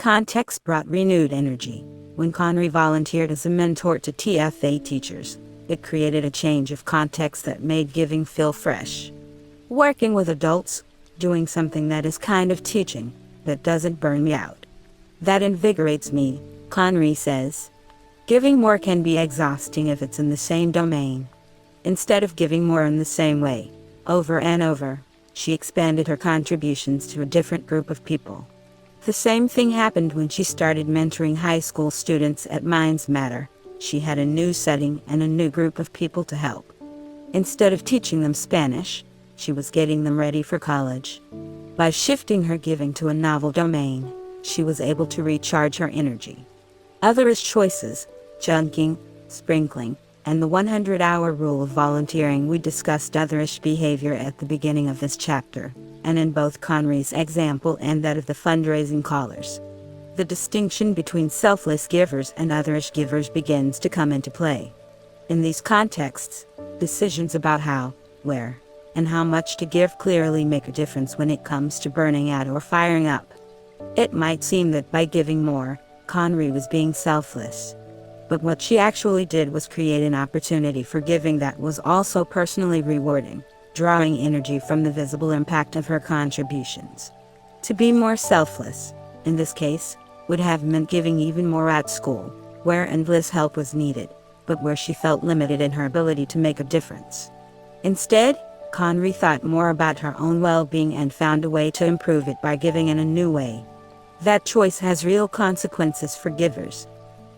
Context brought renewed energy. When Conry volunteered as a mentor to TFA teachers, it created a change of context that made giving feel fresh. Working with adults, doing something that is kind of teaching, that doesn't burn me out. That invigorates me, Conry says. Giving more can be exhausting if it's in the same domain. Instead of giving more in the same way, over and over, she expanded her contributions to a different group of people. The same thing happened when she started mentoring high school students at Minds Matter. She had a new setting and a new group of people to help. Instead of teaching them Spanish, she was getting them ready for college. By shifting her giving to a novel domain, she was able to recharge her energy. Others' choices, chunking, sprinkling, and the 100-hour rule of volunteering. We discussed otherish behavior at the beginning of this chapter, and in both Conry's example and that of the fundraising callers. The distinction between selfless givers and otherish givers begins to come into play. In these contexts, decisions about how, where, and how much to give clearly make a difference when it comes to burning out or firing up. It might seem that by giving more, Conry was being selfless. But what she actually did was create an opportunity for giving that was also personally rewarding, drawing energy from the visible impact of her contributions. To be more selfless, in this case, would have meant giving even more at school, where endless help was needed, but where she felt limited in her ability to make a difference. Instead, Conry thought more about her own well-being and found a way to improve it by giving in a new way. That choice has real consequences for givers.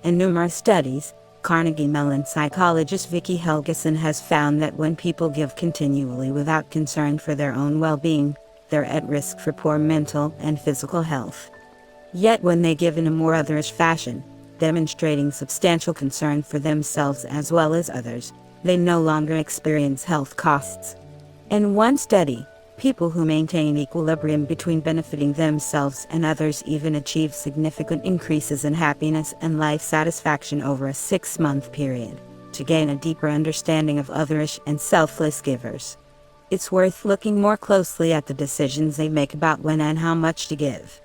In numerous studies, Carnegie Mellon psychologist Vicki Helgeson has found that when people give continually without concern for their own well-being, they're at risk for poor mental and physical health. Yet when they give in a more otherish fashion, demonstrating substantial concern for themselves as well as others, they no longer experience health costs. In one study, people who maintain equilibrium between benefiting themselves and others even achieve significant increases in happiness and life satisfaction over a 6-month period. To gain a deeper understanding of otherish and selfless givers, it's worth looking more closely at the decisions they make about when and how much to give.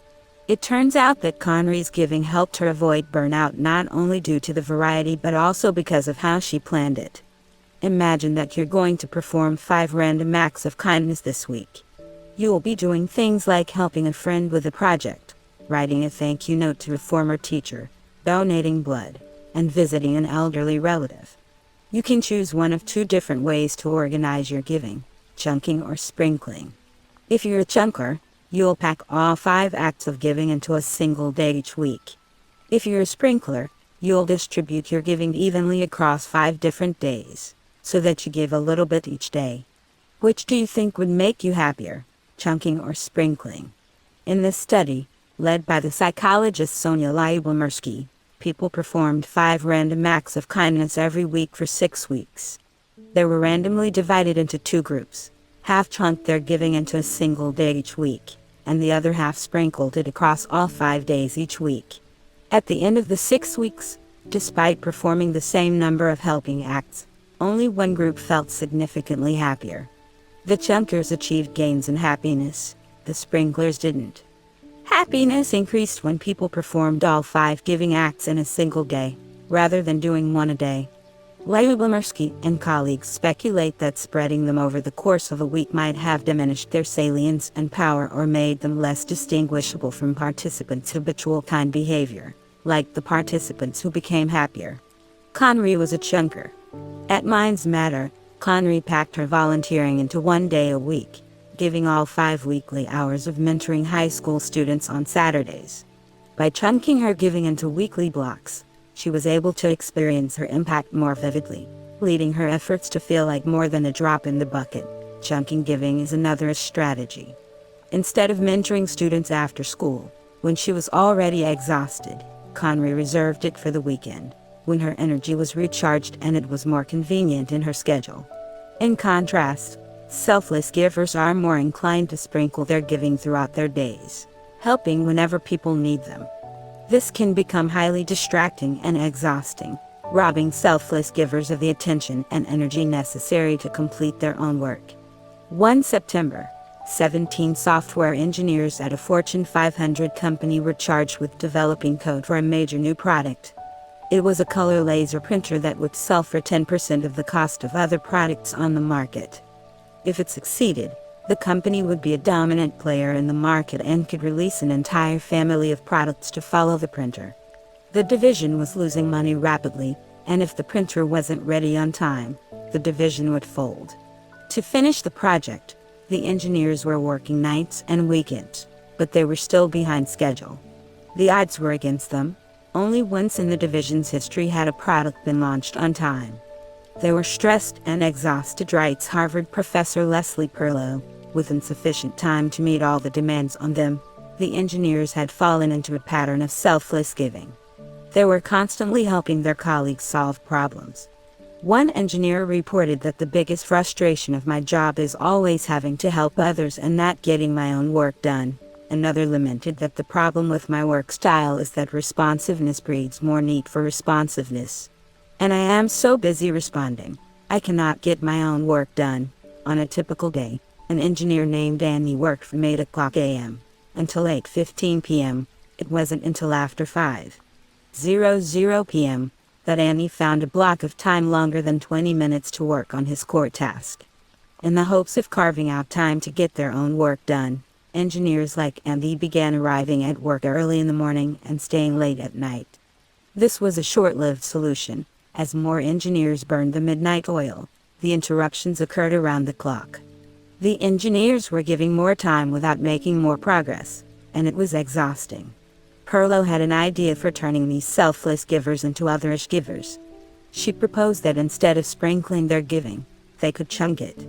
It turns out that Conry's giving helped her avoid burnout not only due to the variety but also because of how she planned it. Imagine that you're going to perform 5 random acts of kindness this week. You'll be doing things like helping a friend with a project, writing a thank you note to a former teacher, donating blood, and visiting an elderly relative. You can choose one of 2 different ways to organize your giving, chunking or sprinkling. If you're a chunker, you'll pack all 5 acts of giving into a single day each week. If you're a sprinkler, you'll distribute your giving evenly across 5 different days, so that you give a little bit each day. Which do you think would make you happier, chunking or sprinkling? In this study, led by the psychologist Sonia Lyubomirsky, people performed 5 random acts of kindness every week for 6 weeks. They were randomly divided into 2 groups. Half chunked their giving into a single day each week, and the other half sprinkled it across all 5 days each week. At the end of the 6 weeks, despite performing the same number of helping acts, only one group felt significantly happier. The chunkers achieved gains in happiness, the sprinklers didn't. Happiness increased when people performed all 5 giving acts in a single day, rather than doing one a day. Lyubomirsky and colleagues speculate that spreading them over the course of a week might have diminished their salience and power or made them less distinguishable from participants' habitual kind behavior, like the participants who became happier. Conry was a chunker. At Minds Matter, Conry packed her volunteering into 1 day a week, giving all 5 weekly hours of mentoring high school students on Saturdays. By chunking her giving into weekly blocks, she was able to experience her impact more vividly, leading her efforts to feel like more than a drop in the bucket. Chunking giving is another strategy. Instead of mentoring students after school, when she was already exhausted, Conry reserved it for the weekend, when her energy was recharged and it was more convenient in her schedule. In contrast, selfless givers are more inclined to sprinkle their giving throughout their days, helping whenever people need them. This can become highly distracting and exhausting, robbing selfless givers of the attention and energy necessary to complete their own work. One September, 17 software engineers at a Fortune 500 company were charged with developing code for a major new product. It was a color laser printer that would sell for 10% of the cost of other products on the market. If it succeeded, the company would be a dominant player in the market and could release an entire family of products to follow the printer. The division was losing money rapidly, and if the printer wasn't ready on time, the division would fold. To finish the project, the engineers were working nights and weekends, but they were still behind schedule. The odds were against them. Only once in the division's history had a product been launched on time. They were stressed and exhausted, writes Harvard professor Leslie Perlow. With insufficient time to meet all the demands on them, the engineers had fallen into a pattern of selfless giving. They were constantly helping their colleagues solve problems. One engineer reported that the biggest frustration of my job is always having to help others and not getting my own work done. Another lamented that the problem with my work style is that responsiveness breeds more need for responsiveness. And I am so busy responding, I cannot get my own work done. On a typical day, an engineer named Annie worked from 8 o'clock a.m. until 8:15 p.m. It wasn't until after 5:00 p.m. that Annie found a block of time longer than 20 minutes to work on his core task. In the hopes of carving out time to get their own work done, engineers like Andy began arriving at work early in the morning and staying late at night. This was a short-lived solution. As more engineers burned the midnight oil, the interruptions occurred around the clock. The engineers were giving more time without making more progress, and it was exhausting. Perlow had an idea for turning these selfless givers into otherish givers. She proposed that instead of sprinkling their giving, they could chunk it.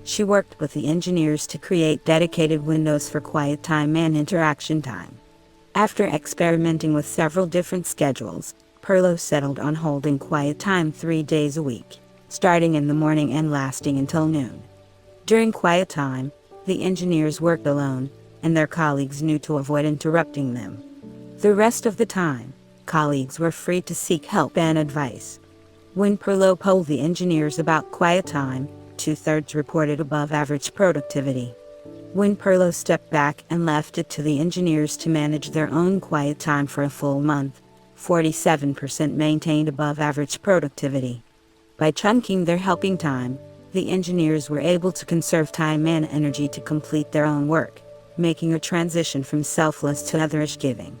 She worked with the engineers to create dedicated windows for quiet time and interaction time. After experimenting with several different schedules, Perlow settled on holding quiet time 3 days a week, starting in the morning and lasting until noon. During quiet time, the engineers worked alone, and their colleagues knew to avoid interrupting them. The rest of the time, colleagues were free to seek help and advice. When Perlow polled the engineers about quiet time, 2/3 reported above-average productivity. When Perlow stepped back and left it to the engineers to manage their own quiet time for a full month, 47% maintained above-average productivity. By chunking their helping time, the engineers were able to conserve time and energy to complete their own work, making a transition from selfless to otherish giving.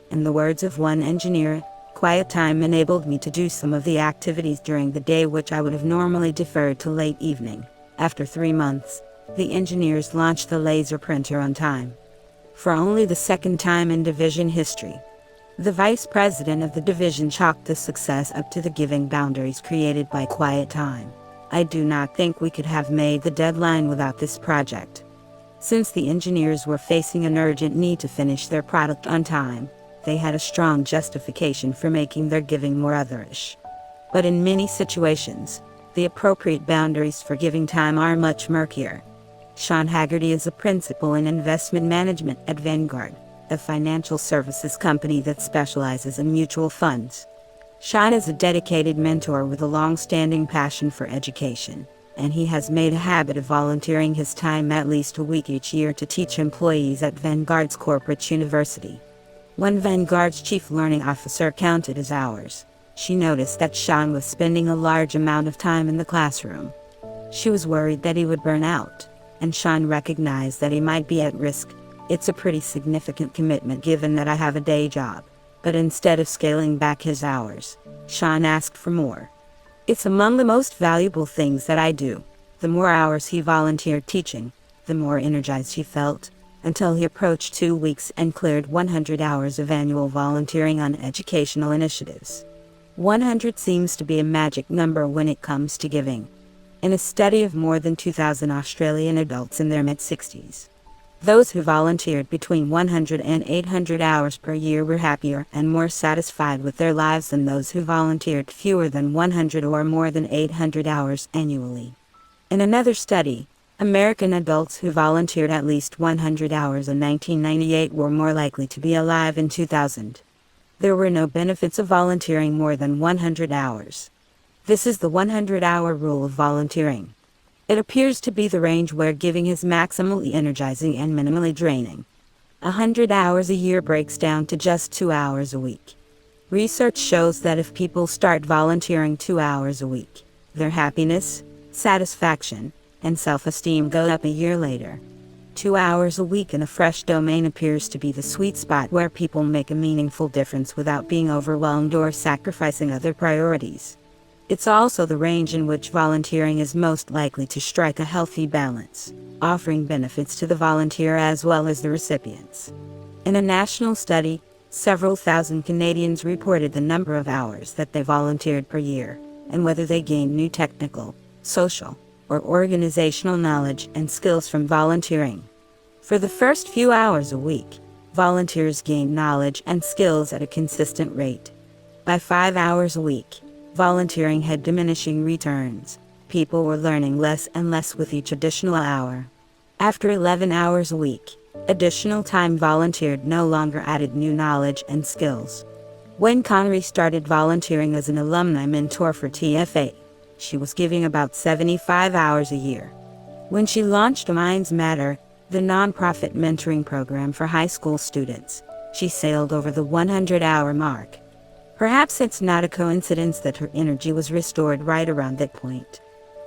In the words of one engineer, quiet time enabled me to do some of the activities during the day which I would have normally deferred to late evening. After 3 months, the engineers launched the laser printer on time. For only the second time in division history, the vice president of the division chalked the success up to the giving boundaries created by quiet time. I do not think we could have made the deadline without this project. Since the engineers were facing an urgent need to finish their product on time, they had a strong justification for making their giving more otherish. But in many situations, the appropriate boundaries for giving time are much murkier. Sean Haggerty is a principal in investment management at Vanguard, a financial services company that specializes in mutual funds. Sean is a dedicated mentor with a long-standing passion for education, and he has made a habit of volunteering his time at least a week each year to teach employees at Vanguard's corporate university. When Vanguard's chief learning officer counted his hours, she noticed that Sean was spending a large amount of time in the classroom. She was worried that he would burn out, and Sean recognized that he might be at risk. It's a pretty significant commitment given that I have a day job. But instead of scaling back his hours, Sean asked for more. It's among the most valuable things that I do. The more hours he volunteered teaching, the more energized he felt, until he approached 2 weeks and cleared 100 hours of annual volunteering on educational initiatives. 100 seems to be a magic number when it comes to giving. In a study of more than 2,000 Australian adults in their mid-60s, those who volunteered between 100 and 800 hours per year were happier and more satisfied with their lives than those who volunteered fewer than 100 or more than 800 hours annually. In another study, American adults who volunteered at least 100 hours in 1998 were more likely to be alive in 2000. There were no benefits of volunteering more than 100 hours. This is the 100-hour rule of volunteering. It appears to be the range where giving is maximally energizing and minimally draining. 100 hours a year breaks down to just 2 hours a week. Research shows that if people start volunteering 2 hours a week, their happiness, satisfaction, and self-esteem go up a year later. 2 hours a week in a fresh domain appears to be the sweet spot where people make a meaningful difference without being overwhelmed or sacrificing other priorities. It's also the range in which volunteering is most likely to strike a healthy balance, offering benefits to the volunteer as well as the recipients. In a national study, several thousand Canadians reported the number of hours that they volunteered per year, and whether they gained new technical, social, or organizational knowledge and skills from volunteering. For the first few hours a week, volunteers gained knowledge and skills at a consistent rate. By 5 hours a week, volunteering had diminishing returns. People were learning less and less with each additional hour. After 11 hours a week, additional time volunteered no longer added new knowledge and skills. When Connery started volunteering as an alumni mentor for TFA, she was giving about 75 hours a year. When she launched Minds Matter, the nonprofit mentoring program for high school students, she sailed over the 100-hour mark. Perhaps it's not a coincidence that her energy was restored right around that point.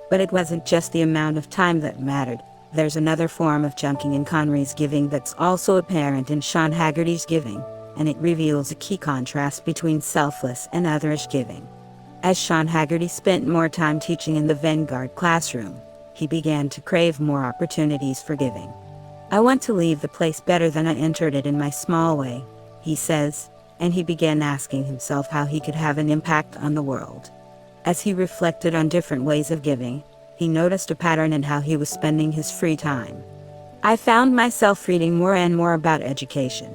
But it wasn't just the amount of time that mattered. There's another form of chunking in Connery's giving that's also apparent in Sean Haggerty's giving, and it reveals a key contrast between selfless and otherish giving. As Sean Haggerty spent more time teaching in the Vanguard classroom, he began to crave more opportunities for giving. "I want to leave the place better than I entered it in my small way," he says, and he began asking himself how he could have an impact on the world. As he reflected on different ways of giving, he noticed a pattern in how he was spending his free time. "I found myself reading more and more about education.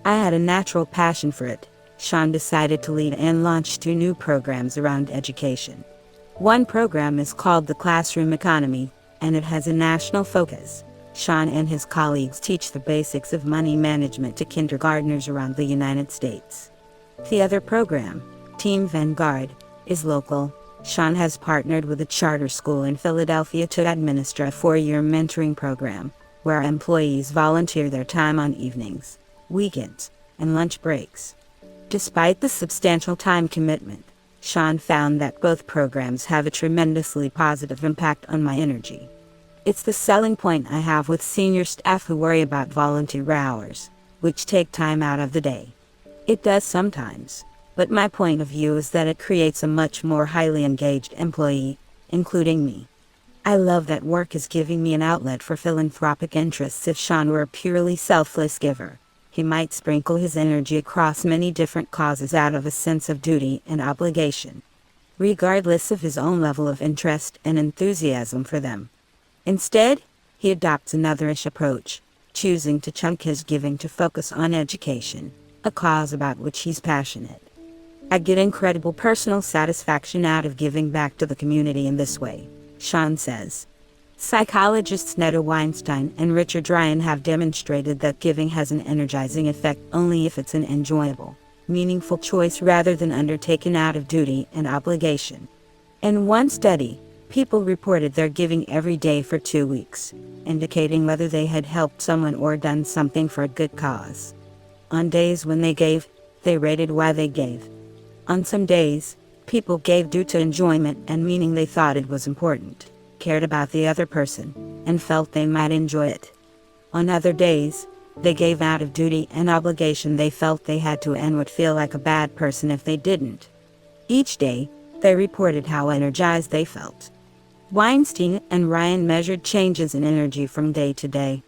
I had a natural passion for it." Sean decided to lead and launch 2 new programs around education. One program is called the Classroom Economy, and it has a national focus. Sean and his colleagues teach the basics of money management to kindergartners around the United States. The other program, Team Vanguard, is local. Sean has partnered with a charter school in Philadelphia to administer a 4-year mentoring program, where employees volunteer their time on evenings, weekends, and lunch breaks. Despite the substantial time commitment, Sean found that both programs have a tremendously positive impact on my energy. "It's the selling point I have with senior staff who worry about volunteer hours, which take time out of the day. It does sometimes, but my point of view is that it creates a much more highly engaged employee, including me. I love that work is giving me an outlet for philanthropic interests." If Sean were a purely selfless giver, he might sprinkle his energy across many different causes out of a sense of duty and obligation, regardless of his own level of interest and enthusiasm for them. Instead, he adopts an otherish approach, choosing to chunk his giving to focus on education, a cause about which he's passionate. "I get incredible personal satisfaction out of giving back to the community in this way," Sean says. Psychologists Netta Weinstein and Richard Ryan have demonstrated that giving has an energizing effect only if it's an enjoyable, meaningful choice rather than undertaken out of duty and obligation. In one study, people reported their giving every day for 2 weeks, indicating whether they had helped someone or done something for a good cause. On days when they gave, they rated why they gave. On some days, people gave due to enjoyment and meaning they thought it was important, cared about the other person, and felt they might enjoy it. On other days, they gave out of duty and obligation they felt they had to and would feel like a bad person if they didn't. Each day, they reported how energized they felt. Weinstein and Ryan measured changes in energy from day to day.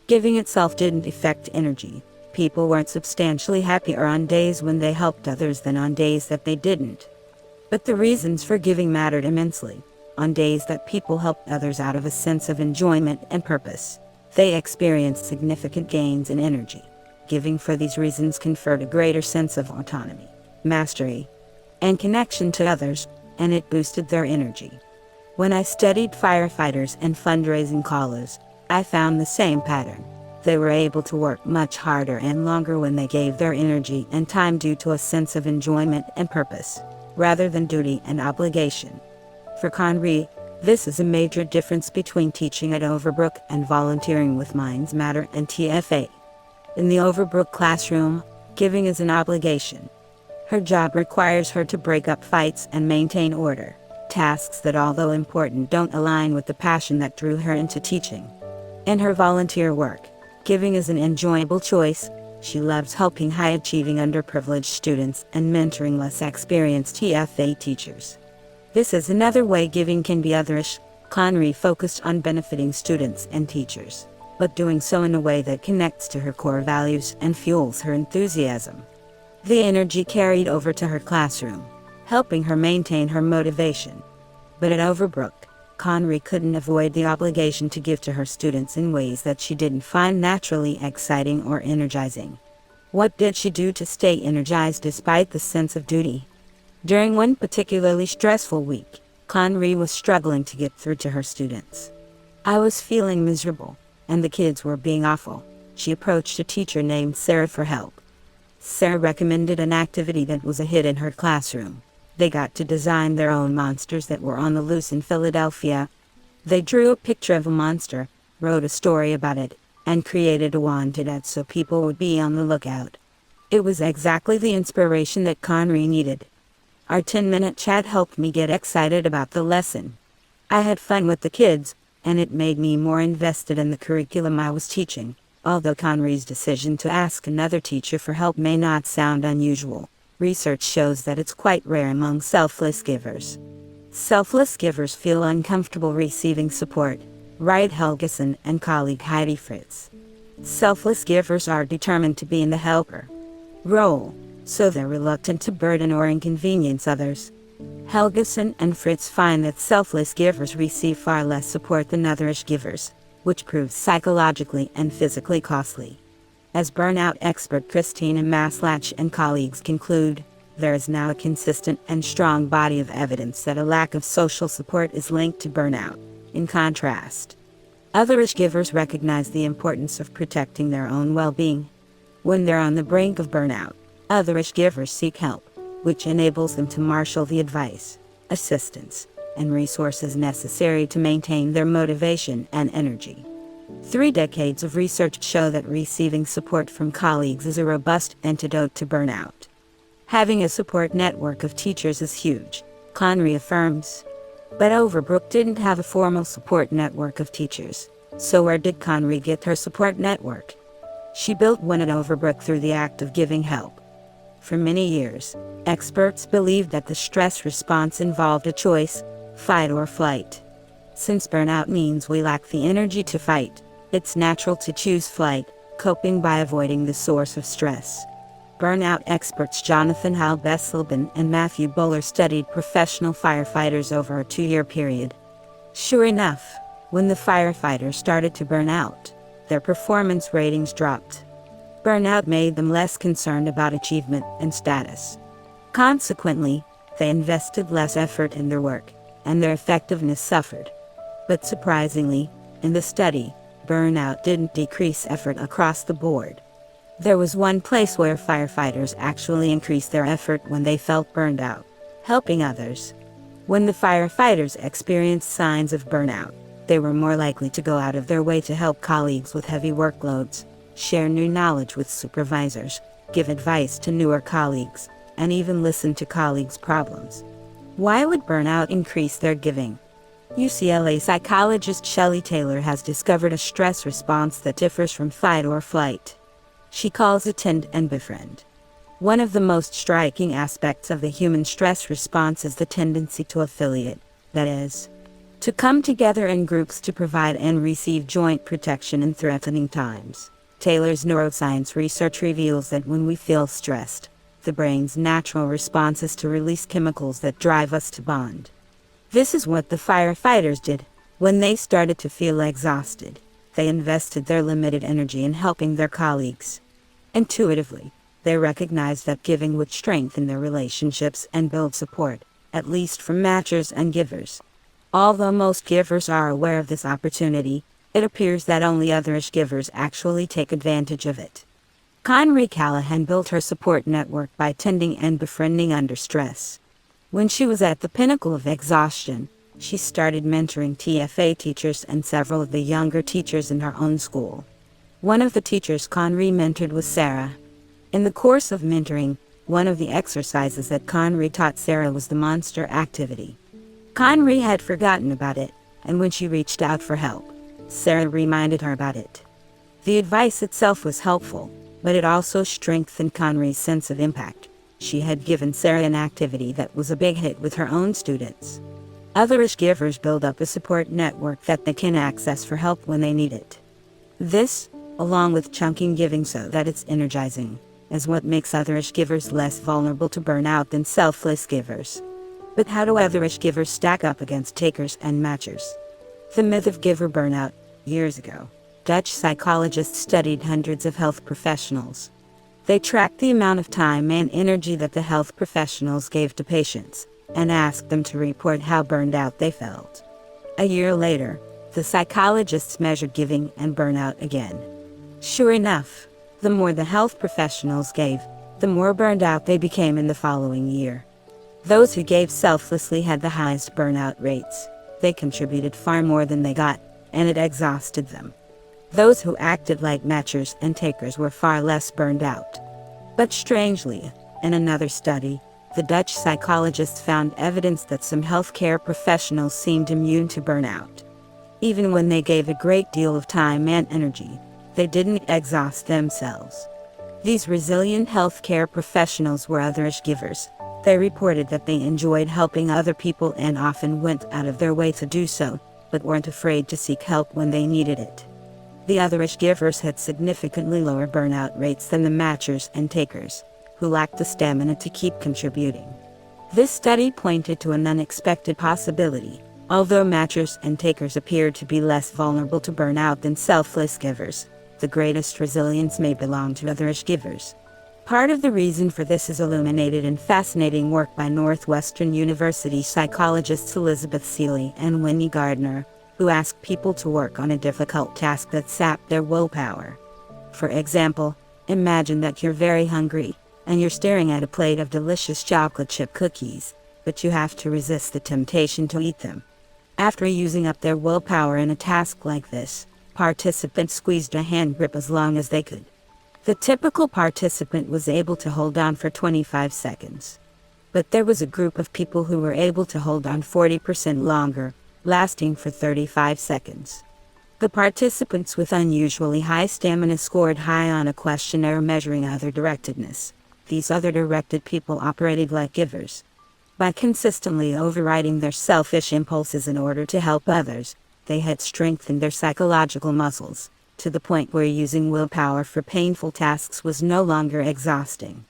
Giving itself didn't affect energy. People weren't substantially happier on days when they helped others than on days that they didn't. But the reasons for giving mattered immensely. On days that people helped others out of a sense of enjoyment and purpose, they experienced significant gains in energy. Giving for these reasons conferred a greater sense of autonomy, mastery, and connection to others, and it boosted their energy. When I studied firefighters and fundraising callers, I found the same pattern. They were able to work much harder and longer when they gave their energy and time due to a sense of enjoyment and purpose, rather than duty and obligation. For Connery, This is a major difference between teaching at Overbrook and volunteering with Minds Matter and TFA. In the Overbrook classroom, giving is an obligation. Her job requires her to break up fights and maintain order, tasks that, although important, don't align with the passion that drew her into teaching. In her volunteer work, giving is an enjoyable choice. She loves helping high-achieving underprivileged students and mentoring less experienced TFA teachers. This is another way giving can be otherish. Conry focused on benefiting students and teachers, but doing so in a way that connects to her core values and fuels her enthusiasm. The energy carried over to her classroom, helping her maintain her motivation. But at Overbrook, Conry couldn't avoid the obligation to give to her students in ways that she didn't find naturally exciting or energizing. What did she do to stay energized despite the sense of duty? During one particularly stressful week, Conry was struggling to get through to her students. "I was feeling miserable, and the kids were being awful." She approached a teacher named Sarah for help. Sarah recommended an activity that was a hit in her classroom. They got to design their own monsters that were on the loose in Philadelphia. They drew a picture of a monster, wrote a story about it, and created a wanted ad so people would be on the lookout. It was exactly the inspiration that Conry needed. Our 10-minute chat helped me get excited about the lesson. I had fun with the kids, and it made me more invested in the curriculum I was teaching. Although Conry's decision to ask another teacher for help may not sound unusual, research shows that it's quite rare among selfless givers. Selfless givers feel uncomfortable receiving support, write Helgeson and colleague Heidi Fritz. Selfless givers are determined to be in the helper role, so they're reluctant to burden or inconvenience others. Helgeson and Fritz find that selfless givers receive far less support than otherish givers, which proves psychologically and physically costly. As burnout expert Christina Maslach and colleagues conclude, there is now a consistent and strong body of evidence that a lack of social support is linked to burnout. In contrast, otherish givers recognize the importance of protecting their own well-being. When they're on the brink of burnout, otherish givers seek help, which enables them to marshal the advice, assistance, and resources necessary to maintain their motivation and energy. 3 decades of research show that receiving support from colleagues is a robust antidote to burnout. Having a support network of teachers is huge, Conry affirms. But Overbrook didn't have a formal support network of teachers. So where did Conry get her support network? She built one at Overbrook through the act of giving help. For many years, experts believed that the stress response involved a choice, fight or flight. Since burnout means we lack the energy to fight, it's natural to choose flight, coping by avoiding the source of stress. Burnout experts Jonathan Halbesselben and Matthew Bowler studied professional firefighters over a 2-year period. Sure enough, when the firefighters started to burn out, their performance ratings dropped. Burnout made them less concerned about achievement and status. Consequently, they invested less effort in their work, and their effectiveness suffered. But surprisingly, in the study, burnout didn't decrease effort across the board. There was one place where firefighters actually increased their effort when they felt burned out: helping others. When the firefighters experienced signs of burnout, they were more likely to go out of their way to help colleagues with heavy workloads, share new knowledge with supervisors, give advice to newer colleagues, and even listen to colleagues' problems. Why would burnout increase their giving? UCLA psychologist Shelley Taylor has discovered a stress response that differs from fight or flight. She calls it tend and befriend. One of the most striking aspects of the human stress response is the tendency to affiliate, that is, to come together in groups to provide and receive joint protection in threatening times. Taylor's neuroscience research reveals that when we feel stressed, the brain's natural response is to release chemicals that drive us to bond. This is what the firefighters did. When they started to feel exhausted, they invested their limited energy in helping their colleagues. Intuitively, they recognized that giving would strengthen their relationships and build support, at least from matchers and givers. Although most givers are aware of this opportunity, it appears that only otherish givers actually take advantage of it. Conry Callahan built her support network by tending and befriending under stress. When she was at the pinnacle of exhaustion, she started mentoring TFA teachers and several of the younger teachers in her own school. One of the teachers Conry mentored was Sarah. In the course of mentoring, one of the exercises that Conry taught Sarah was the monster activity. Conry had forgotten about it, and when she reached out for help, Sarah reminded her about it. The advice itself was helpful, but it also strengthened Conry's sense of impact. She had given Sarah an activity that was a big hit with her own students. Otherish givers build up a support network that they can access for help when they need it. This, along with chunking giving so that it's energizing, is what makes otherish givers less vulnerable to burnout than selfless givers. But how do otherish givers stack up against takers and matchers? The myth of giver burnout. Years ago, Dutch psychologists studied hundreds of health professionals. They tracked the amount of time and energy that the health professionals gave to patients, and asked them to report how burned out they felt. A year later, the psychologists measured giving and burnout again. Sure enough, the more the health professionals gave, the more burned out they became in the following year. Those who gave selflessly had the highest burnout rates. They contributed far more than they got, and it exhausted them. Those who acted like matchers and takers were far less burned out. But strangely, in another study, the Dutch psychologists found evidence that some healthcare professionals seemed immune to burnout. Even when they gave a great deal of time and energy, they didn't exhaust themselves. These resilient healthcare professionals were otherish givers. They reported that they enjoyed helping other people and often went out of their way to do so, but weren't afraid to seek help when they needed it. The otherish givers had significantly lower burnout rates than the matchers and takers, who lacked the stamina to keep contributing. This study pointed to an unexpected possibility. Although matchers and takers appeared to be less vulnerable to burnout than selfless givers, the greatest resilience may belong to otherish givers. Part of the reason for this is illuminated in fascinating work by Northwestern University psychologists Elizabeth Seeley and Winnie Gardner, who asked people to work on a difficult task that sapped their willpower. For example, imagine that you're very hungry, and you're staring at a plate of delicious chocolate chip cookies, but you have to resist the temptation to eat them. After using up their willpower in a task like this, participants squeezed a hand grip as long as they could. The typical participant was able to hold on for 25 seconds. But there was a group of people who were able to hold on 40% longer, lasting for 35 seconds. The participants with unusually high stamina scored high on a questionnaire measuring other-directedness. These other-directed people operated like givers. By consistently overriding their selfish impulses in order to help others, they had strengthened their psychological muscles, to the point where using willpower for painful tasks was no longer exhausting.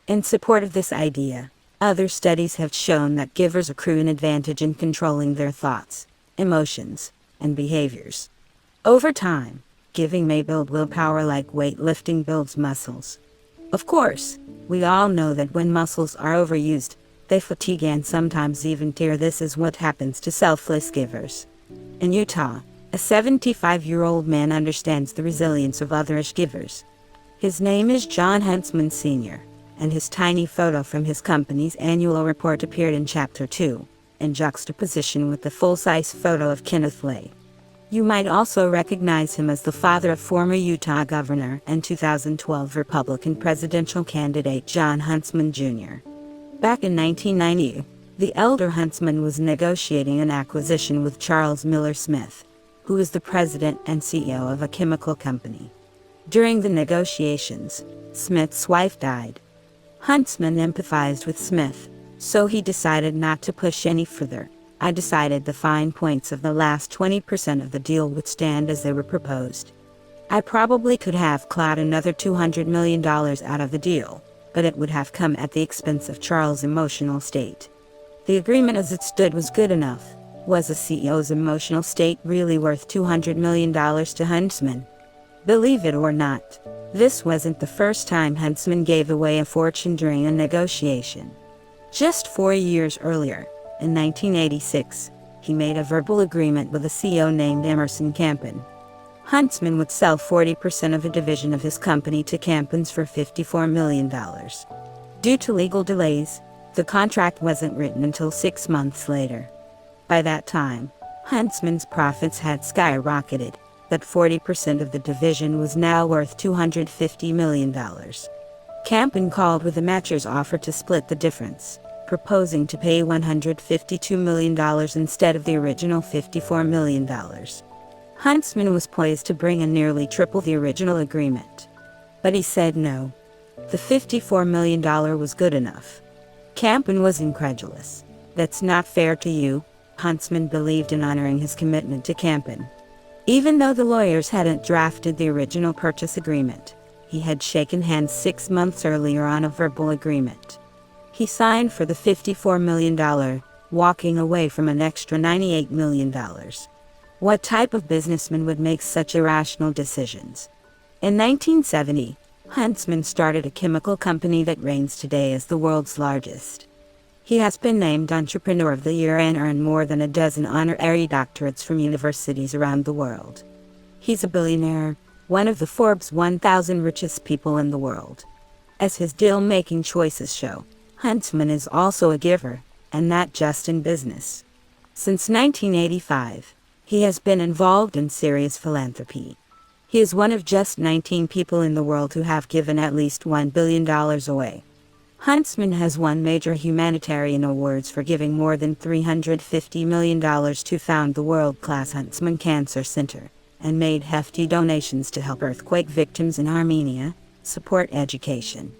In support of this idea, other studies have shown that givers accrue an advantage in controlling their thoughts, emotions, and behaviors. Over time, giving may build willpower like weightlifting builds muscles. Of course, we all know that when muscles are overused, they fatigue and sometimes even tear. This is what happens to selfless givers. In Utah, a 75-year-old man understands the resilience of otherish givers. His name is John Huntsman Sr., and his tiny photo from his company's annual report appeared in Chapter 2, in juxtaposition with the full-size photo of Kenneth Lay. You might also recognize him as the father of former Utah Governor and 2012 Republican presidential candidate John Huntsman Jr. Back in 1990, the elder Huntsman was negotiating an acquisition with Charles Miller Smith, who is the president and CEO of a chemical company. During the negotiations, Smith's wife died. Huntsman empathized with Smith, so he decided not to push any further. I decided the fine points of the last 20% of the deal would stand as they were proposed. I probably could have clawed another $200 million out of the deal, but it would have come at the expense of Charles' emotional state. The agreement as it stood was good enough. Was the CEO's emotional state really worth $200 million to Huntsman? Believe it or not, this wasn't the first time Huntsman gave away a fortune during a negotiation. Just 4 years earlier, in 1986, he made a verbal agreement with a CEO named Emerson Campen. Huntsman would sell 40% of a division of his company to Campens for $54 million. Due to legal delays, the contract wasn't written until 6 months later. By that time, Huntsman's profits had skyrocketed, but 40% of the division was now worth $250 million. Campen called with a matcher's offer to split the difference, proposing to pay $152 million instead of the original $54 million. Huntsman was poised to bring in nearly triple the original agreement. But he said no. The $54 million was good enough. Campen was incredulous. "That's not fair to you." Huntsman believed in honoring his commitment to Campen. Even though the lawyers hadn't drafted the original purchase agreement, he had shaken hands 6 months earlier on a verbal agreement. He signed for the $54 million, walking away from an extra $98 million. What type of businessman would make such irrational decisions? In 1970, Huntsman started a chemical company that reigns today as the world's largest. He has been named Entrepreneur of the Year and earned more than a dozen honorary doctorates from universities around the world. He's a billionaire, one of the Forbes 1,000 richest people in the world. As his deal-making choices show, Huntsman is also a giver, and not just in business. Since 1985, he has been involved in serious philanthropy. He is one of just 19 people in the world who have given at least $1 billion away. Huntsman has won major humanitarian awards for giving more than $350 million to found the world-class Huntsman Cancer Center, and made hefty donations to help earthquake victims in Armenia, support education,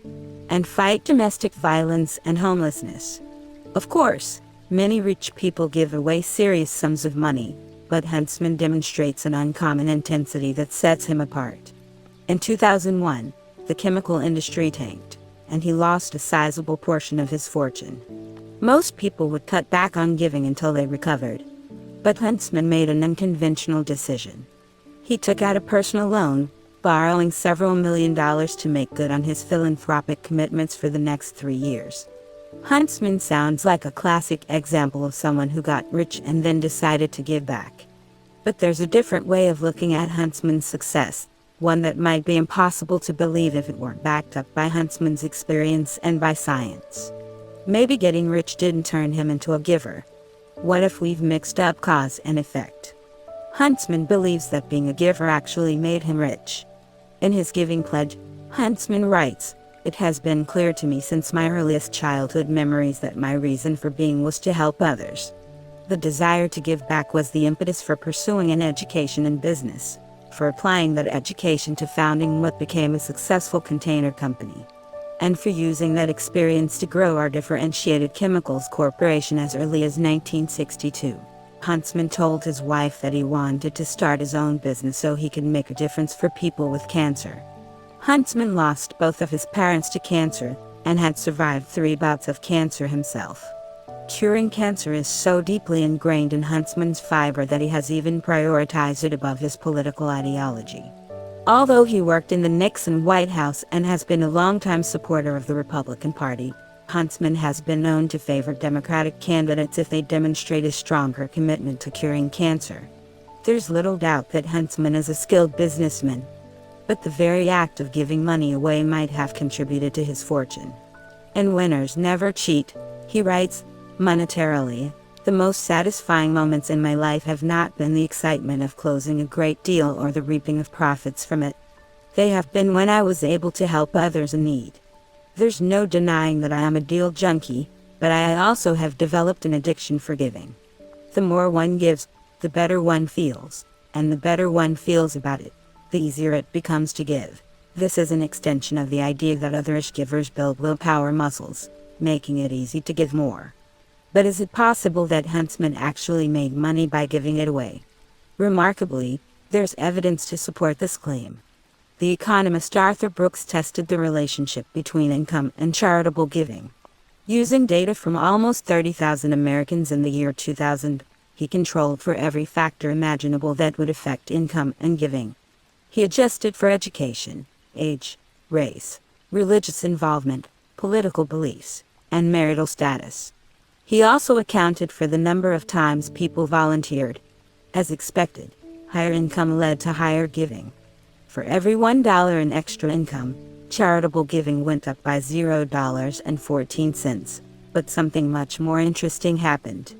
and fight domestic violence and homelessness. Of course, many rich people give away serious sums of money, but Huntsman demonstrates an uncommon intensity that sets him apart. In 2001, the chemical industry tanked, and he lost a sizable portion of his fortune. Most people would cut back on giving until they recovered. But Huntsman made an unconventional decision. He took out a personal loan, borrowing several $1,000,000 to make good on his philanthropic commitments for the next 3 years. Huntsman sounds like a classic example of someone who got rich and then decided to give back. But there's a different way of looking at Huntsman's success, one that might be impossible to believe if it weren't backed up by Huntsman's experience and by science. Maybe getting rich didn't turn him into a giver. What if we've mixed up cause and effect? Huntsman believes that being a giver actually made him rich. In his giving pledge, Huntsman writes, "It has been clear to me since my earliest childhood memories that my reason for being was to help others. The desire to give back was the impetus for pursuing an education in business, for applying that education to founding what became a successful container company, and for using that experience to grow our Differentiated Chemicals Corporation as early as 1962. Huntsman told his wife that he wanted to start his own business so he could make a difference for people with cancer. Huntsman lost both of his parents to cancer, and had survived 3 bouts of cancer himself. Curing cancer is so deeply ingrained in Huntsman's fiber that he has even prioritized it above his political ideology. Although he worked in the Nixon White House and has been a longtime supporter of the Republican Party, Huntsman has been known to favor Democratic candidates if they demonstrate a stronger commitment to curing cancer. There's little doubt that Huntsman is a skilled businessman, but the very act of giving money away might have contributed to his fortune. And winners never cheat, he writes. Monetarily, the most satisfying moments in my life have not been the excitement of closing a great deal or the reaping of profits from it. They have been when I was able to help others in need. There's no denying that I am a deal junkie, but I also have developed an addiction for giving. The more one gives, the better one feels, and the better one feels about it, the easier it becomes to give. This is an extension of the idea that otherish givers build willpower muscles, making it easy to give more. But is it possible that Huntsman actually made money by giving it away? Remarkably, there's evidence to support this claim. The economist Arthur Brooks tested the relationship between income and charitable giving. Using data from almost 30,000 Americans in the year 2000, he controlled for every factor imaginable that would affect income and giving. He adjusted for education, age, race, religious involvement, political beliefs, and marital status. He also accounted for the number of times people volunteered. As expected, higher income led to higher giving. For every $1 in extra income, charitable giving went up by $0.14, but something much more interesting happened.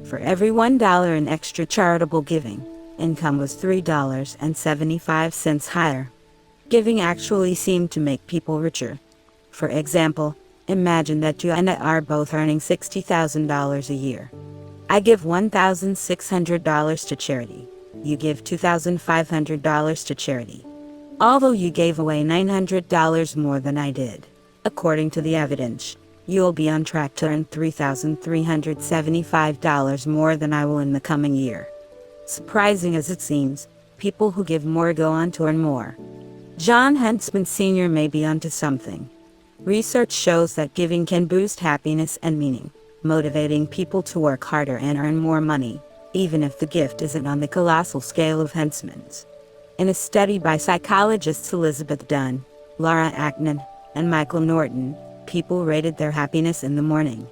For every $1 in extra charitable giving, income was $3.75 higher. Giving actually seemed to make people richer. For example, imagine that you and I are both earning $60,000 a year. I give $1,600 to charity. You give $2,500 to charity. Although you gave away $900 more than I did, according to the evidence, you'll be on track to earn $3,375 more than I will in the coming year. Surprising as it seems, people who give more go on to earn more. John Huntsman Sr. may be onto something. Research shows that giving can boost happiness and meaning, motivating people to work harder and earn more money, even if the gift isn't on the colossal scale of Huntsman's. In a study by psychologists Elizabeth Dunn, Laura Acton, and Michael Norton, people rated their happiness in the morning.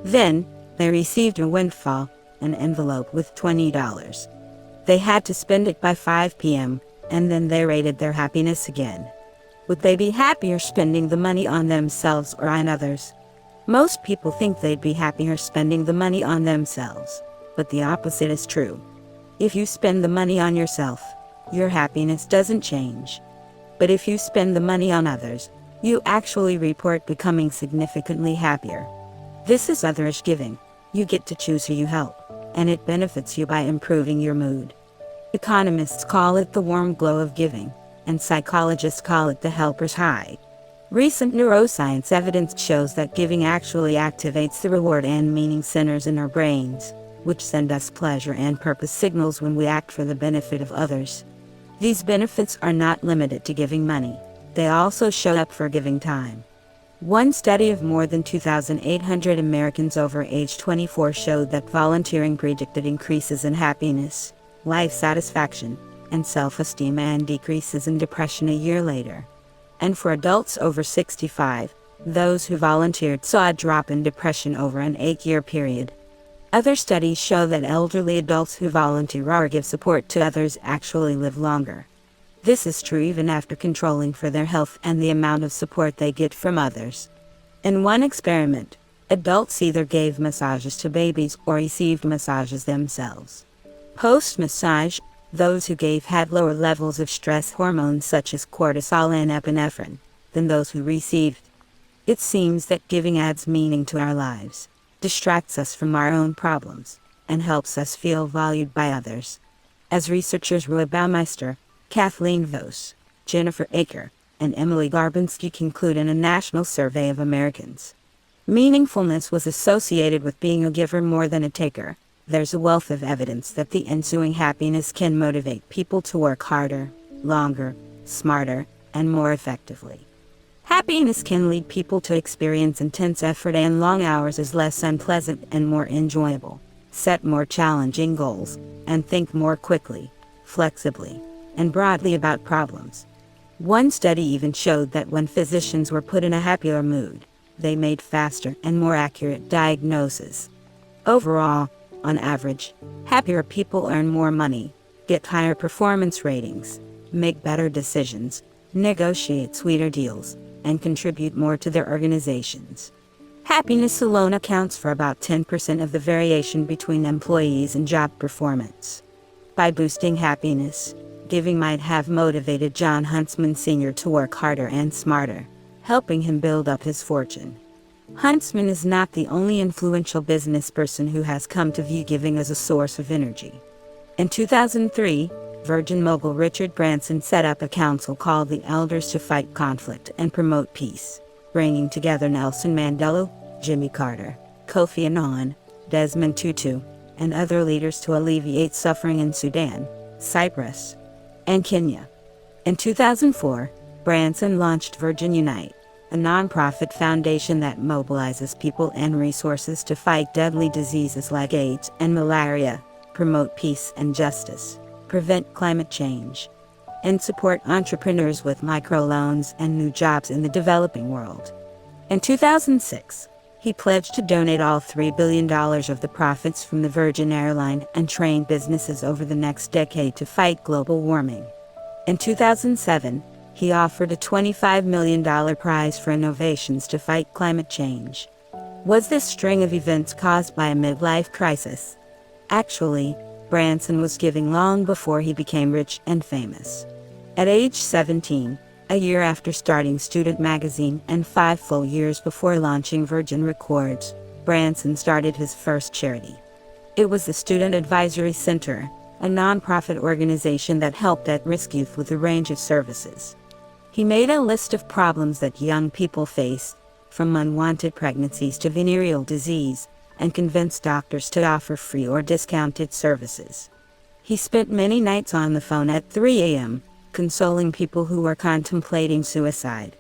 Then, they received a windfall, an envelope with $20. They had to spend it by 5 p.m., and then they rated their happiness again. Would they be happier spending the money on themselves or on others? Most people think they'd be happier spending the money on themselves, but the opposite is true. If you spend the money on yourself, your happiness doesn't change. But if you spend the money on others, you actually report becoming significantly happier. This is otherish giving. You get to choose who you help, and it benefits you by improving your mood. Economists call it the warm glow of giving, and psychologists call it the helper's high. Recent neuroscience evidence shows that giving actually activates the reward and meaning centers in our brains, which send us pleasure and purpose signals when we act for the benefit of others. These benefits are not limited to giving money. They also show up for giving time. One study of more than 2,800 Americans over age 24 showed that volunteering predicted increases in happiness, life satisfaction, and self-esteem and decreases in depression a year later. And for adults over 65, those who volunteered saw a drop in depression over an 8-year period. Other studies show that elderly adults who volunteer or give support to others actually live longer. This is true even after controlling for their health and the amount of support they get from others. In one experiment, adults either gave massages to babies or received massages themselves. Post-massage, those who gave had lower levels of stress hormones such as cortisol and epinephrine than those who received. It seems that giving adds meaning to our lives, distracts us from our own problems, and helps us feel valued by others. As researchers Roy Baumeister, Kathleen Vos, Jennifer Aker, and Emily Garbinsky conclude in a national survey of Americans, meaningfulness was associated with being a giver more than a taker. There's a wealth of evidence that the ensuing happiness can motivate people to work harder, longer, smarter, and more effectively. Happiness can lead people to experience intense effort and long hours as less unpleasant and more enjoyable, set more challenging goals, and think more quickly, flexibly, and broadly about problems. One study even showed that when physicians were put in a happier mood, they made faster and more accurate diagnoses. Overall, on average, happier people earn more money, get higher performance ratings, make better decisions, negotiate sweeter deals, and contribute more to their organizations. Happiness alone accounts for about 10% of the variation between employees and job performance. By boosting happiness, giving might have motivated John Huntsman Sr. to work harder and smarter, helping him build up his fortune. Huntsman is not the only influential business person who has come to view giving as a source of energy. In 2003, Virgin mogul Richard Branson set up a council called the Elders to Fight Conflict and Promote Peace, bringing together Nelson Mandela, Jimmy Carter, Kofi Annan, Desmond Tutu, and other leaders to alleviate suffering in Sudan, Cyprus, and Kenya. In 2004, Branson launched Virgin Unite, a nonprofit foundation that mobilizes people and resources to fight deadly diseases like AIDS and malaria, promote peace and justice, prevent climate change, and support entrepreneurs with microloans and new jobs in the developing world. In 2006, he pledged to donate all $3 billion of the profits from the Virgin airline and train businesses over the next decade to fight global warming. In 2007, he offered a $25 million prize for innovations to fight climate change. Was this string of events caused by a midlife crisis? Actually, Branson was giving long before he became rich and famous. At age 17, a year after starting Student Magazine and 5 full years before launching Virgin Records, Branson started his first charity. It was the Student Advisory Center, a nonprofit organization that helped at-risk youth with a range of services. He made a list of problems that young people face, from unwanted pregnancies to venereal disease, and convinced doctors to offer free or discounted services. He spent many nights on the phone at 3 a.m., consoling people who were contemplating suicide.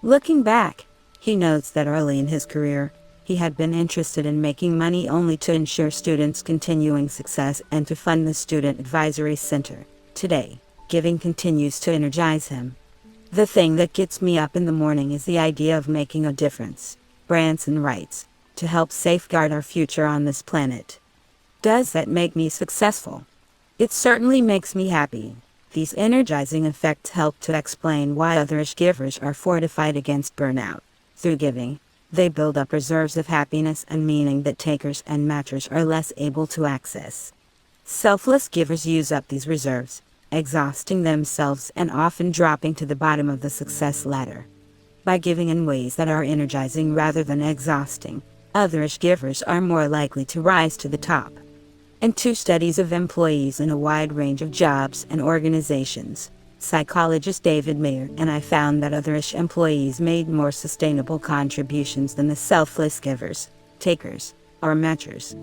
Looking back, he notes that early in his career, he had been interested in making money only to ensure students' continuing success and to fund the Student Advisory Center. Today, giving continues to energize him. The thing that gets me up in the morning is the idea of making a difference, Branson writes, to help safeguard our future on this planet. Does that make me successful? It certainly makes me happy. These energizing effects help to explain why otherish givers are fortified against burnout. Through giving, they build up reserves of happiness and meaning that takers and matchers are less able to access. Selfless givers use up these reserves, exhausting themselves and often dropping to the bottom of the success ladder. By giving in ways that are energizing rather than exhausting, otherish givers are more likely to rise to the top. In 2 studies of employees in a wide range of jobs and organizations, psychologist David Mayer and I found that otherish employees made more sustainable contributions than the selfless givers, takers, or matchers.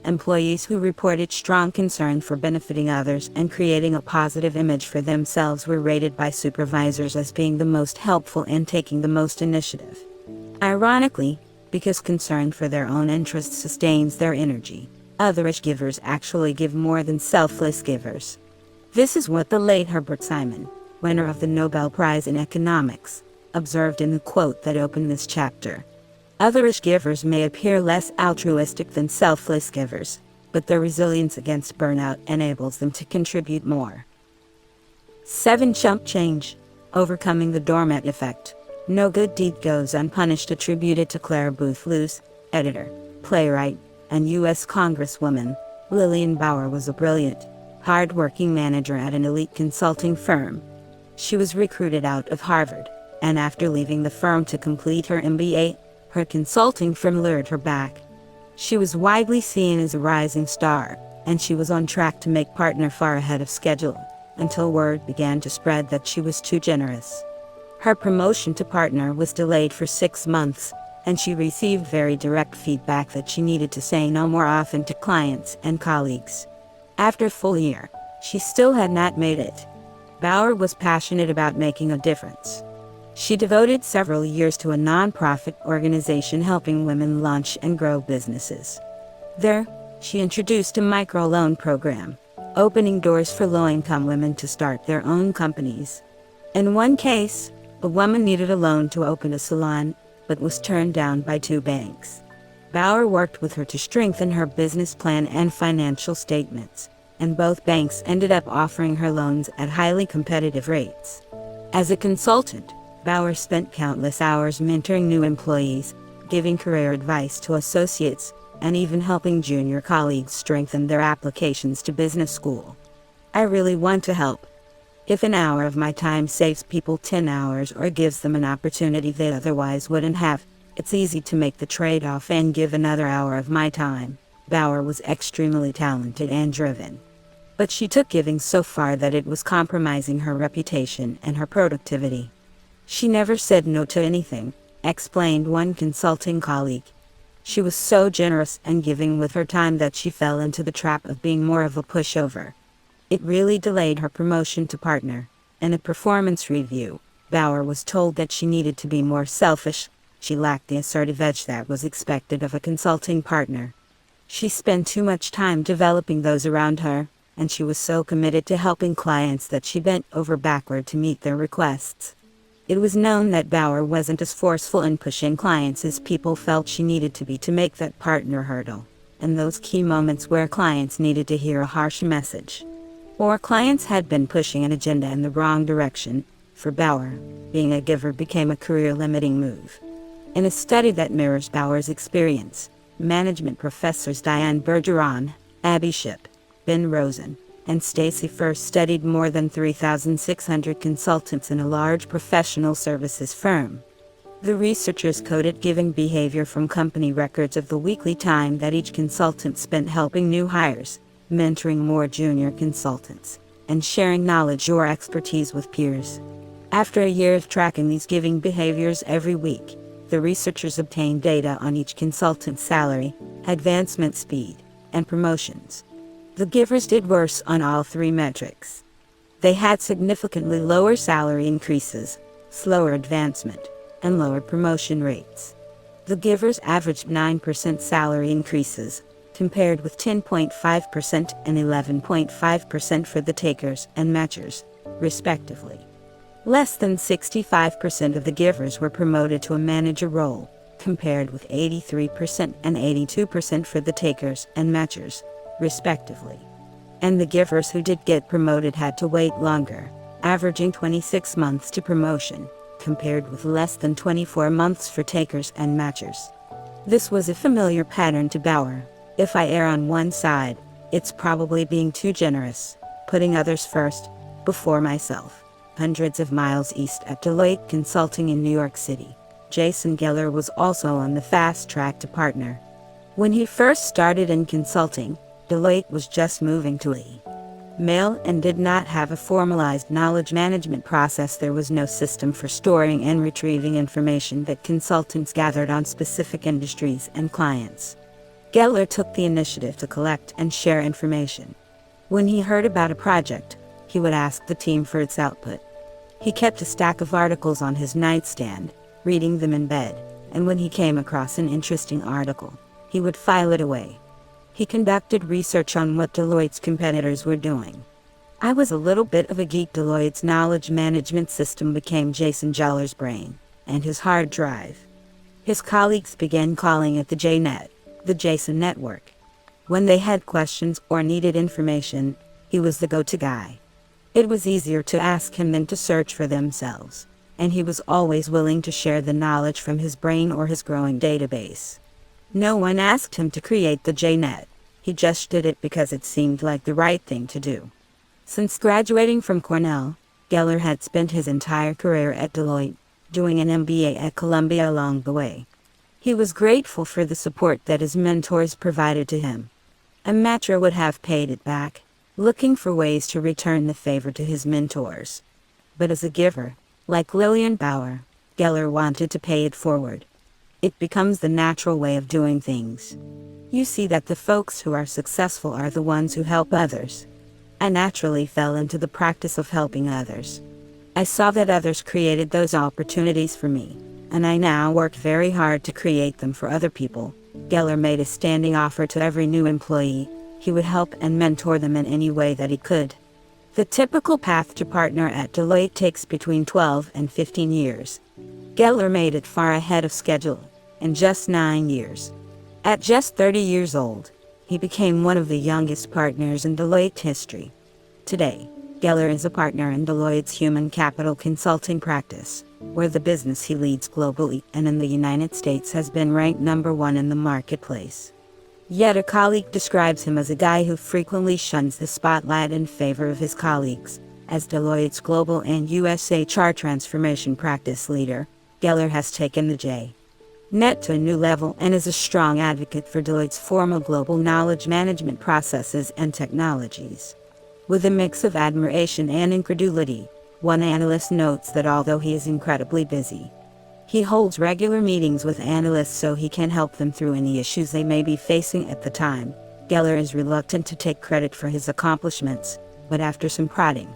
Employees who reported strong concern for benefiting others and creating a positive image for themselves were rated by supervisors as being the most helpful and taking the most initiative. Ironically, because concern for their own interests sustains their energy, otherish givers actually give more than selfless givers. This is what the late Herbert Simon, winner of the Nobel Prize in Economics, observed in the quote that opened this chapter. Otherish givers may appear less altruistic than selfless givers, but their resilience against burnout enables them to contribute more. 7. Chump Change. Overcoming the Doormat Effect. No good deed goes unpunished, attributed to Clara Booth Luce, editor, playwright, and U.S. Congresswoman. Lillian Bauer was a brilliant, hard-working manager at an elite consulting firm. She was recruited out of Harvard, and after leaving the firm to complete her MBA, her consulting firm lured her back. She was widely seen as a rising star, and she was on track to make partner far ahead of schedule, until word began to spread that she was too generous. Her promotion to partner was delayed for 6 months, and she received very direct feedback that she needed to say no more often to clients and colleagues. After a full year, she still had not made it. Bauer was passionate about making a difference. She devoted several years to a nonprofit organization helping women launch and grow businesses. There, she introduced a microloan program, opening doors for low-income women to start their own companies. In one case, a woman needed a loan to open a salon, but was turned down by 2 banks. Bauer worked with her to strengthen her business plan and financial statements, and both banks ended up offering her loans at highly competitive rates. As a consultant, Bauer spent countless hours mentoring new employees, giving career advice to associates, and even helping junior colleagues strengthen their applications to business school. I really want to help. If an hour of my time saves people 10 hours or gives them an opportunity they otherwise wouldn't have, it's easy to make the trade-off and give another hour of my time. Bauer was extremely talented and driven. But she took giving so far that it was compromising her reputation and her productivity. She never said no to anything, explained one consulting colleague. She was so generous and giving with her time that she fell into the trap of being more of a pushover. It really delayed her promotion to partner. In a performance review, Bauer was told that she needed to be more selfish. She lacked the assertive edge that was expected of a consulting partner. She spent too much time developing those around her, and she was so committed to helping clients that she bent over backward to meet their requests. It was known that Bauer wasn't as forceful in pushing clients as people felt she needed to be to make that partner hurdle, in those key moments where clients needed to hear a harsh message. Or clients had been pushing an agenda in the wrong direction. For Bauer, being a giver became a career-limiting move. In a study that mirrors Bauer's experience, management professors Diane Bergeron, Abby Shipp, Ben Rosen, and Stacy First studied more than 3,600 consultants in a large professional services firm. The researchers coded giving behavior from company records of the weekly time that each consultant spent helping new hires, mentoring more junior consultants, and sharing knowledge or expertise with peers. After a year of tracking these giving behaviors every week, the researchers obtained data on each consultant's salary, advancement speed, and promotions. The givers did worse on all three metrics. They had significantly lower salary increases, slower advancement, and lower promotion rates. The givers averaged 9% salary increases, compared with 10.5% and 11.5% for the takers and matchers, respectively. Less than 65% of the givers were promoted to a manager role, compared with 83% and 82% for the takers and matchers, respectively. And the givers who did get promoted had to wait longer, averaging 26 months to promotion, compared with less than 24 months for takers and matchers. This was a familiar pattern to Bauer. If I err on one side, it's probably being too generous, putting others first, before myself. Hundreds of miles east at Deloitte Consulting in New York City, Jason Geller was also on the fast track to partner. When he first started in consulting, Deloitte was just moving to email and did not have a formalized knowledge management process. There was no system for storing and retrieving information that consultants gathered on specific industries and clients. Geller took the initiative to collect and share information. When he heard about a project, he would ask the team for its output. He kept a stack of articles on his nightstand, reading them in bed, and when he came across an interesting article, he would file it away. He conducted research on what Deloitte's competitors were doing. I was a little bit of a geek. Deloitte's knowledge management system became Jason Geller's brain and his hard drive. His colleagues began calling it the JNet, the Jason Network. When they had questions or needed information, he was the go-to guy. It was easier to ask him than to search for themselves, and he was always willing to share the knowledge from his brain or his growing database. No one asked him to create the JNet. He just did it because it seemed like the right thing to do. Since graduating from Cornell, Geller had spent his entire career at Deloitte, doing an MBA at Columbia along the way. He was grateful for the support that his mentors provided to him. A matcher would have paid it back, looking for ways to return the favor to his mentors. But as a giver, like Lillian Bauer, Geller wanted to pay it forward. It becomes the natural way of doing things. You see that the folks who are successful are the ones who help others. I naturally fell into the practice of helping others. I saw that others created those opportunities for me, and I now work very hard to create them for other people. Geller made a standing offer to every new employee. He would help and mentor them in any way that he could. The typical path to partner at Deloitte takes between 12 and 15 years. Geller made it far ahead of schedule, in just 9 years. At just 30 years old, he became one of the youngest partners in Deloitte history. Today, Geller is a partner in Deloitte's human capital consulting practice, where the business he leads globally and in the United States has been ranked #1 in the marketplace. Yet a colleague describes him as a guy who frequently shuns the spotlight in favor of his colleagues. As Deloitte's global and US HR transformation practice leader, Geller has taken the JNet to a new level and is a strong advocate for Deloitte's formal global knowledge management processes and technologies. With a mix of admiration and incredulity, one analyst notes that although he is incredibly busy, he holds regular meetings with analysts so he can help them through any issues they may be facing at the time. Geller is reluctant to take credit for his accomplishments, but after some prodding,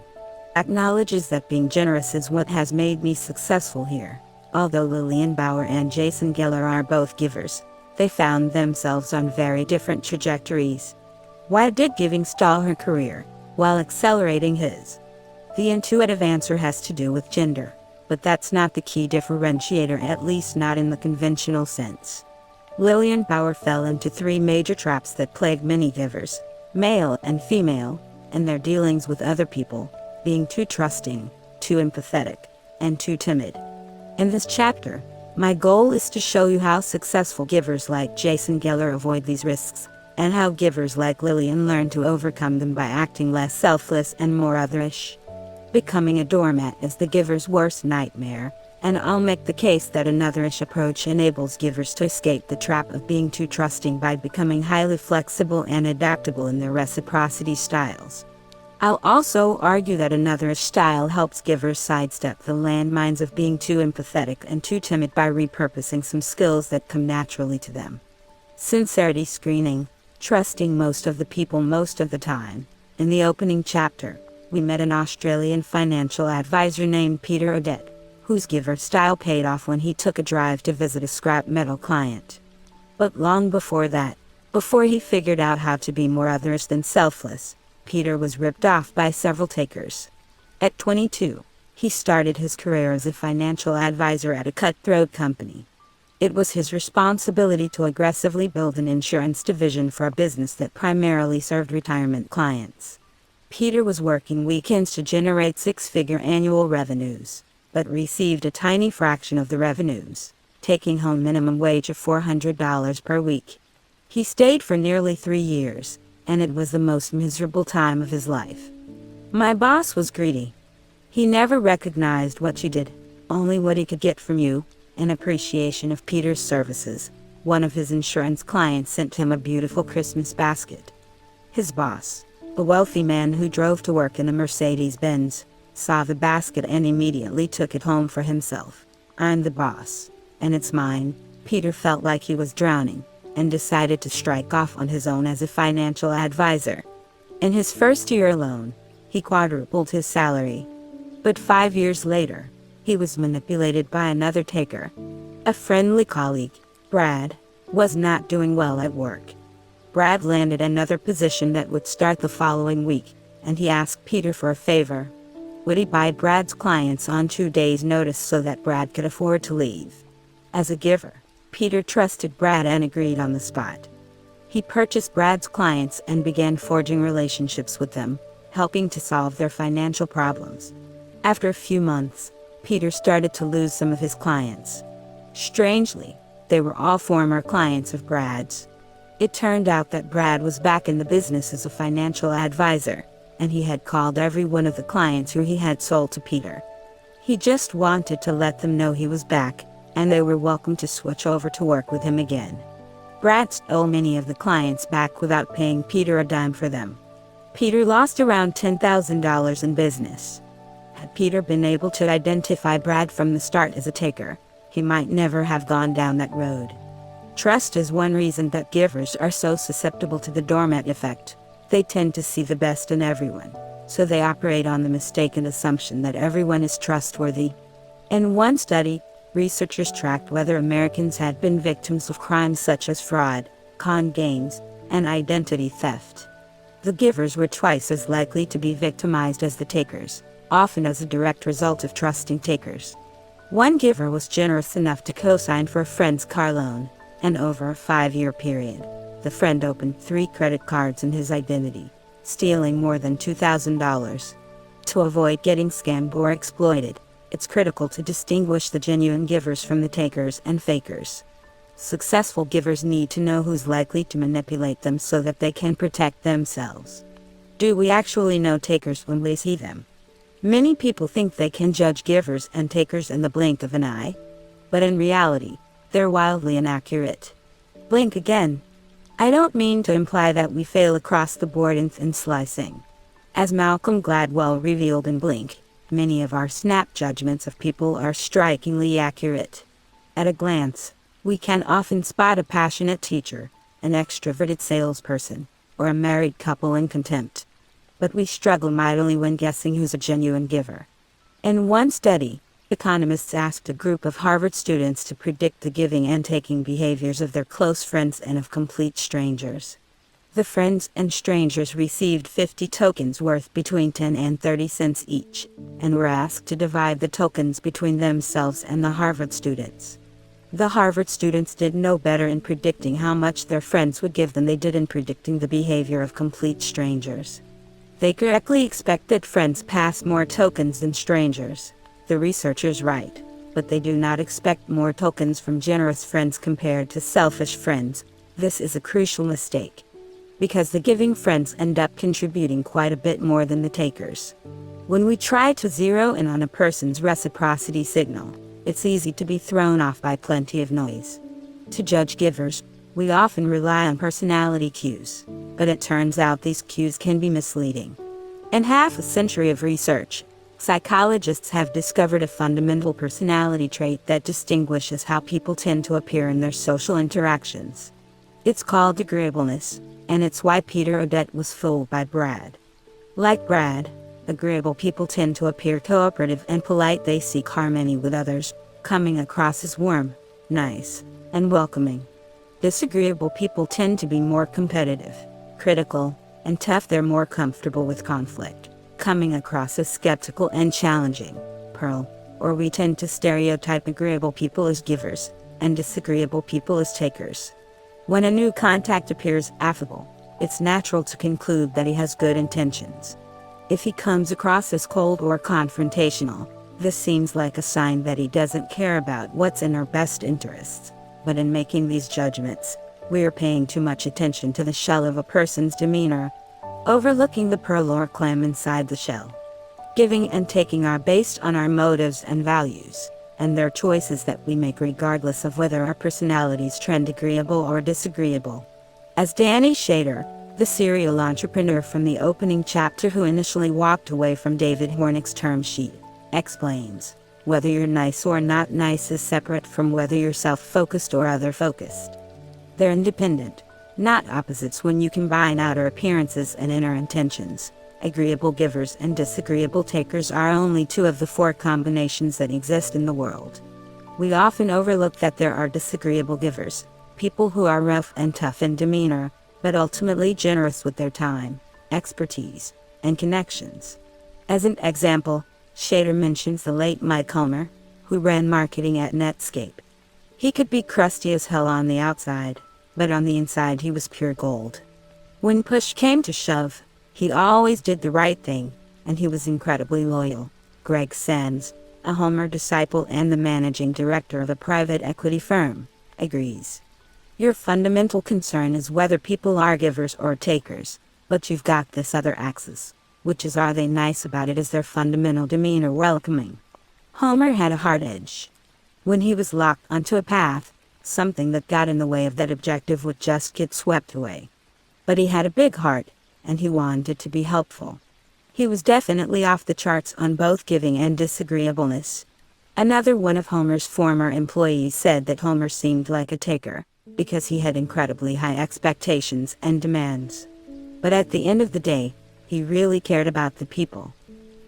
acknowledges that being generous is what has made me successful here. Although Lillian Bauer and Jason Geller are both givers, they found themselves on very different trajectories. Why did giving stall her career, while accelerating his? The intuitive answer has to do with gender. But that's not the key differentiator, at least not in the conventional sense. Lillian Bauer fell into 3 major traps that plague many givers, male and female, in their dealings with other people: being too trusting, too empathetic, and too timid. In this chapter, My goal is to show you how successful givers like Jason Geller avoid these risks, and how givers like Lillian learn to overcome them by acting less selfless and more otherish. Becoming a doormat is the giver's worst nightmare, and I'll make the case that an otherish approach enables givers to escape the trap of being too trusting by becoming highly flexible and adaptable in their reciprocity styles. I'll also argue that an otherish style helps givers sidestep the landmines of being too empathetic and too timid by repurposing some skills that come naturally to them. Sincerity screening, trusting most of the people most of the time. In the opening chapter, we met an Australian financial advisor named Peter Odette, whose giver style paid off when he took a drive to visit a scrap metal client. But long before that, before he figured out how to be more otherish than selfless, Peter was ripped off by several takers. At 22, he started his career as a financial advisor at a cutthroat company. It was his responsibility to aggressively build an insurance division for a business that primarily served retirement clients. Peter was working weekends to generate six-figure annual revenues, but received a tiny fraction of the revenues, taking home minimum wage of $400 per week. He stayed for nearly 3 years, and it was the most miserable time of his life. My boss was greedy. He never recognized what you did, only what he could get from you. In appreciation of Peter's services, one of his insurance clients sent him a beautiful Christmas basket. His boss, a wealthy man who drove to work in a Mercedes-Benz, saw the basket and immediately took it home for himself. I'm the boss, and it's mine. Peter felt like he was drowning, and decided to strike off on his own as a financial advisor. In his first year alone, he quadrupled his salary. But 5 years later, he was manipulated by another taker. A friendly colleague, Brad, was not doing well at work. Brad landed another position that would start the following week, and he asked Peter for a favor. Would he buy Brad's clients on 2 days' notice so that Brad could afford to leave? As a giver, Peter trusted Brad and agreed on the spot. He purchased Brad's clients and began forging relationships with them, helping to solve their financial problems. After a few months, Peter started to lose some of his clients. Strangely, they were all former clients of Brad's. It turned out that Brad was back in the business as a financial advisor, and he had called every one of the clients who he had sold to Peter. He just wanted to let them know he was back, and they were welcome to switch over to work with him again. Brad stole many of the clients back without paying Peter a dime for them. Peter lost around $10,000 in business. Had Peter been able to identify Brad from the start as a taker, he might never have gone down that road. Trust is one reason that givers are so susceptible to the doormat effect. They tend to see the best in everyone, so they operate on the mistaken assumption that everyone is trustworthy. In one study, researchers tracked whether Americans had been victims of crimes such as fraud, con games, and identity theft. The givers were twice as likely to be victimized as the takers, often as a direct result of trusting takers. One giver was generous enough to co-sign for a friend's car loan, and over a 5-year period, the friend opened 3 credit cards in his identity, stealing more than $2,000. To avoid getting scammed or exploited, it's critical to distinguish the genuine givers from the takers and fakers. Successful givers need to know who's likely to manipulate them so that they can protect themselves. Do we actually know takers when we see them? Many people think they can judge givers and takers in the blink of an eye, but in reality, they're wildly inaccurate. Blink again. I don't mean to imply that we fail across the board in thin slicing. As Malcolm Gladwell revealed in Blink, many of our snap judgments of people are strikingly accurate. At a glance, we can often spot a passionate teacher, an extroverted salesperson, or a married couple in contempt. But we struggle mightily when guessing who's a genuine giver. In one study, economists asked a group of Harvard students to predict the giving and taking behaviors of their close friends and of complete strangers. The friends and strangers received 50 tokens worth between 10 and 30 cents each, and were asked to divide the tokens between themselves and the Harvard students. The Harvard students did no better in predicting how much their friends would give than they did in predicting the behavior of complete strangers. They correctly expected friends pass more tokens than strangers. The researchers write, but they do not expect more tokens from generous friends compared to selfish friends. This is a crucial mistake, because the giving friends end up contributing quite a bit more than the takers. When we try to zero in on a person's reciprocity signal, it's easy to be thrown off by plenty of noise. To judge givers, we often rely on personality cues, but it turns out these cues can be misleading. In half a century of research, psychologists have discovered a fundamental personality trait that distinguishes how people tend to appear in their social interactions. It's called agreeableness, and it's why Peter Odette was fooled by Brad. Like Brad, agreeable people tend to appear cooperative and polite. They seek harmony with others, coming across as warm, nice, and welcoming. Disagreeable people tend to be more competitive, critical, and tough. They're more comfortable with conflict, coming across as skeptical and challenging. Pearl, or we tend to stereotype agreeable people as givers, and disagreeable people as takers. When a new contact appears affable, it's natural to conclude that he has good intentions. If he comes across as cold or confrontational, this seems like a sign that he doesn't care about what's in our best interests. But in making these judgments, we are paying too much attention to the shell of a person's demeanor, overlooking the pearl or clam inside the shell. Giving and taking are based on our motives and values, and they're choices that we make regardless of whether our personalities trend agreeable or disagreeable. As Danny Shader, the serial entrepreneur from the opening chapter who initially walked away from David Hornick's term sheet, explains, whether you're nice or not nice is separate from whether you're self-focused or other-focused. They're independent, not opposites. When you combine outer appearances and inner intentions, agreeable givers and disagreeable takers are only two of the four combinations that exist in the world. We often overlook that there are disagreeable givers, people who are rough and tough in demeanor, but ultimately generous with their time, expertise, and connections. As an example, Shader mentions the late Mike Homer, who ran marketing at Netscape. He could be crusty as hell on the outside, but on the inside he was pure gold. When push came to shove, he always did the right thing, and he was incredibly loyal. Greg Sands, a Homer disciple and the managing director of a private equity firm, agrees. Your fundamental concern is whether people are givers or takers, but you've got this other axis, which is, are they nice about it? Is their fundamental demeanor welcoming? Homer had a hard edge. When he was locked onto a path, something that got in the way of that objective would just get swept away. But he had a big heart, and he wanted to be helpful. He was definitely off the charts on both giving and disagreeableness. Another one of Homer's former employees said that Homer seemed like a taker, because he had incredibly high expectations and demands. But at the end of the day, he really cared about the people.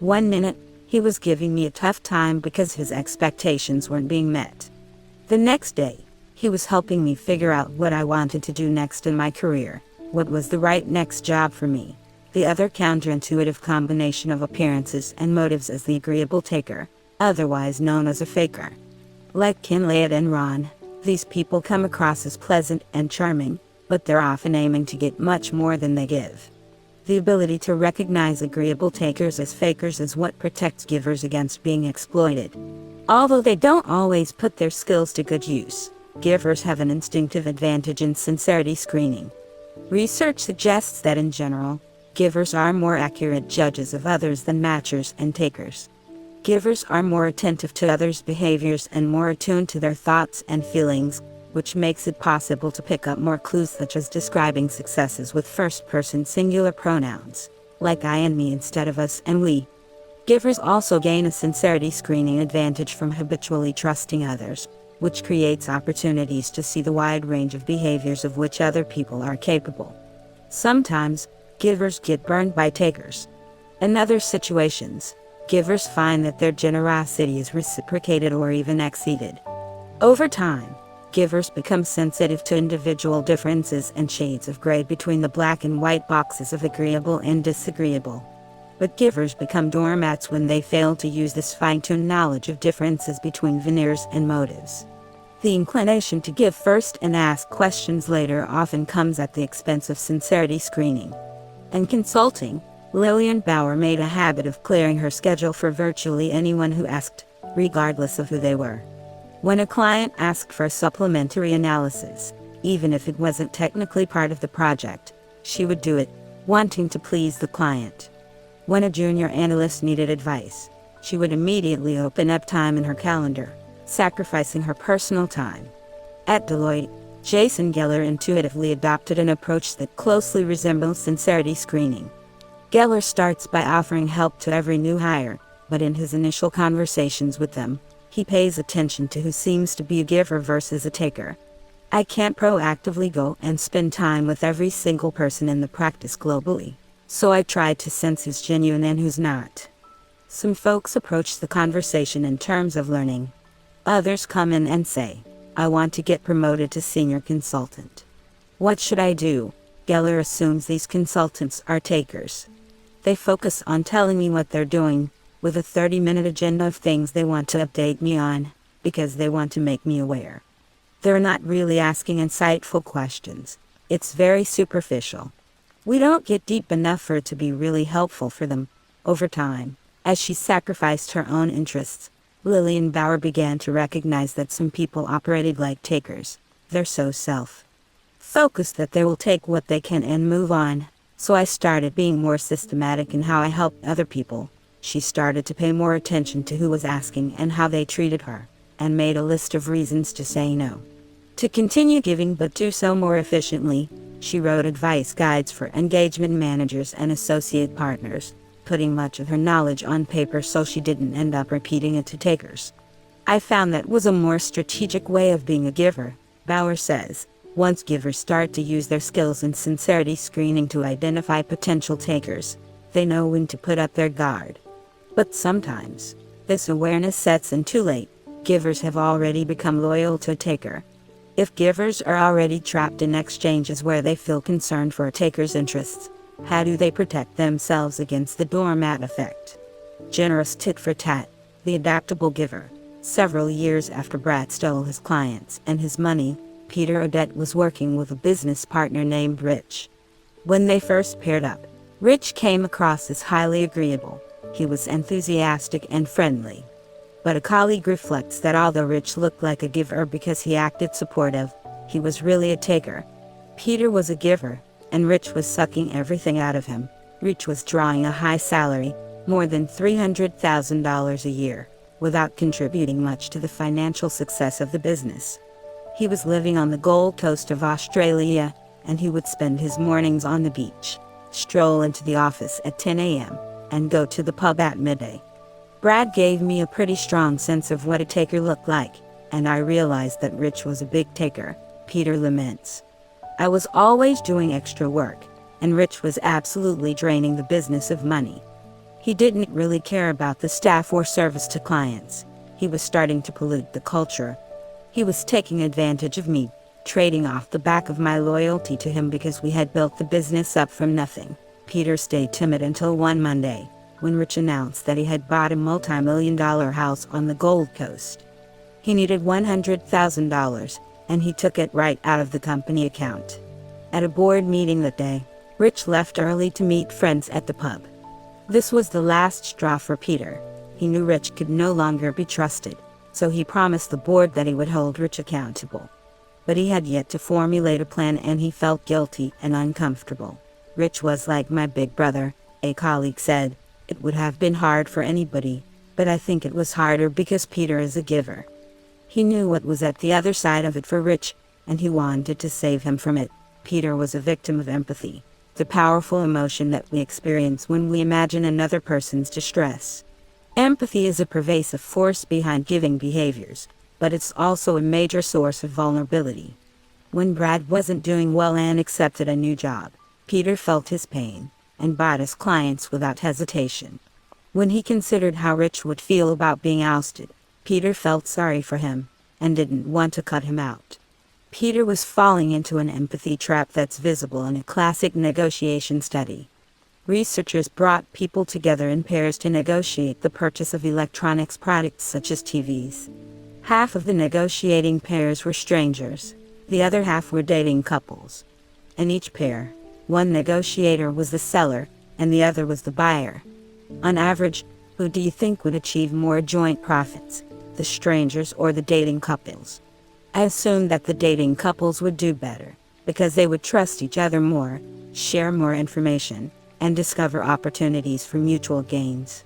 One minute, he was giving me a tough time because his expectations weren't being met. The next day, he was helping me figure out what I wanted to do next in my career, what was the right next job for me. The other counterintuitive combination of appearances and motives is the agreeable taker, otherwise known as a faker. Like Ken, Leah, and Ron, these people come across as pleasant and charming, but they're often aiming to get much more than they give. The ability to recognize agreeable takers as fakers is what protects givers against being exploited. Although they don't always put their skills to good use, givers have an instinctive advantage in sincerity screening. Research suggests that in general, givers are more accurate judges of others than matchers and takers. Givers are more attentive to others' behaviors and more attuned to their thoughts and feelings, which makes it possible to pick up more clues, such as describing successes with first-person singular pronouns, like I and me instead of us and we. Givers also gain a sincerity screening advantage from habitually trusting others, which creates opportunities to see the wide range of behaviors of which other people are capable. Sometimes, givers get burned by takers. In other situations, givers find that their generosity is reciprocated or even exceeded. Over time, givers become sensitive to individual differences and shades of gray between the black and white boxes of agreeable and disagreeable. But givers become doormats when they fail to use this fine-tuned knowledge of differences between veneers and motives. The inclination to give first and ask questions later often comes at the expense of sincerity screening. In consulting, Lillian Bauer made a habit of clearing her schedule for virtually anyone who asked, regardless of who they were. When a client asked for a supplementary analysis, even if it wasn't technically part of the project, she would do it, wanting to please the client. When a junior analyst needed advice, she would immediately open up time in her calendar, sacrificing her personal time. At Deloitte, Jason Geller intuitively adopted an approach that closely resembles sincerity screening. Geller starts by offering help to every new hire, but in his initial conversations with them, he pays attention to who seems to be a giver versus a taker. I can't proactively go and spend time with every single person in the practice globally, so I try to sense who's genuine and who's not. Some folks approach the conversation in terms of learning. Others come in and say, I want to get promoted to senior consultant. What should I do? Geller assumes these consultants are takers. They focus on telling me what they're doing, with a 30-minute agenda of things they want to update me on, because they want to make me aware. They're not really asking insightful questions. It's very superficial. We don't get deep enough for it to be really helpful for them. Over time, as she sacrificed her own interests, Lillian Bauer began to recognize that some people operated like takers. They're so self-focused that they will take what they can and move on. So I started being more systematic in how I helped other people. She started to pay more attention to who was asking and how they treated her, and made a list of reasons to say no. To continue giving but do so more efficiently, she wrote advice guides for engagement managers and associate partners, putting much of her knowledge on paper so she didn't end up repeating it to takers. I found that was a more strategic way of being a giver, Bauer says. Once givers start to use their skills in sincerity screening to identify potential takers, they know when to put up their guard. But sometimes, this awareness sets in too late. Givers have already become loyal to a taker. If givers are already trapped in exchanges where they feel concerned for a taker's interests, how do they protect themselves against the doormat effect? Generous tit for tat, the adaptable giver. Several years after Brad stole his clients and his money, Peter Odette was working with a business partner named Rich. When they first paired up, Rich came across as highly agreeable. He was enthusiastic and friendly. But a colleague reflects that although Rich looked like a giver because he acted supportive, he was really a taker. Peter was a giver, and Rich was sucking everything out of him. Rich was drawing a high salary, more than $300,000 a year, without contributing much to the financial success of the business. He was living on the Gold Coast of Australia, and he would spend his mornings on the beach, stroll into the office at 10 a.m., and go to the pub at midday. Brad gave me a pretty strong sense of what a taker looked like, and I realized that Rich was a big taker, Peter laments. I was always doing extra work, and Rich was absolutely draining the business of money. He didn't really care about the staff or service to clients. He was starting to pollute the culture. He was taking advantage of me, trading off the back of my loyalty to him because we had built the business up from nothing. Peter stayed timid until one Monday, when Rich announced that he had bought a multi-million-dollar house on the Gold Coast. He needed $100,000, and he took it right out of the company account. At a board meeting that day, Rich left early to meet friends at the pub. This was the last straw for Peter. He knew Rich could no longer be trusted, so he promised the board that he would hold Rich accountable. But he had yet to formulate a plan, and he felt guilty and uncomfortable. Rich was like my big brother, a colleague said. It would have been hard for anybody, but I think it was harder because Peter is a giver. He knew what was at the other side of it for Rich, and he wanted to save him from it. Peter was a victim of empathy, the powerful emotion that we experience when we imagine another person's distress. Empathy is a pervasive force behind giving behaviors, but it's also a major source of vulnerability. When Brad wasn't doing well and accepted a new job, Peter felt his pain, and bought his clients without hesitation. When he considered how Rich would feel about being ousted, Peter felt sorry for him, and didn't want to cut him out. Peter was falling into an empathy trap that's visible in a classic negotiation study. Researchers brought people together in pairs to negotiate the purchase of electronics products such as TVs. Half of the negotiating pairs were strangers, the other half were dating couples. In each pair, one negotiator was the seller, and the other was the buyer. On average, who do you think would achieve more joint profits? the strangers or the dating couples. I assumed that the dating couples would do better, because they would trust each other more, share more information, and discover opportunities for mutual gains.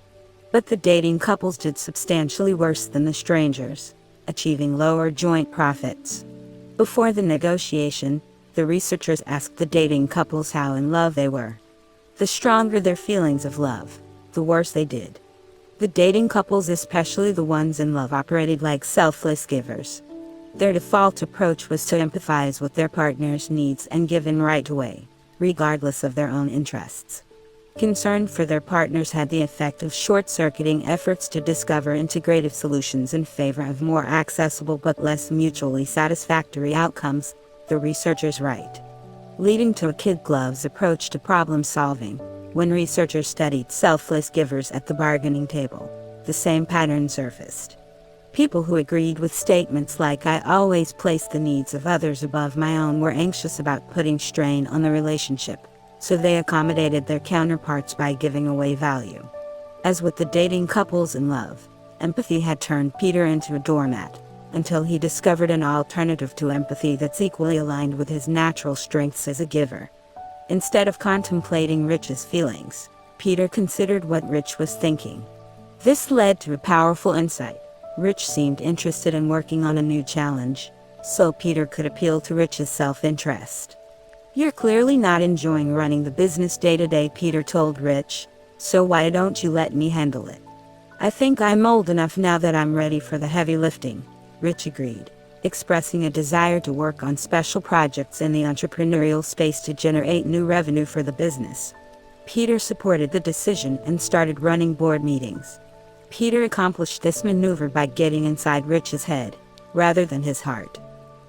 But the dating couples did substantially worse than the strangers, achieving lower joint profits. Before the negotiation, the researchers asked the dating couples how in love they were. The stronger their feelings of love, the worse they did. The dating couples, especially the ones in love, operated like selfless givers. Their default approach was to empathize with their partner's needs and give in right away, regardless of their own interests. Concern for their partners had the effect of short-circuiting efforts to discover integrative solutions in favor of more accessible but less mutually satisfactory outcomes, the researchers write, leading to a kid gloves approach to problem solving. When researchers studied selfless givers at the bargaining table, the same pattern surfaced. People who agreed with statements like "I always place the needs of others above my own" were anxious about putting strain on the relationship, so they accommodated their counterparts by giving away value. As with the dating couples in love, empathy had turned Peter into a doormat, until he discovered an alternative to empathy that's equally aligned with his natural strengths as a giver. Instead of contemplating Rich's feelings, Peter considered what Rich was thinking. This led to a powerful insight. Rich seemed interested in working on a new challenge, so Peter could appeal to Rich's self-interest. "You're clearly not enjoying running the business day-to-day," Peter told Rich, "so why don't you let me handle it?" "I think I'm old enough now that I'm ready for the heavy lifting," Rich agreed, expressing a desire to work on special projects in the entrepreneurial space to generate new revenue for the business. Peter supported the decision and started running board meetings. Peter accomplished this maneuver by getting inside Rich's head, rather than his heart.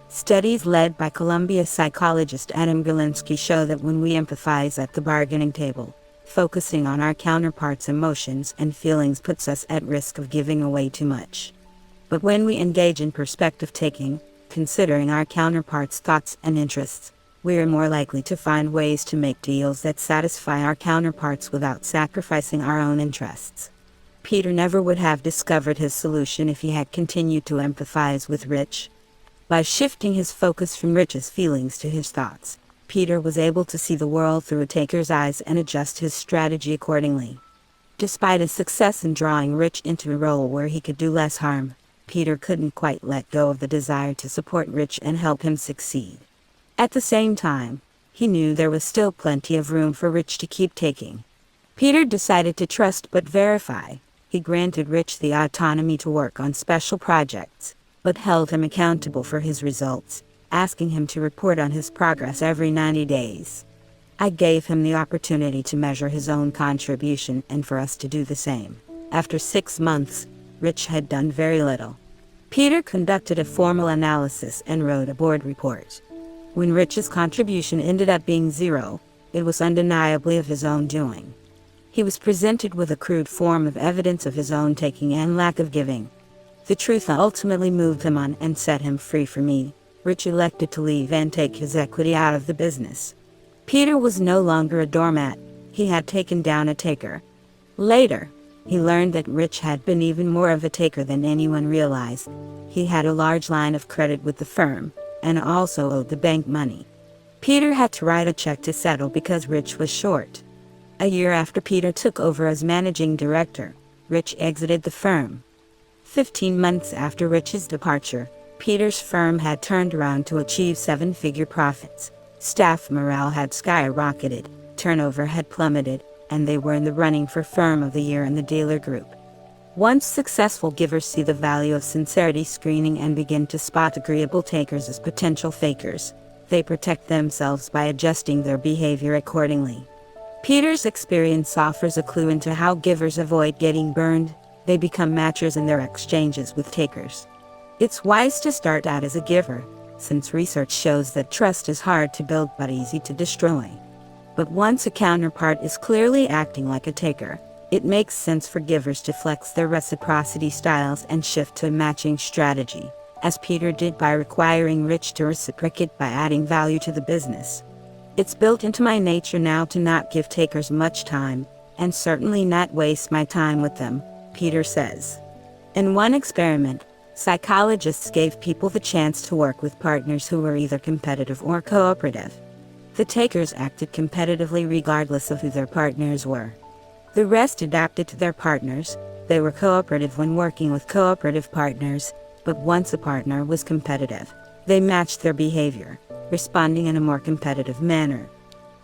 Studies led by Columbia psychologist Adam Galinsky show that when we empathize at the bargaining table, focusing on our counterparts' emotions and feelings puts us at risk of giving away too much. But when we engage in perspective taking, considering our counterparts' thoughts and interests, we are more likely to find ways to make deals that satisfy our counterparts without sacrificing our own interests. Peter never would have discovered his solution if he had continued to empathize with Rich. By shifting his focus from Rich's feelings to his thoughts, Peter was able to see the world through a taker's eyes and adjust his strategy accordingly. Despite his success in drawing Rich into a role where he could do less harm, Peter couldn't quite let go of the desire to support Rich and help him succeed. At the same time, he knew there was still plenty of room for Rich to keep taking. Peter decided to trust but verify. He granted Rich the autonomy to work on special projects, but held him accountable for his results, asking him to report on his progress every 90 days. I gave him the opportunity to measure his own contribution and for us to do the same. After 6 months, Rich had done very little. Peter conducted a formal analysis and wrote a board report. When Rich's contribution ended up being 0, it was undeniably of his own doing. He was presented with a crude form of evidence of his own taking and lack of giving. The truth ultimately moved him on and set him free for me. Rich elected to leave and take his equity out of the business. Peter was no longer a doormat. He had taken down a taker. Later, he learned that Rich had been even more of a taker than anyone realized. He had a large line of credit with the firm, and also owed the bank money. Peter had to write a check to settle because Rich was short. A year after Peter took over as managing director, Rich exited the firm. 15 months after Rich's departure, Peter's firm had turned around to achieve 7-figure profits. Staff morale had skyrocketed, turnover had plummeted, and they were in the running for Firm of the Year in the dealer group. Once successful givers see the value of sincerity screening and begin to spot agreeable takers as potential fakers, they protect themselves by adjusting their behavior accordingly. Peter's experience offers a clue into how givers avoid getting burned. They become matchers in their exchanges with takers. It's wise to start out as a giver, since research shows that trust is hard to build but easy to destroy. But once a counterpart is clearly acting like a taker, it makes sense for givers to flex their reciprocity styles and shift to a matching strategy, as Peter did by requiring Rich to reciprocate by adding value to the business. It's built into my nature now to not give takers much time, and certainly not waste my time with them, Peter says. In one experiment, Psychologists gave people the chance to work with partners who were either competitive or cooperative. The takers acted competitively regardless of who their partners were. The rest adapted to their partners. They were cooperative when working with cooperative partners, but once a partner was competitive, they matched their behavior, responding in a more competitive manner.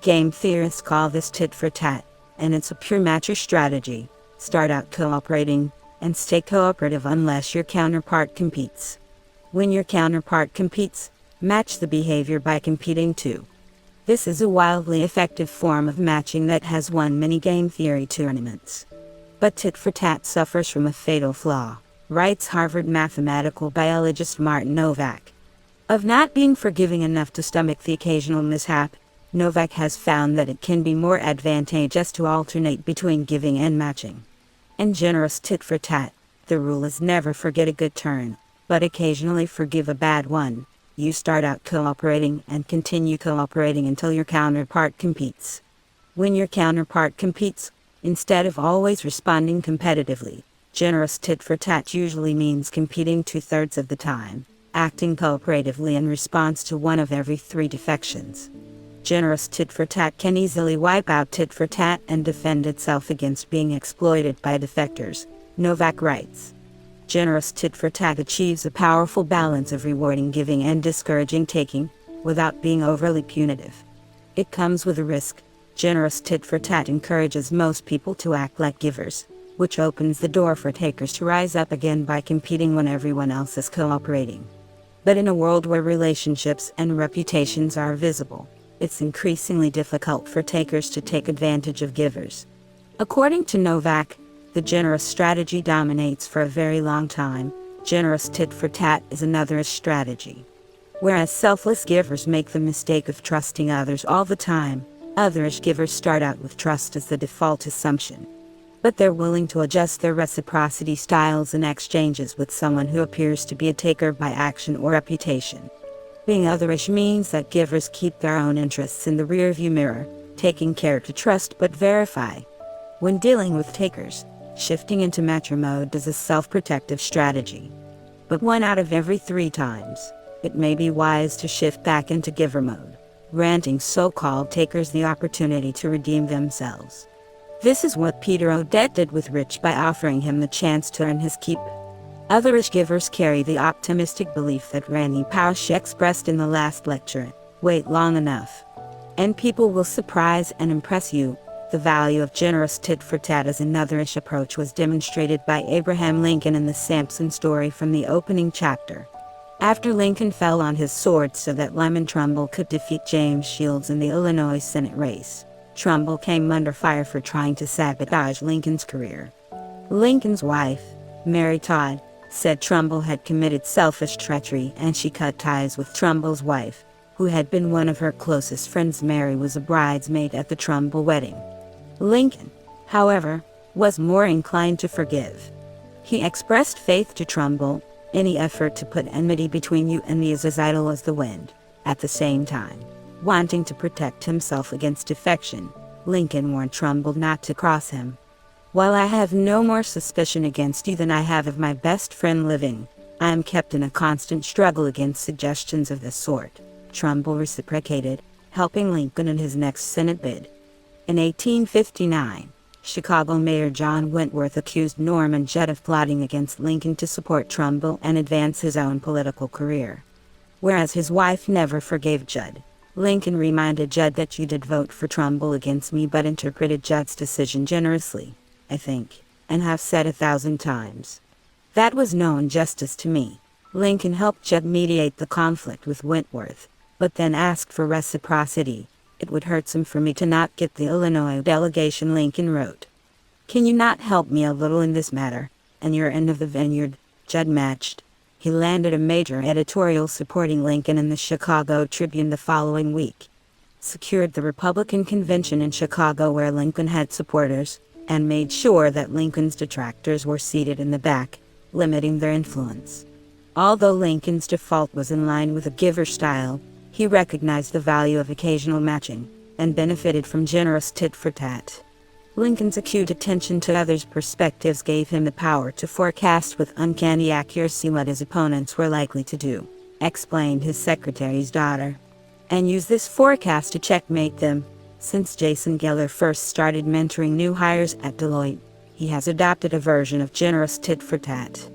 Game theorists call this tit for tat, and it's a pure matcher strategy. Start out cooperating, and stay cooperative unless your counterpart competes. When your counterpart competes, match the behavior by competing too. This is a wildly effective form of matching that has won many game theory tournaments. But tit for tat suffers from a fatal flaw, writes Harvard mathematical biologist Martin Novak. Of not being forgiving enough to stomach the occasional mishap, Novak has found that it can be more advantageous to alternate between giving and matching. In generous tit for tat, the rule is never forget a good turn, but occasionally forgive a bad one. You start out cooperating and continue cooperating until your counterpart competes. When your counterpart competes, instead of always responding competitively, generous tit for tat usually means competing 2/3 of the time, acting cooperatively in response to one of every 3 defections. Generous tit for tat can easily wipe out tit for tat and defend itself against being exploited by defectors, Novak writes. Generous tit for tat achieves a powerful balance of rewarding giving and discouraging taking, without being overly punitive. It comes with a risk. Generous tit for tat encourages most people to act like givers, which opens the door for takers to rise up again by competing when everyone else is cooperating. But in a world where relationships and reputations are visible, it's increasingly difficult for takers to take advantage of givers. According to Novak, the generous strategy dominates for a very long time. Generous tit for tat is an otherish strategy. Whereas selfless givers make the mistake of trusting others all the time, otherish givers start out with trust as the default assumption. But they're willing to adjust their reciprocity styles and exchanges with someone who appears to be a taker by action or reputation. Being otherish means that givers keep their own interests in the rearview mirror, taking care to trust but verify. When dealing with takers, shifting into matcher mode is a self-protective strategy. But 1 out of every 3 times, it may be wise to shift back into giver mode, granting so-called takers the opportunity to redeem themselves. This is what Peter Odette did with Rich by offering him the chance to earn his keep. Otherish givers carry the optimistic belief that Randy Pausch expressed in the last lecture: wait long enough, and people will surprise and impress you. The value of generous tit for tat as an otherish approach was demonstrated by Abraham Lincoln in the Sampson story from the opening chapter. After Lincoln fell on his sword so that Lemon Trumbull could defeat James Shields in the Illinois Senate race, Trumbull came under fire for trying to sabotage Lincoln's career. Lincoln's wife, Mary Todd, said Trumbull had committed selfish treachery, and she cut ties with Trumbull's wife, who had been one of her closest friends. Mary was a bridesmaid at the Trumbull wedding. Lincoln, however, was more inclined to forgive. He expressed faith to Trumbull: any effort to put enmity between you and me is as idle as the wind. At the same time, wanting to protect himself against defection, Lincoln warned Trumbull not to cross him. While I have no more suspicion against you than I have of my best friend living, I am kept in a constant struggle against suggestions of this sort, Trumbull reciprocated, helping Lincoln in his next Senate bid. In 1859, Chicago Mayor John Wentworth accused Norman Judd of plotting against Lincoln to support Trumbull and advance his own political career. Whereas his wife never forgave Judd, Lincoln reminded Judd that you did vote for Trumbull against me, but interpreted Judd's decision generously, I think, and have said 1,000 times. That was no injustice to me. Lincoln helped Judd mediate the conflict with Wentworth, but then asked for reciprocity. It would hurt some for me to not get the Illinois delegation, Lincoln wrote. Can you not help me a little in this matter? And your end of the vineyard, Judd matched. He landed a major editorial supporting Lincoln in the Chicago Tribune the following week. Secured the Republican convention in Chicago where Lincoln had supporters, and made sure that Lincoln's detractors were seated in the back, limiting their influence. Although Lincoln's default was in line with a giver style, he recognized the value of occasional matching, and benefited from generous tit for tat. Lincoln's acute attention to others' perspectives gave him the power to forecast with uncanny accuracy what his opponents were likely to do, explained his secretary's daughter, and use this forecast to checkmate them. Since Jason Geller first started mentoring new hires at Deloitte, he has adopted a version of generous tit for tat.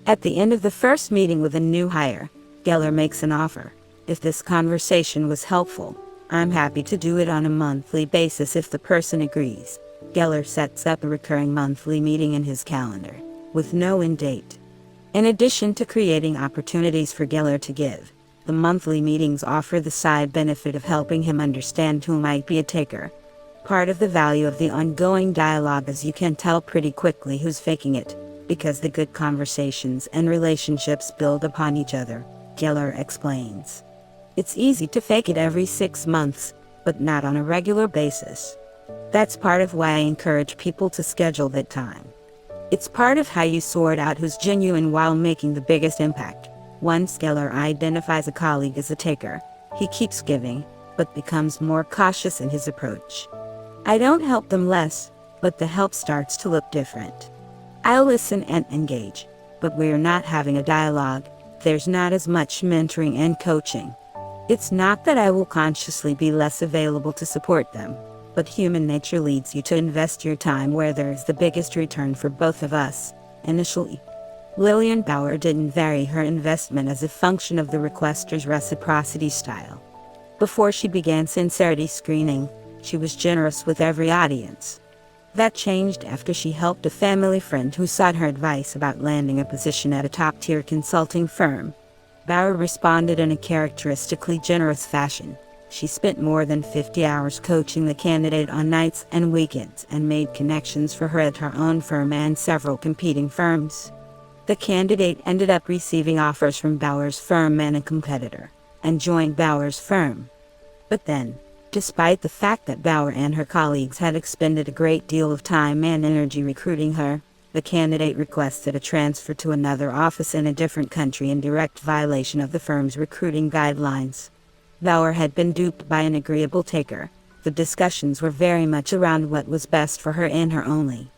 At the end of the first meeting with a new hire, Geller makes an offer. If this conversation was helpful, I'm happy to do it on a monthly basis if the person agrees. Geller sets up a recurring monthly meeting in his calendar, with no end date. In addition to creating opportunities for Geller to give, the monthly meetings offer the side benefit of helping him understand who might be a taker. Part of the value of the ongoing dialogue is you can tell pretty quickly who's faking it, because the good conversations and relationships build upon each other, Geller explains. It's easy to fake it every 6 months, but not on a regular basis. That's part of why I encourage people to schedule that time. It's part of how you sort out who's genuine while making the biggest impact. Once Geller identifies a colleague as a taker, he keeps giving, but becomes more cautious in his approach. I don't help them less, but the help starts to look different. I'll listen and engage, but we're not having a dialogue. There's not as much mentoring and coaching. It's not that I will consciously be less available to support them, but human nature leads you to invest your time where there is the biggest return for both of us, initially. Lillian Bauer didn't vary her investment as a function of the requester's reciprocity style. Before she began sincerity screening, she was generous with every audience. That changed after she helped a family friend who sought her advice about landing a position at a top-tier consulting firm. Bauer responded in a characteristically generous fashion. She spent more than 50 hours coaching the candidate on nights and weekends and made connections for her at her own firm and several competing firms. The candidate ended up receiving offers from Bauer's firm and a competitor, and joined Bauer's firm. But then, despite the fact that Bauer and her colleagues had expended a great deal of time and energy recruiting her, the candidate requested a transfer to another office in a different country in direct violation of the firm's recruiting guidelines. Bauer had been duped by an agreeable taker. The discussions were very much around what was best for her and her only.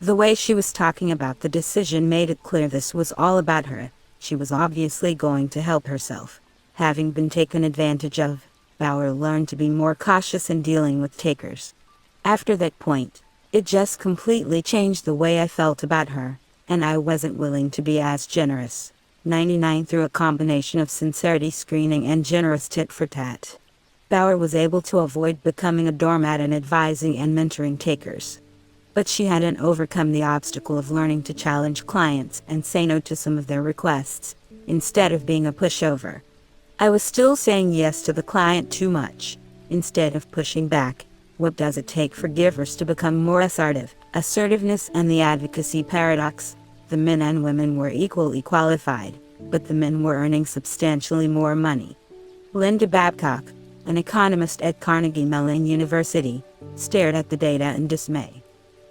The way she was talking about the decision made it clear this was all about her. She was obviously going to help herself. Having been taken advantage of, Bauer learned to be more cautious in dealing with takers. After that point, it just completely changed the way I felt about her, and I wasn't willing to be as generous. 99 Through a combination of sincerity screening and generous tit for tat, Bauer was able to avoid becoming a doormat in advising and mentoring takers. But she hadn't overcome the obstacle of learning to challenge clients and say no to some of their requests, instead of being a pushover. I was still saying yes to the client too much, instead of pushing back. What does it take for givers to become more assertive? Assertiveness and the advocacy paradox. The men and women were equally qualified, but the men were earning substantially more money. Linda Babcock, an economist at Carnegie Mellon University, stared at the data in dismay.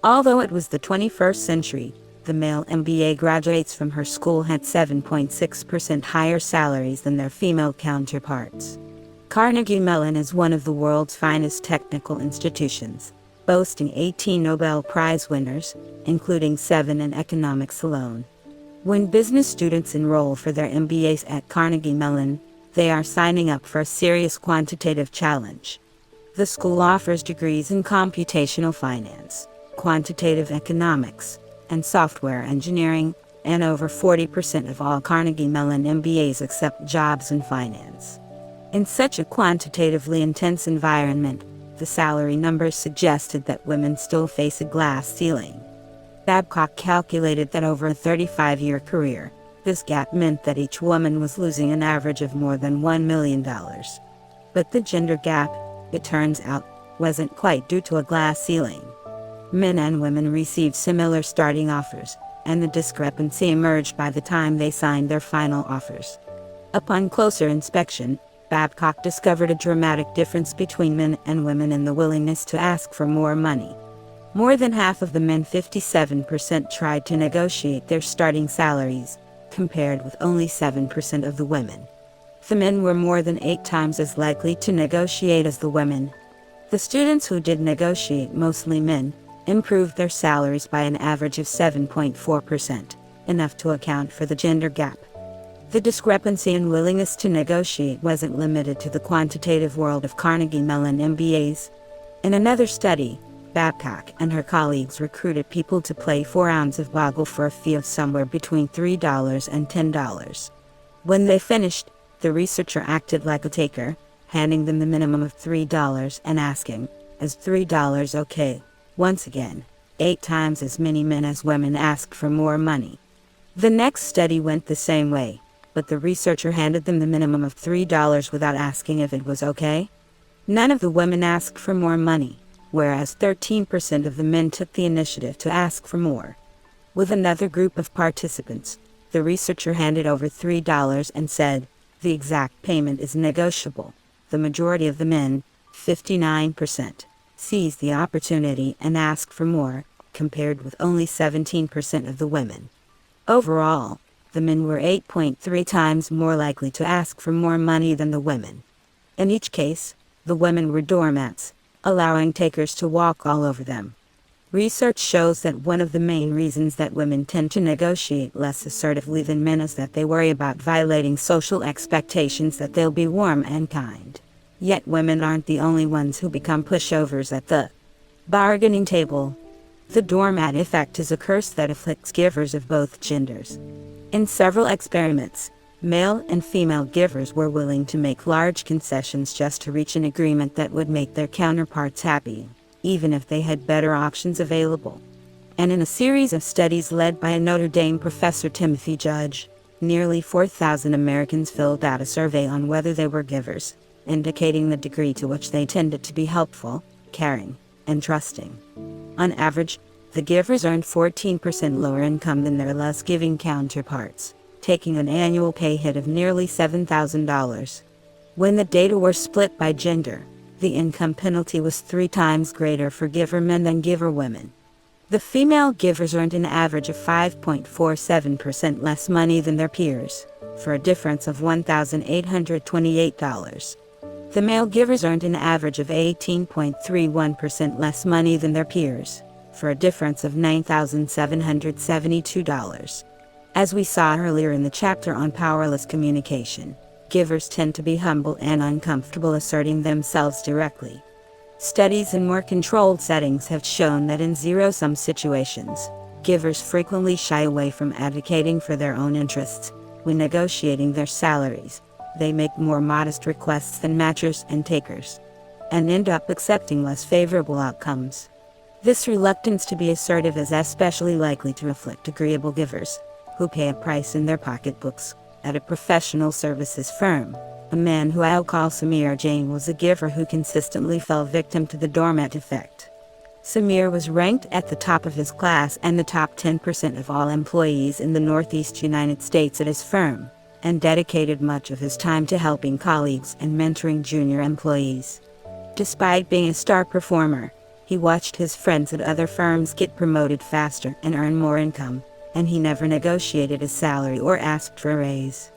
Although it was the 21st century, the male MBA graduates from her school had 7.6% higher salaries than their female counterparts. Carnegie Mellon is one of the world's finest technical institutions, boasting 18 Nobel Prize winners, including 7 in economics alone. When business students enroll for their MBAs at Carnegie Mellon, they are signing up for a serious quantitative challenge. The school offers degrees in computational finance, quantitative economics, and software engineering, and over 40% of all Carnegie Mellon MBAs accept jobs in finance. In such a quantitatively intense environment, the salary numbers suggested that women still face a glass ceiling. Babcock calculated that over a 35-year career, this gap meant that each woman was losing an average of more than $1 million. But the gender gap, it turns out, wasn't quite due to a glass ceiling. Men and women received similar starting offers, and the discrepancy emerged by the time they signed their final offers. Upon closer inspection, Babcock discovered a dramatic difference between men and women in the willingness to ask for more money. More than half of the men, 57%, tried to negotiate their starting salaries, compared with only 7% of the women. The men were more than 8 times as likely to negotiate as the women. The students who did negotiate, mostly men, improved their salaries by an average of 7.4%, enough to account for the gender gap. The discrepancy in willingness to negotiate wasn't limited to the quantitative world of Carnegie Mellon MBAs. In another study, Babcock and her colleagues recruited people to play 4 rounds of Boggle for a fee of somewhere between $3 and $10. When they finished, the researcher acted like a taker, handing them the minimum of $3 and asking, "Is $3 okay?" Once again, 8 times as many men as women asked for more money. The next study went the same way, but the researcher handed them the minimum of $3 without asking if it was okay. None of the women asked for more money, whereas 13% of the men took the initiative to ask for more. With another group of participants, the researcher handed over $3 and said, "The exact payment is negotiable." The majority of the men, 59%, seized the opportunity and asked for more, compared with only 17% of the women. Overall, the men were 8.3 times more likely to ask for more money than the women. In each case, the women were doormats, allowing takers to walk all over them. Research shows that one of the main reasons that women tend to negotiate less assertively than men is that they worry about violating social expectations that they'll be warm and kind. Yet women aren't the only ones who become pushovers at the bargaining table. The doormat effect is a curse that afflicts givers of both genders. In several experiments, male and female givers were willing to make large concessions just to reach an agreement that would make their counterparts happy, even if they had better options available. And in a series of studies led by a Notre Dame professor, Timothy Judge, nearly 4,000 Americans filled out a survey on whether they were givers, indicating the degree to which they tended to be helpful, caring, and trusting. On average, the givers earned 14% lower income than their less giving counterparts, taking an annual pay hit of nearly $7,000. When the data were split by gender, the income penalty was 3 times greater for giver men than giver women. The female givers earned an average of 5.47% less money than their peers, for a difference of $1,828. The male givers earned an average of 18.31% less money than their peers, for a difference of $9,772. As we saw earlier in the chapter on powerless communication, givers tend to be humble and uncomfortable asserting themselves directly. Studies in more controlled settings have shown that in zero-sum situations, givers frequently shy away from advocating for their own interests. When negotiating their salaries, they make more modest requests than matchers and takers, and end up accepting less favorable outcomes. This reluctance to be assertive is especially likely to afflict agreeable givers, who pay a price in their pocketbooks. At a professional services firm, a man who I'll call Samir Jain was a giver who consistently fell victim to the doormat effect. Samir was ranked at the top of his class and the top 10% of all employees in the Northeast United States at his firm, and dedicated much of his time to helping colleagues and mentoring junior employees. Despite being a star performer, he watched his friends at other firms get promoted faster and earn more income, and he never negotiated a salary or asked for a raise.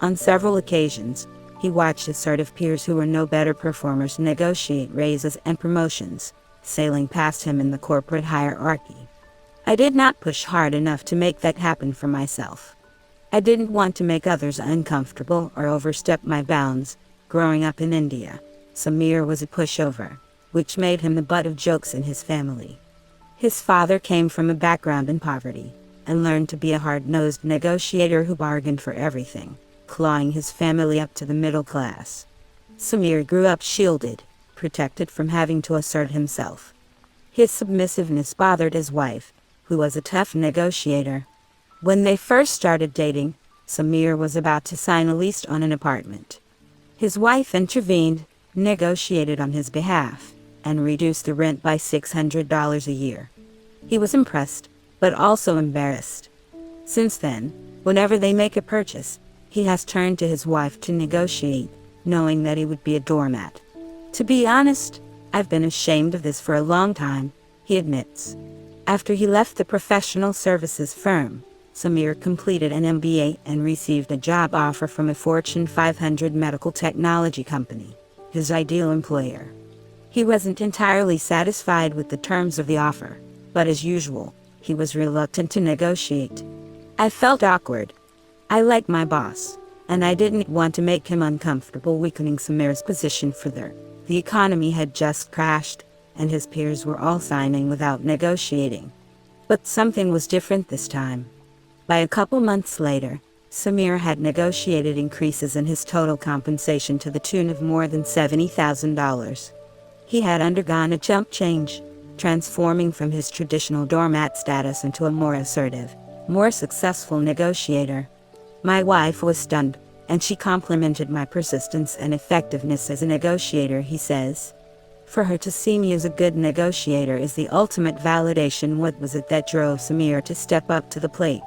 On several occasions, he watched assertive peers who were no better performers negotiate raises and promotions, sailing past him in the corporate hierarchy. I did not push hard enough to make that happen for myself. I didn't want to make others uncomfortable or overstep my bounds. Growing up in India, Samir was a pushover, which made him the butt of jokes in his family. His father came from a background in poverty, and learned to be a hard-nosed negotiator who bargained for everything, clawing his family up to the middle class. Samir grew up shielded, protected from having to assert himself. His submissiveness bothered his wife, who was a tough negotiator. When they first started dating, Samir was about to sign a lease on an apartment. His wife intervened, negotiated on his behalf, and reduced the rent by $600 a year. He was impressed, but also embarrassed. Since then, whenever they make a purchase, he has turned to his wife to negotiate, knowing that he would be a doormat. To be honest, I've been ashamed of this for a long time, he admits. After he left the professional services firm, Samir completed an MBA and received a job offer from a Fortune 500 medical technology company, his ideal employer. He wasn't entirely satisfied with the terms of the offer, But as usual, he was reluctant to negotiate. I felt awkward. I liked my boss, and I didn't want to make him uncomfortable, weakening Samir's position further. The economy had just crashed, and his peers were all signing without negotiating. But something was different this time. By a couple months later, Samir had negotiated increases in his total compensation to the tune of more than $70,000. He had undergone a chump change, transforming from his traditional doormat status into a more assertive, more successful negotiator. My wife was stunned, and she complimented my persistence and effectiveness as a negotiator, he says. For her to see me as a good negotiator is the ultimate validation. What was it that drove Samir to step up to the plate?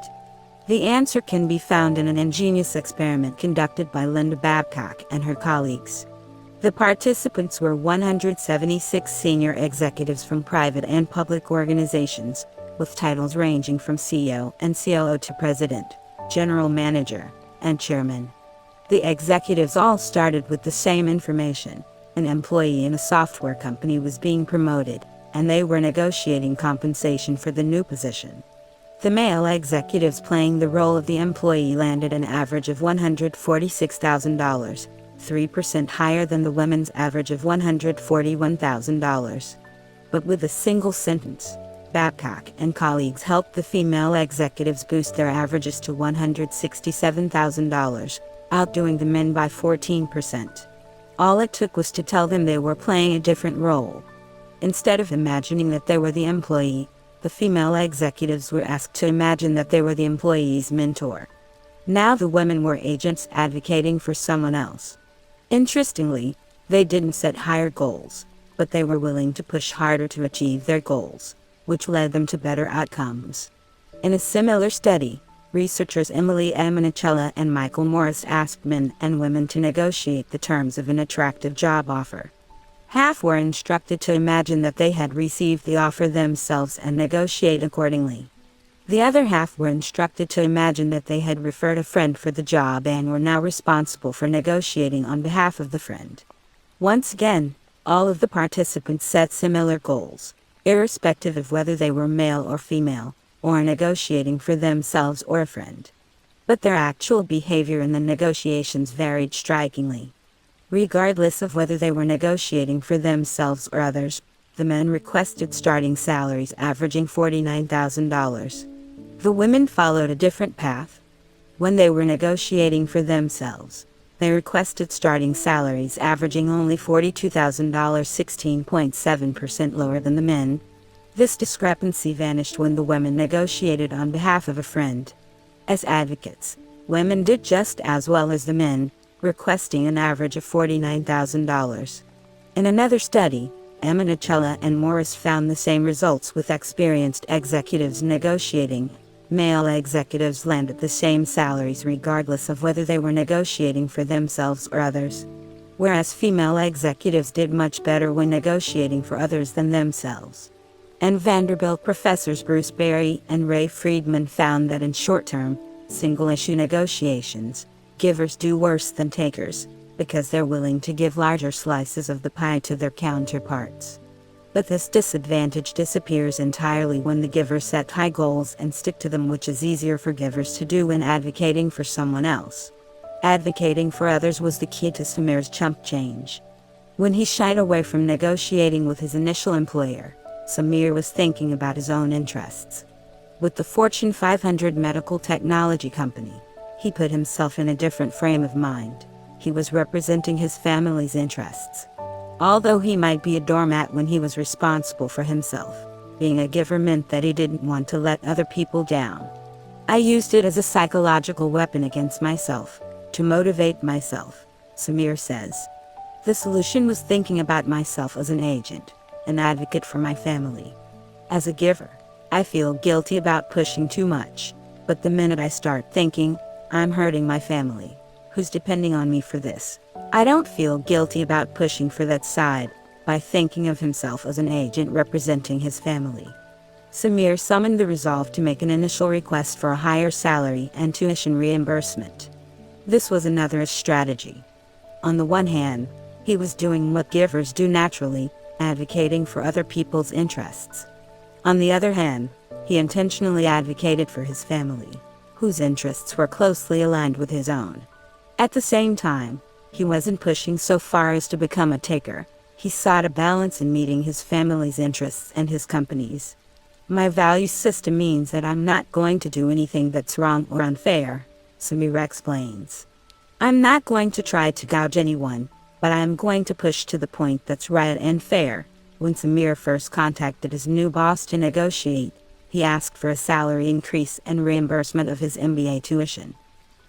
The answer can be found in an ingenious experiment conducted by Linda Babcock and her colleagues. The participants were 176 senior executives from private and public organizations, with titles ranging from CEO and COO to president, general manager, and chairman. The executives all started with the same information. An employee in a software company was being promoted, and they were negotiating compensation for the new position. The male executives playing the role of the employee landed an average of $146,000, 3% higher than the women's average of $141,000. But with a single sentence, Babcock and colleagues helped the female executives boost their averages to $167,000, outdoing the men by 14%. All it took was to tell them they were playing a different role. Instead of imagining that they were the employee, the female executives were asked to imagine that they were the employee's mentor. Now the women were agents advocating for someone else. Interestingly, they didn't set higher goals, but they were willing to push harder to achieve their goals, which led them to better outcomes. In a similar study, researchers Emily Amenicella and Michael Morris asked men and women to negotiate the terms of an attractive job offer. Half were instructed to imagine that they had received the offer themselves and negotiate accordingly. The other half were instructed to imagine that they had referred a friend for the job and were now responsible for negotiating on behalf of the friend. Once again, all of the participants set similar goals, irrespective of whether they were male or female, or negotiating for themselves or a friend. But their actual behavior in the negotiations varied strikingly. Regardless of whether they were negotiating for themselves or others, the men requested starting salaries averaging $49,000. The women followed a different path. When they were negotiating for themselves, they requested starting salaries averaging only $42,000, 16.7% lower than the men. This discrepancy vanished when the women negotiated on behalf of a friend. As advocates, women did just as well as the men, requesting an average of $49,000. In another study, Amenicella and Morris found the same results with experienced executives negotiating. Male executives landed the same salaries regardless of whether they were negotiating for themselves or others, whereas female executives did much better when negotiating for others than themselves. And Vanderbilt professors Bruce Berry and Ray Friedman found that in short-term, single-issue negotiations, givers do worse than takers, because they're willing to give larger slices of the pie to their counterparts. But this disadvantage disappears entirely when the givers set high goals and stick to them, which is easier for givers to do when advocating for someone else. Advocating for others was the key to Samir's chump change. When he shied away from negotiating with his initial employer, Samir was thinking about his own interests. With the Fortune 500 medical technology company, he put himself in a different frame of mind. He was representing his family's interests. Although he might be a doormat when he was responsible for himself, being a giver meant that he didn't want to let other people down. I used it as a psychological weapon against myself, to motivate myself, Samir says. The solution was thinking about myself as an agent, an advocate for my family. As a giver, I feel guilty about pushing too much, but the minute I start thinking, I'm hurting my family, who's depending on me for this, I don't feel guilty about pushing for that side, by thinking of himself as an agent representing his family. Samir summoned the resolve to make an initial request for a higher salary and tuition reimbursement. This was another strategy. On the one hand, he was doing what givers do naturally, advocating for other people's interests. On the other hand, he intentionally advocated for his family, whose interests were closely aligned with his own. At the same time, he wasn't pushing so far as to become a taker. He sought a balance in meeting his family's interests and his company's. My value system means that I'm not going to do anything that's wrong or unfair, Samir explains. I'm not going to try to gouge anyone, but I'm going to push to the point that's right and fair. When Samir first contacted his new boss to negotiate, he asked for a salary increase and reimbursement of his MBA tuition.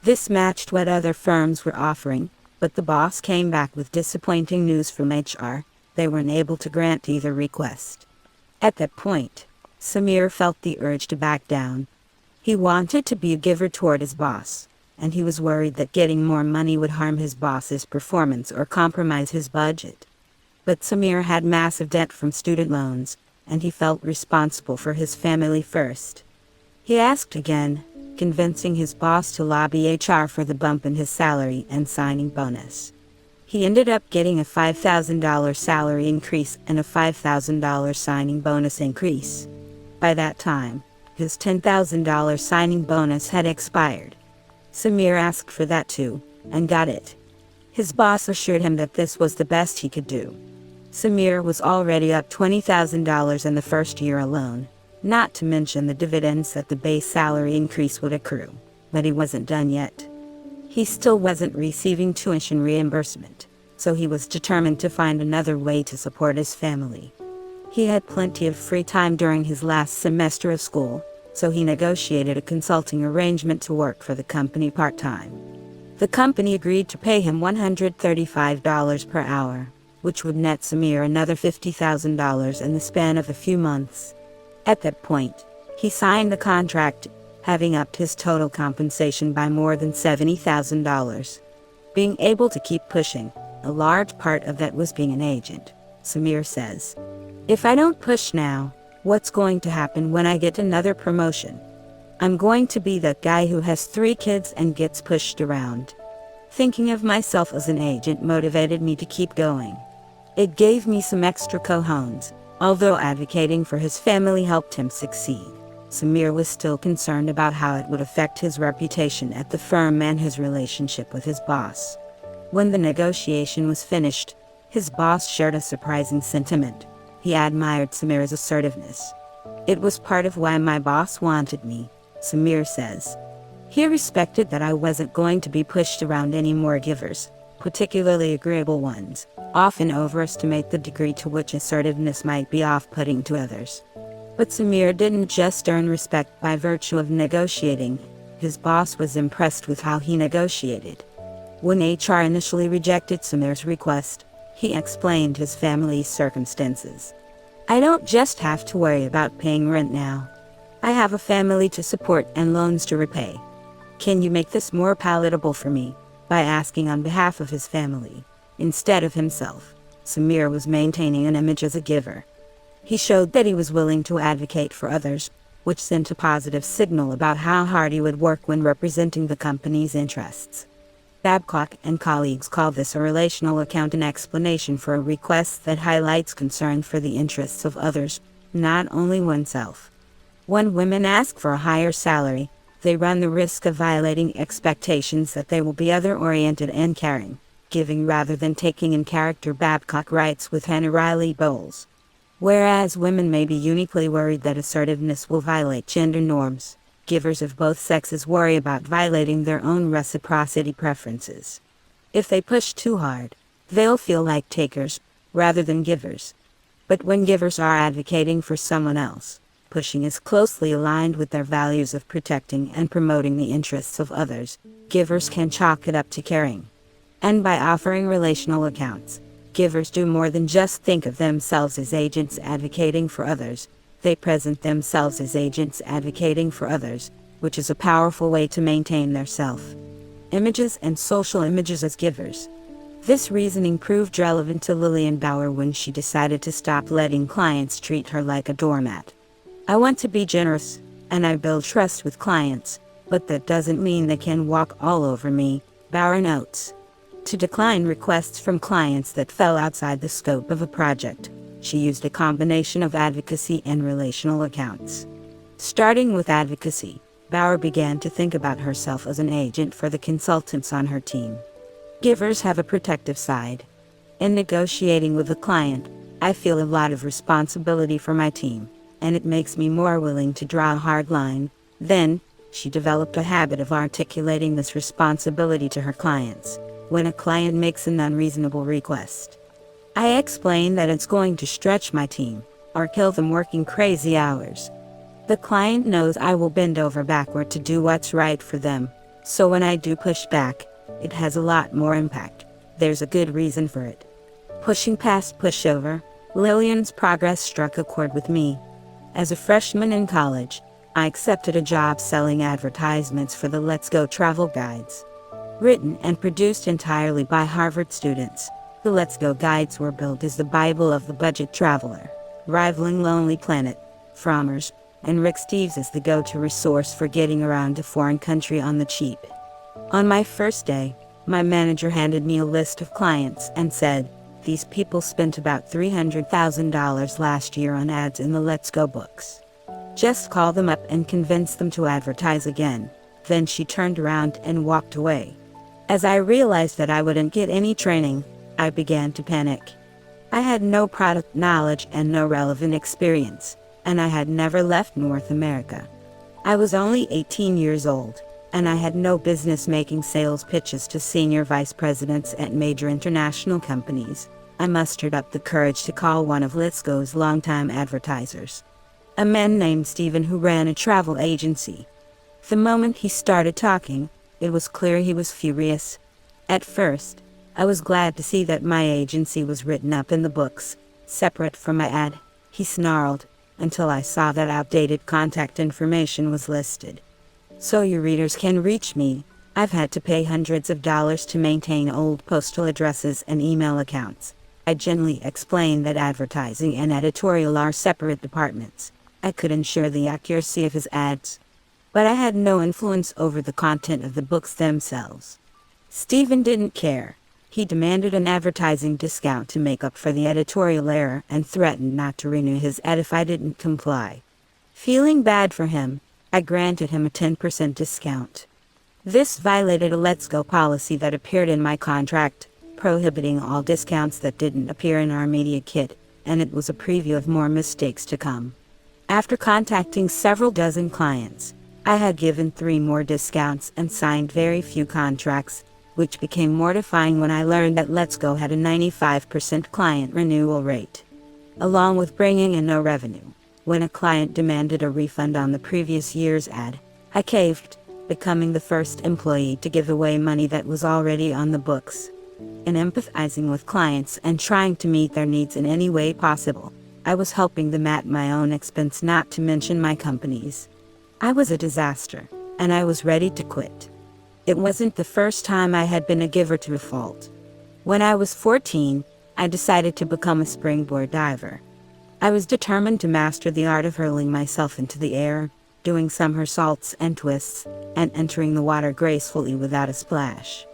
This matched what other firms were offering, but the boss came back with disappointing news from HR. They weren't able to grant either request. At that point, Samir felt the urge to back down. He wanted to be a giver toward his boss, and he was worried that getting more money would harm his boss's performance or compromise his budget. But Samir had massive debt from student loans, and he felt responsible for his family first. He asked again, convincing his boss to lobby HR for the bump in his salary and signing bonus. He ended up getting a $5,000 salary increase and a $5,000 signing bonus increase. By that time, his $10,000 signing bonus had expired. Samir asked for that too, and got it. His boss assured him that this was the best he could do. Samir was already up $20,000 in the first year alone, not to mention the dividends that the base salary increase would accrue. But he wasn't done yet. He still wasn't receiving tuition reimbursement, so he was determined to find another way to support his family. He had plenty of free time during his last semester of school, so he negotiated a consulting arrangement to work for the company part-time. The company agreed to pay him $135 per hour, which would net Samir another $50,000 in the span of a few months. At that point, he signed the contract, having upped his total compensation by more than $70,000. Being able to keep pushing, a large part of that was being an agent, Samir says. If I don't push now, what's going to happen when I get another promotion? I'm going to be that guy who has 3 kids and gets pushed around. Thinking of myself as an agent motivated me to keep going. It gave me some extra cojones. Although advocating for his family helped him succeed, Samir was still concerned about how it would affect his reputation at the firm and his relationship with his boss. When the negotiation was finished, his boss shared a surprising sentiment. He admired Samir's assertiveness. It was part of why my boss wanted me, Samir says. He respected that I wasn't going to be pushed around any more givers, particularly agreeable ones, often overestimate the degree to which assertiveness might be off-putting to others. But Samir didn't just earn respect by virtue of negotiating. His boss was impressed with how he negotiated. When HR initially rejected Samir's request, he explained his family's circumstances. I don't just have to worry about paying rent now. I have a family to support and loans to repay. Can you make this more palatable for me? By asking on behalf of his family, instead of himself, Samir was maintaining an image as a giver. He showed that he was willing to advocate for others, which sent a positive signal about how hard he would work when representing the company's interests. Babcock and colleagues call this a relational account, an explanation for a request that highlights concern for the interests of others, not only oneself. When women ask for a higher salary, they run the risk of violating expectations that they will be other-oriented and caring, giving rather than taking in character, Babcock writes with Hannah Riley Bowles. Whereas women may be uniquely worried that assertiveness will violate gender norms, givers of both sexes worry about violating their own reciprocity preferences. If they push too hard, they'll feel like takers, rather than givers. But when givers are advocating for someone else, pushing is closely aligned with their values of protecting and promoting the interests of others, givers can chalk it up to caring. And by offering relational accounts, givers do more than just think of themselves as agents advocating for others. They present themselves as agents advocating for others, which is a powerful way to maintain their self-images and social images as givers. This reasoning proved relevant to Lillian Bauer when she decided to stop letting clients treat her like a doormat. I want to be generous, and I build trust with clients, but that doesn't mean they can walk all over me, Bauer notes. To decline requests from clients that fell outside the scope of a project, She used a combination of advocacy and relational accounts. Starting with advocacy, Bauer began to think about herself as an agent for the consultants on her team. Givers have a protective side. In negotiating with a client, I feel a lot of responsibility for my team, and it makes me more willing to draw a hard line. Then, she developed a habit of articulating this responsibility to her clients when a client makes an unreasonable request. I explain that it's going to stretch my team or kill them working crazy hours. The client knows I will bend over backward to do what's right for them, so when I do push back, it has a lot more impact. There's a good reason for it. Pushing past pushover, Lillian's progress struck a chord with me. As a freshman in college, I accepted a job selling advertisements for the Let's Go travel guides. Written and produced entirely by Harvard students, the Let's Go guides were billed as the Bible of the budget traveler, rivaling Lonely Planet, Frommer's, and Rick Steves as the go-to resource for getting around a foreign country on the cheap. On my first day, my manager handed me a list of clients and said, "These people spent about $300,000 last year on ads in the Let's Go books. Just call them up and convince them to advertise again." Then she turned around and walked away. As I realized that I wouldn't get any training, I began to panic. I had no product knowledge and no relevant experience, and I had never left North America. I was only 18 years old, and I had no business making sales pitches to senior vice presidents at major international companies. I mustered up the courage to call one of Let's Go's longtime advertisers, a man named Stephen who ran a travel agency. The moment he started talking, it was clear he was furious. At first, I was glad to see that my agency was written up in the books, separate from my ad. He snarled, until I saw that outdated contact information was listed. "So your readers can reach me. I've had to pay hundreds of dollars to maintain old postal addresses and email accounts." I gently explained that advertising and editorial are separate departments. I could ensure the accuracy of his ads, but I had no influence over the content of the books themselves. Stephen didn't care. He demanded an advertising discount to make up for the editorial error and threatened not to renew his ad if I didn't comply. Feeling bad for him, I granted him a 10% discount. This violated a Let's Go policy that appeared in my contract, prohibiting all discounts that didn't appear in our media kit, and it was a preview of more mistakes to come. After contacting several dozen clients, I had given 3 more discounts and signed very few contracts, which became mortifying when I learned that Let's Go had a 95% client renewal rate, along with bringing in no revenue. When a client demanded a refund on the previous year's ad, I caved, becoming the first employee to give away money that was already on the books. In empathizing with clients and trying to meet their needs in any way possible, I was helping them at my own expense, not to mention my company's. I was a disaster, and I was ready to quit. It wasn't the first time I had been a giver to a fault. When I was 14, I decided to become a springboard diver. I was determined to master the art of hurling myself into the air, doing somersaults and twists, and entering the water gracefully without a splash.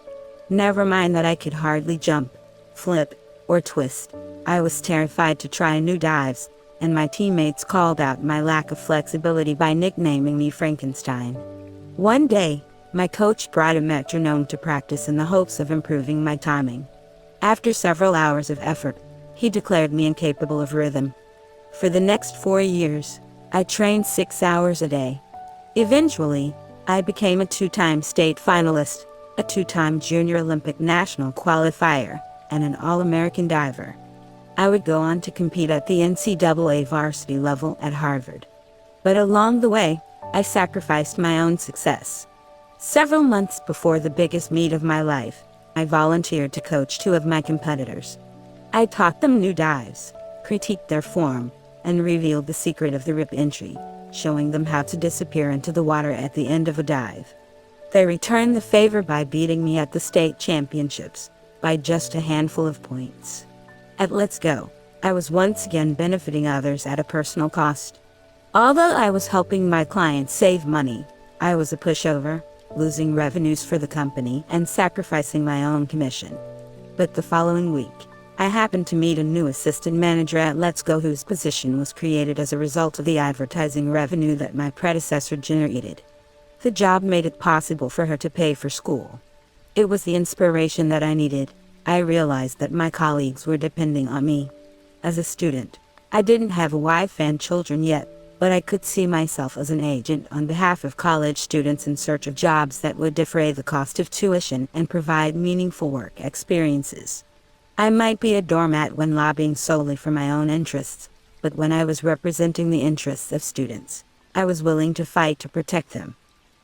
Never mind that I could hardly jump, flip, or twist. I was terrified to try new dives, and my teammates called out my lack of flexibility by nicknaming me Frankenstein. One day, my coach brought a metronome to practice in the hopes of improving my timing. After several hours of effort, he declared me incapable of rhythm. For the next 4 years, I trained 6 hours a day. Eventually, I became a 2-time state finalist, a 2-time Junior Olympic national qualifier, and an All-American diver. I would go on to compete at the NCAA varsity level at Harvard. But along the way, I sacrificed my own success. Several months before the biggest meet of my life, I volunteered to coach 2 of my competitors. I taught them new dives, critiqued their form, and revealed the secret of the rip entry, showing them how to disappear into the water at the end of a dive. They returned the favor by beating me at the state championships, by just a handful of points. At Let's Go, I was once again benefiting others at a personal cost. Although I was helping my clients save money, I was a pushover, losing revenues for the company and sacrificing my own commission. But the following week, I happened to meet a new assistant manager at Let's Go whose position was created as a result of the advertising revenue that my predecessor generated. The job made it possible for her to pay for school. It was the inspiration that I needed. I realized that my colleagues were depending on me. As a student, I didn't have a wife and children yet, but I could see myself as an agent on behalf of college students in search of jobs that would defray the cost of tuition and provide meaningful work experiences. I might be a doormat when lobbying solely for my own interests, but when I was representing the interests of students, I was willing to fight to protect them.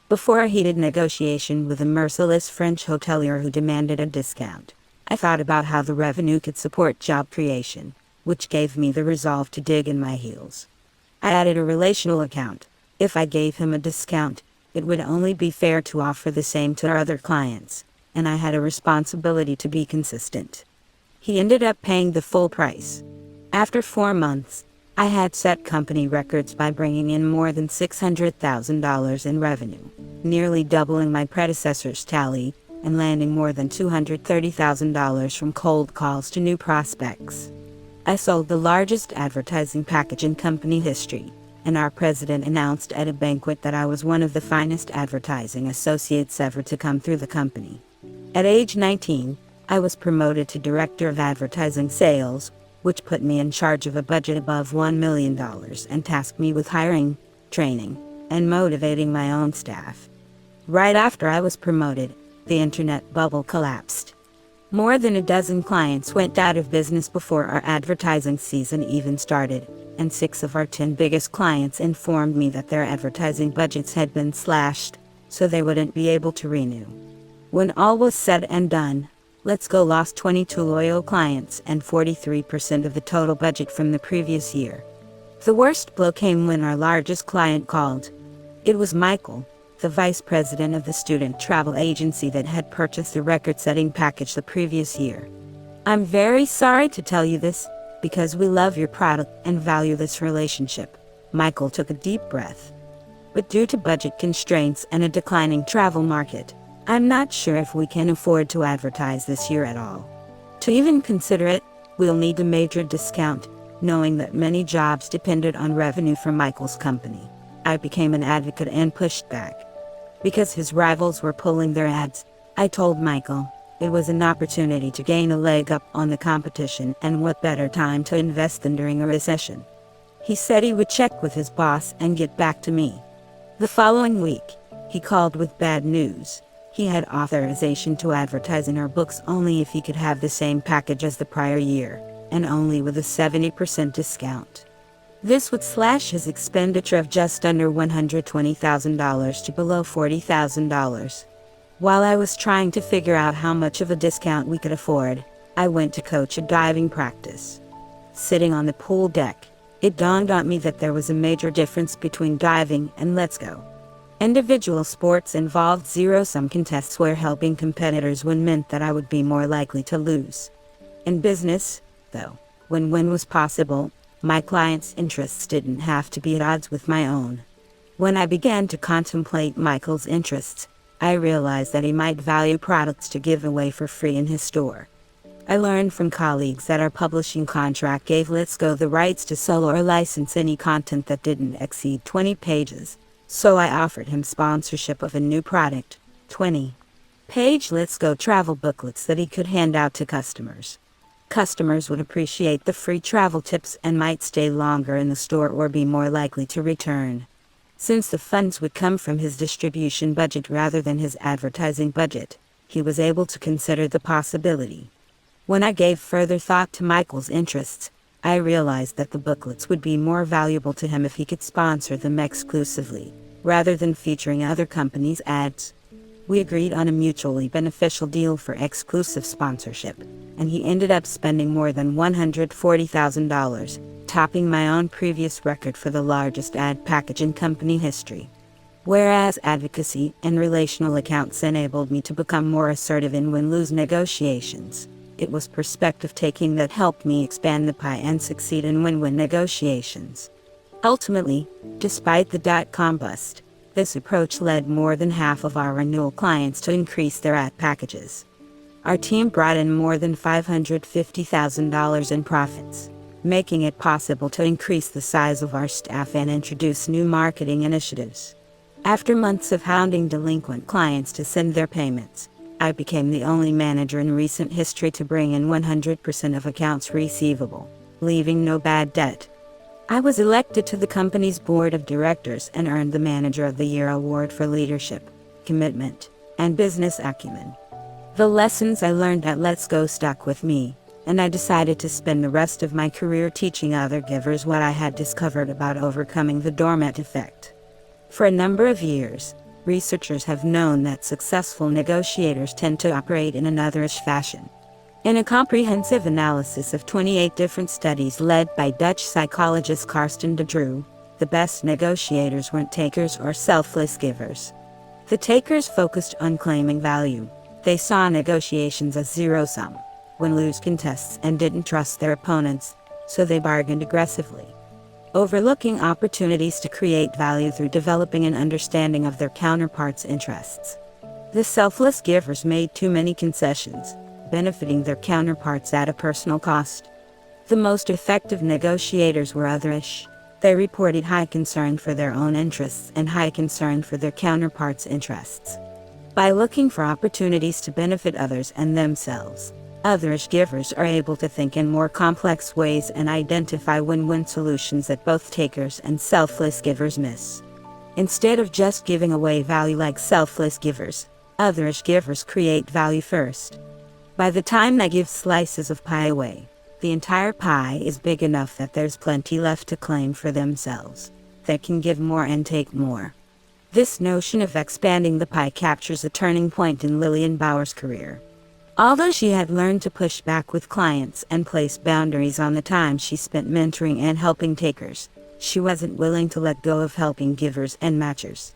Before a heated negotiation with a merciless French hotelier who demanded a discount, I thought about how the revenue could support job creation, which gave me the resolve to dig in my heels. I added a relational account. If I gave him a discount, it would only be fair to offer the same to our other clients, and I had a responsibility to be consistent. He ended up paying the full price. After 4 months, I had set company records by bringing in more than $600,000 in revenue, nearly doubling my predecessor's tally, and landing more than $230,000 from cold calls to new prospects. I sold the largest advertising package in company history, and our president announced at a banquet that I was one of the finest advertising associates ever to come through the company. At age 19, I was promoted to Director of Advertising Sales, which put me in charge of a budget above $1 million and tasked me with hiring, training, and motivating my own staff. Right after I was promoted, the internet bubble collapsed. More than a dozen clients went out of business before our advertising season even started, and 6 of our 10 biggest clients informed me that their advertising budgets had been slashed, so they wouldn't be able to renew. When all was said and done, Let's Go lost 22 loyal clients and 43% of the total budget from the previous year. The worst blow came when our largest client called. It was Michael, the vice president of the student travel agency that had purchased the record-setting package the previous year. "I'm very sorry to tell you this, because we love your product and value this relationship." Michael took a deep breath. "But due to budget constraints and a declining travel market, I'm not sure if we can afford to advertise this year at all. To even consider it, we'll need a major discount," knowing that many jobs depended on revenue from Michael's company. I became an advocate and pushed back. Because his rivals were pulling their ads, I told Michael it was an opportunity to gain a leg up on the competition, and what better time to invest than during a recession. He said he would check with his boss and get back to me. The following week, he called with bad news. He had authorization to advertise in our books only if he could have the same package as the prior year, and only with a 70% discount. This would slash his expenditure of just under $120,000 to below $40,000. While I was trying to figure out how much of a discount we could afford, I went to coach a diving practice. Sitting on the pool deck, it dawned on me that there was a major difference between diving and Let's Go. Individual sports involved zero-sum contests where helping competitors win meant that I would be more likely to lose. In business, though, when win was possible, my clients' interests didn't have to be at odds with my own. When I began to contemplate Michael's interests, I realized that he might value products to give away for free in his store. I learned from colleagues that our publishing contract gave Let's Go the rights to sell or license any content that didn't exceed 20 pages. So I offered him sponsorship of a new product, 20-page Let's Go travel booklets that he could hand out to customers. Customers would appreciate the free travel tips and might stay longer in the store or be more likely to return. Since the funds would come from his distribution budget rather than his advertising budget, he was able to consider the possibility. When I gave further thought to Michael's interests, I realized that the booklets would be more valuable to him if he could sponsor them exclusively, rather than featuring other companies' ads. We agreed on a mutually beneficial deal for exclusive sponsorship, and he ended up spending more than $140,000, topping my own previous record for the largest ad package in company history. Whereas advocacy and relational accounts enabled me to become more assertive in win-lose negotiations, it was perspective taking that helped me expand the pie and succeed in win-win negotiations. Ultimately, despite the dot-com bust, this approach led more than half of our renewal clients to increase their ad packages. Our team brought in more than $550,000 in profits, making it possible to increase the size of our staff and introduce new marketing initiatives. After months of hounding delinquent clients to send their payments, I became the only manager in recent history to bring in 100% of accounts receivable, leaving no bad debt. I was elected to the company's board of directors and earned the Manager of the Year award for leadership, commitment, and business acumen. The lessons I learned at Let's Go stuck with me, and I decided to spend the rest of my career teaching other givers what I had discovered about overcoming the doormat effect. For a number of years, researchers have known that successful negotiators tend to operate in an otherish fashion. In a comprehensive analysis of 28 different studies led by Dutch psychologist Karsten de Drew, the best negotiators weren't takers or selfless givers. The takers focused on claiming value. They saw negotiations as zero-sum, win-lose contests, and didn't trust their opponents, so they bargained aggressively, overlooking opportunities to create value through developing an understanding of their counterparts' interests. The selfless givers made too many concessions, benefiting their counterparts at a personal cost. The most effective negotiators were otherish. They reported high concern for their own interests and high concern for their counterparts' interests. By looking for opportunities to benefit others and themselves, otherish givers are able to think in more complex ways and identify win-win solutions that both takers and selfless givers miss. Instead of just giving away value like selfless givers, otherish givers create value first. By the time they give slices of pie away, the entire pie is big enough that there's plenty left to claim for themselves. They can give more and take more. This notion of expanding the pie captures a turning point in Lillian Bauer's career. Although she had learned to push back with clients and place boundaries on the time she spent mentoring and helping takers, she wasn't willing to let go of helping givers and matchers.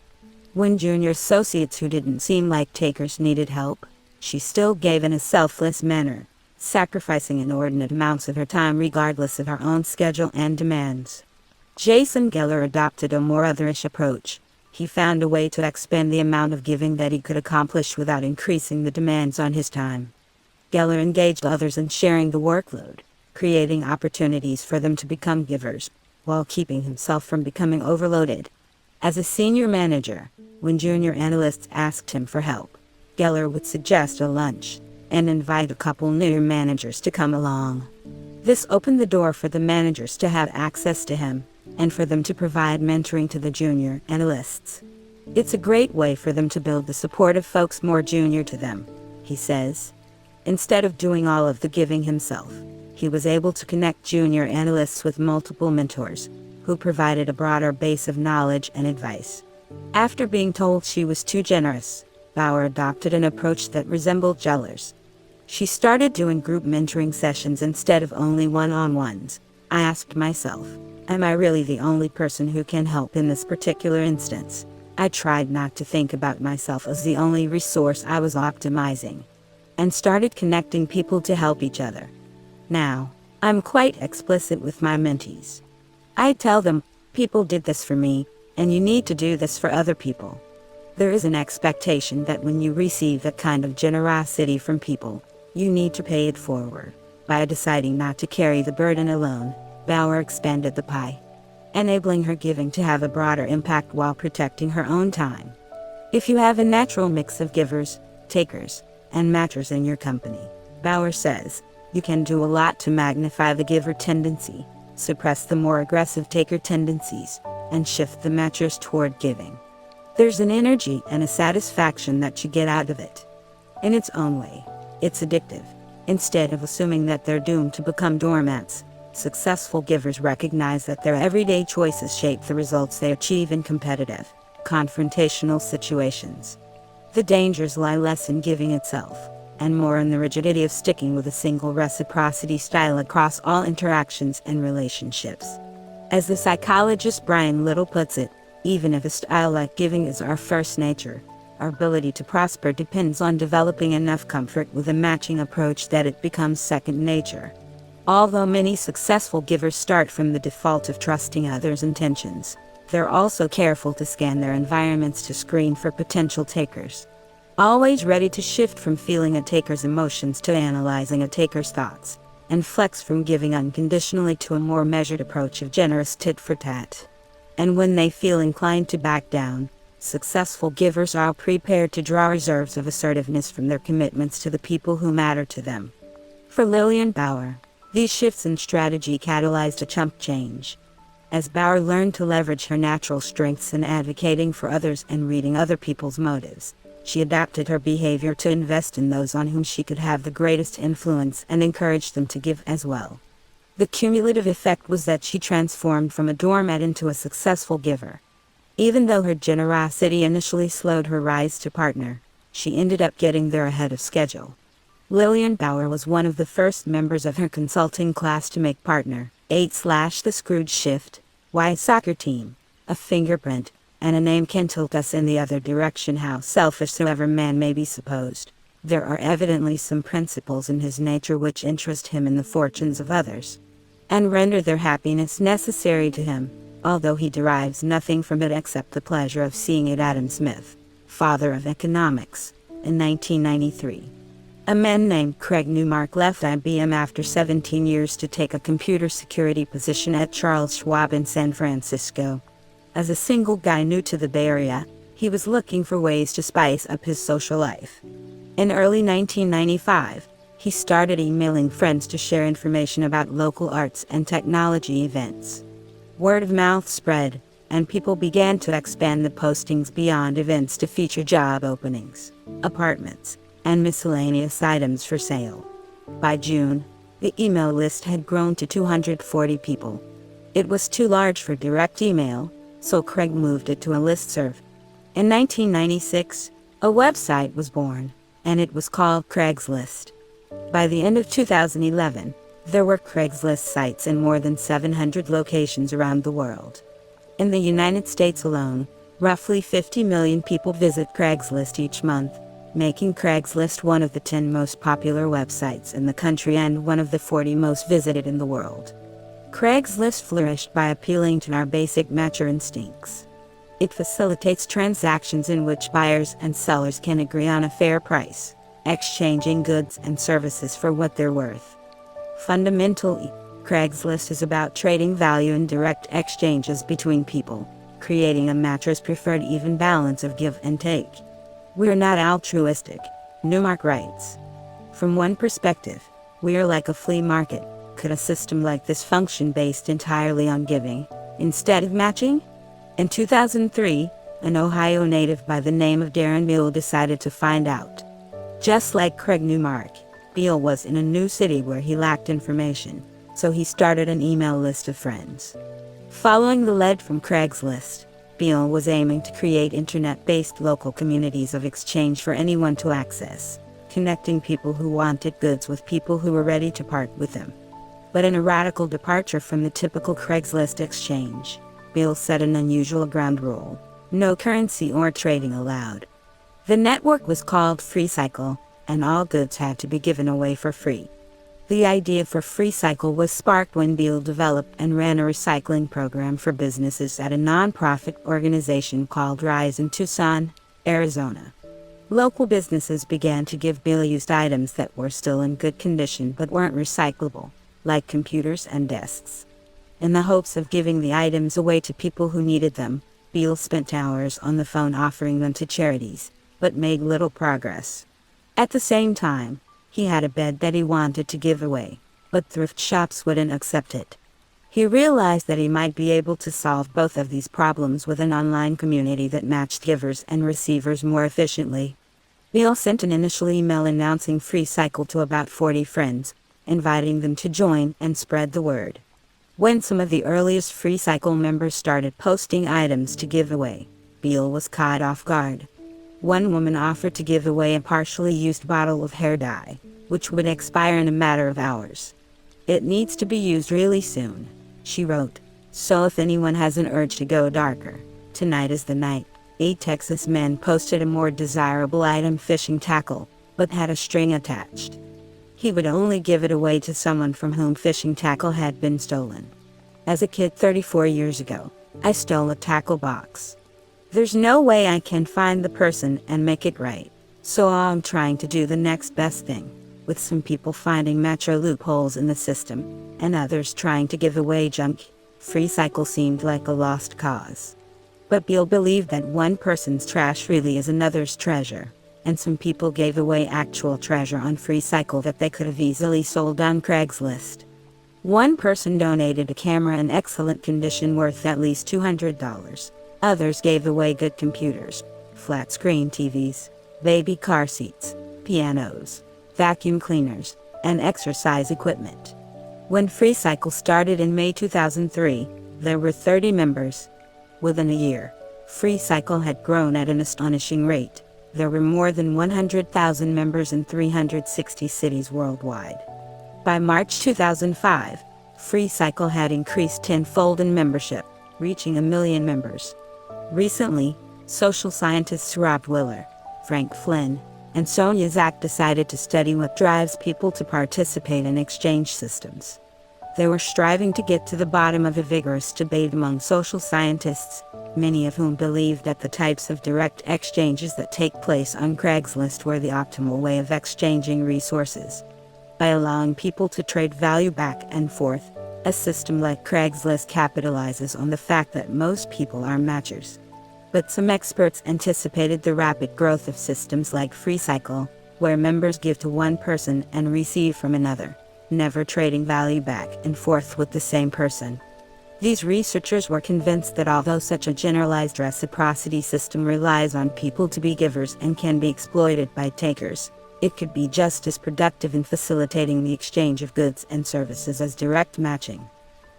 When junior associates who didn't seem like takers needed help, she still gave in a selfless manner, sacrificing inordinate amounts of her time regardless of her own schedule and demands. Jason Geller adopted a more otherish approach. He found a way to expand the amount of giving that he could accomplish without increasing the demands on his time. Geller engaged others in sharing the workload, creating opportunities for them to become givers, while keeping himself from becoming overloaded. As a senior manager, when junior analysts asked him for help, Geller would suggest a lunch and invite a couple new managers to come along. This opened the door for the managers to have access to him, and for them to provide mentoring to the junior analysts. It's a great way for them to build the support of folks more junior to them, he says. Instead of doing all of the giving himself, he was able to connect junior analysts with multiple mentors, who provided a broader base of knowledge and advice. After being told she was too generous, Bauer adopted an approach that resembled Geller's. She started doing group mentoring sessions instead of only one-on-ones. I asked myself, am I really the only person who can help in this particular instance? I tried not to think about myself as the only resource I was optimizing, and started connecting people to help each other. Now, I'm quite explicit with my mentees. I tell them, people did this for me, and you need to do this for other people. There is an expectation that when you receive that kind of generosity from people, you need to pay it forward. By deciding not to carry the burden alone, Bauer expanded the pie, enabling her giving to have a broader impact while protecting her own time. If you have a natural mix of givers, takers, and matchers in your company, Bauer says, you can do a lot to magnify the giver tendency, suppress the more aggressive taker tendencies, and shift the matchers toward giving. There's an energy and a satisfaction that you get out of it. In its own way, it's addictive. Instead of assuming that they're doomed to become doormats, successful givers recognize that their everyday choices shape the results they achieve in competitive, confrontational situations. The dangers lie less in giving itself, and more in the rigidity of sticking with a single reciprocity style across all interactions and relationships. As the psychologist Brian Little puts it, even if a style like giving is our first nature, our ability to prosper depends on developing enough comfort with a matching approach that it becomes second nature. Although many successful givers start from the default of trusting others' intentions, they're also careful to scan their environments to screen for potential takers. always ready to shift from feeling a taker's emotions to analyzing a taker's thoughts, and flex from giving unconditionally to a more measured approach of generous tit for tat. And when they feel inclined to back down, successful givers are prepared to draw reserves of assertiveness from their commitments to the people who matter to them. For Lillian Bauer, these shifts in strategy catalyzed a chump change. As Bauer learned to leverage her natural strengths in advocating for others and reading other people's motives, she adapted her behavior to invest in those on whom she could have the greatest influence and encourage them to give as well. The cumulative effect was that she transformed from a doormat into a successful giver. Even though her generosity initially slowed her rise to partner, she ended up getting there ahead of schedule. Lillian Bauer was one of the first members of her consulting class to make partner 8/ the Scrooge Shift, Y soccer team, a Fingerprint, and a name can tilt us in the other direction how selfish-soever man may be supposed. There are evidently some principles in his nature which interest him in the fortunes of others, and render their happiness necessary to him, although he derives nothing from it except the pleasure of seeing it. Adam Smith, father of economics, in 1993. A man named Craig Newmark left IBM after 17 years to take a computer security position at Charles Schwab in San Francisco. As a single guy new to the Bay Area, he was looking for ways to spice up his social life. In early 1995, he started emailing friends to share information about local arts and technology events. Word of mouth spread, and people began to expand the postings beyond events to feature job openings, apartments, and miscellaneous items for sale. By June, the email list had grown to 240 people. It was too large for direct email, so Craig moved it to a listserv. In 1996, a website was born, and it was called Craigslist. By the end of 2011, there were Craigslist sites in more than 700 locations around the world. In the United States alone, roughly 50 million people visit Craigslist each month, making Craigslist one of the 10 most popular websites in the country and one of the 40 most visited in the world. Craigslist flourished by appealing to our basic matcher instincts. It facilitates transactions in which buyers and sellers can agree on a fair price, exchanging goods and services for what they're worth. Fundamentally, Craigslist is about trading value in direct exchanges between people, creating a matcher's preferred even balance of give and take. We're not altruistic, Newmark writes. From one perspective, we are like a flea market. Could a system like this function based entirely on giving, instead of matching? In 2003, an Ohio native by the name of Darren Beal decided to find out. Just like Craig Newmark, Beal was in a new city where he lacked information, so he started an email list of friends. Following the lead from Craigslist, Beal was aiming to create internet-based local communities of exchange for anyone to access, connecting people who wanted goods with people who were ready to part with them. But in a radical departure from the typical Craigslist exchange, Beal set an unusual ground rule: no currency or trading allowed. The network was called FreeCycle, and all goods had to be given away for free. The idea for FreeCycle was sparked when Beal developed and ran a recycling program for businesses at a nonprofit organization called Rise in Tucson, Arizona. Local businesses began to give Beal used items that were still in good condition but weren't recyclable, like computers and desks. In the hopes of giving the items away to people who needed them, Beal spent hours on the phone offering them to charities, but made little progress. At the same time, he had a bed that he wanted to give away, but thrift shops wouldn't accept it. He realized that he might be able to solve both of these problems with an online community that matched givers and receivers more efficiently. Beal sent an initial email announcing FreeCycle to about 40 friends, inviting them to join and spread the word. When some of the earliest FreeCycle members started posting items to give away, Beal was caught off guard. One woman offered to give away a partially used bottle of hair dye, which would expire in a matter of hours. "It needs to be used really soon," she wrote, "so if anyone has an urge to go darker, tonight is the night." A Texas man posted a more desirable item, fishing tackle, but had a string attached. He would only give it away to someone from whom fishing tackle had been stolen. "As a kid 34 years ago, I stole a tackle box. There's no way I can find the person and make it right, So I'm trying to do the next best thing, with some people finding matcher loopholes in the system, and others trying to give away junk. Free cycle seemed like a lost cause. But Bill believed that one person's trash really is another's treasure, and some people gave away actual treasure on free cycle that they could have easily sold on Craigslist. One person donated a camera in excellent condition worth at least $200. Others gave away good computers, flat screen TVs, baby car seats, pianos, vacuum cleaners, and exercise equipment. When Free Cycle started in May 2003, there were 30 members. Within a year, Free Cycle had grown at an astonishing rate. There were more than 100,000 members in 360 cities worldwide. By March 2005, Free Cycle had increased tenfold in membership, reaching 1 million members. Recently, social scientists Rob Willer, Frank Flynn, and Sonia Zak decided to study what drives people to participate in exchange systems. They were striving to get to the bottom of a vigorous debate among social scientists, many of whom believed that the types of direct exchanges that take place on Craigslist were the optimal way of exchanging resources. By allowing people to trade value back and forth, a system like Craigslist capitalizes on the fact that most people are matchers. But some experts anticipated the rapid growth of systems like FreeCycle, where members give to one person and receive from another, never trading value back and forth with the same person. These researchers were convinced that although such a generalized reciprocity system relies on people to be givers and can be exploited by takers, it could be just as productive in facilitating the exchange of goods and services as direct matching.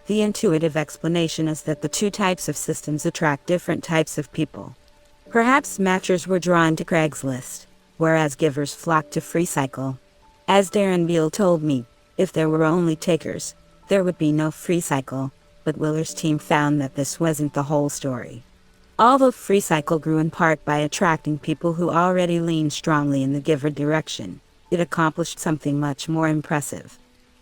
The intuitive explanation is that the two types of systems attract different types of people. Perhaps matchers were drawn to Craigslist, whereas givers flocked to FreeCycle. As Darren Beal told me, if there were only takers, there would be no FreeCycle, but Willer's team found that this wasn't the whole story. Although FreeCycle grew in part by attracting people who already leaned strongly in the giver direction, it accomplished something much more impressive.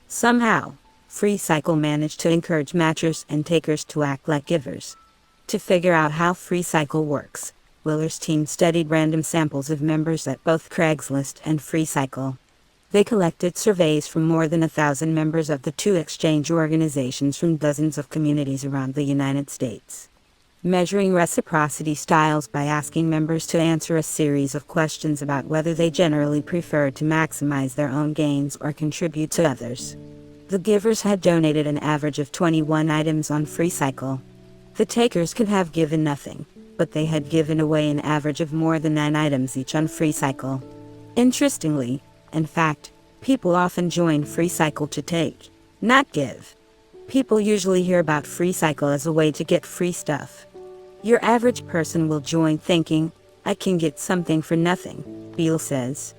Somehow, FreeCycle managed to encourage matchers and takers to act like givers. To figure out how FreeCycle works, Willer's team studied random samples of members at both Craigslist and FreeCycle. They collected surveys from more than 1,000 members of the two exchange organizations from dozens of communities around the United States. Measuring reciprocity styles by asking members to answer a series of questions about whether they generally prefer to maximize their own gains or contribute to others. The givers had donated an average of 21 items on FreeCycle. The takers could have given nothing, but they had given away an average of more than 9 items each on FreeCycle. Interestingly, in fact, people often join FreeCycle to take, not give. People usually hear about FreeCycle as a way to get free stuff. Your average person will join thinking, I can get something for nothing, Beal says.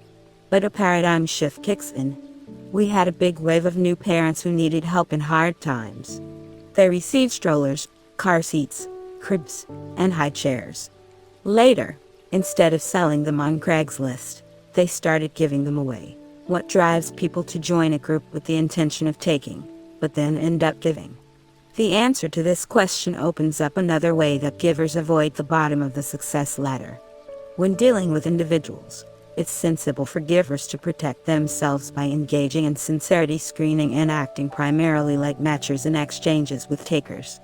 But a paradigm shift kicks in. We had a big wave of new parents who needed help in hard times. They received strollers, car seats, cribs, and high chairs. Later, instead of selling them on Craigslist, they started giving them away. What drives people to join a group with the intention of taking, but then end up giving? The answer to this question opens up another way that givers avoid the bottom of the success ladder. When dealing with individuals, it's sensible for givers to protect themselves by engaging in sincerity screening and acting primarily like matchers in exchanges with takers.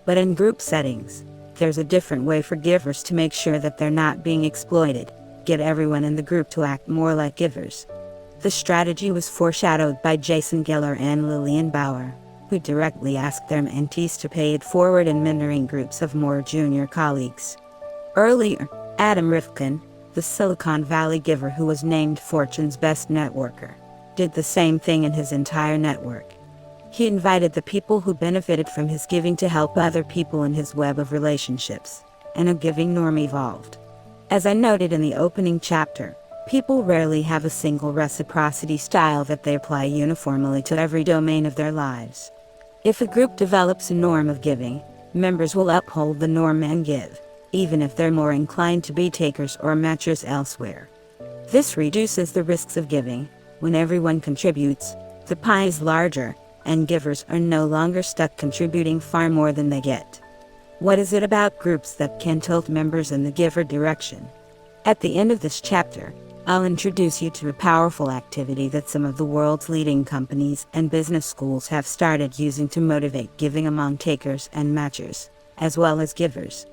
But in group settings, there's a different way for givers to make sure that they're not being exploited. Get everyone in the group to act more like givers. The strategy was foreshadowed by Jason Geller and Lillian Bauer, who directly asked their mentees to pay it forward in mentoring groups of more junior colleagues. Earlier, Adam Rifkin, the Silicon Valley giver who was named Fortune's best networker, did the same thing in his entire network. He invited the people who benefited from his giving to help other people in his web of relationships, and a giving norm evolved. As I noted in the opening chapter, people rarely have a single reciprocity style that they apply uniformly to every domain of their lives. If a group develops a norm of giving, members will uphold the norm and give, even if they're more inclined to be takers or matchers elsewhere. This reduces the risks of giving. When everyone contributes, the pie is larger, and givers are no longer stuck contributing far more than they get. What is it about groups that can tilt members in the giver direction? At the end of this chapter, I'll introduce you to a powerful activity that some of the world's leading companies and business schools have started using to motivate giving among takers and matchers, as well as givers.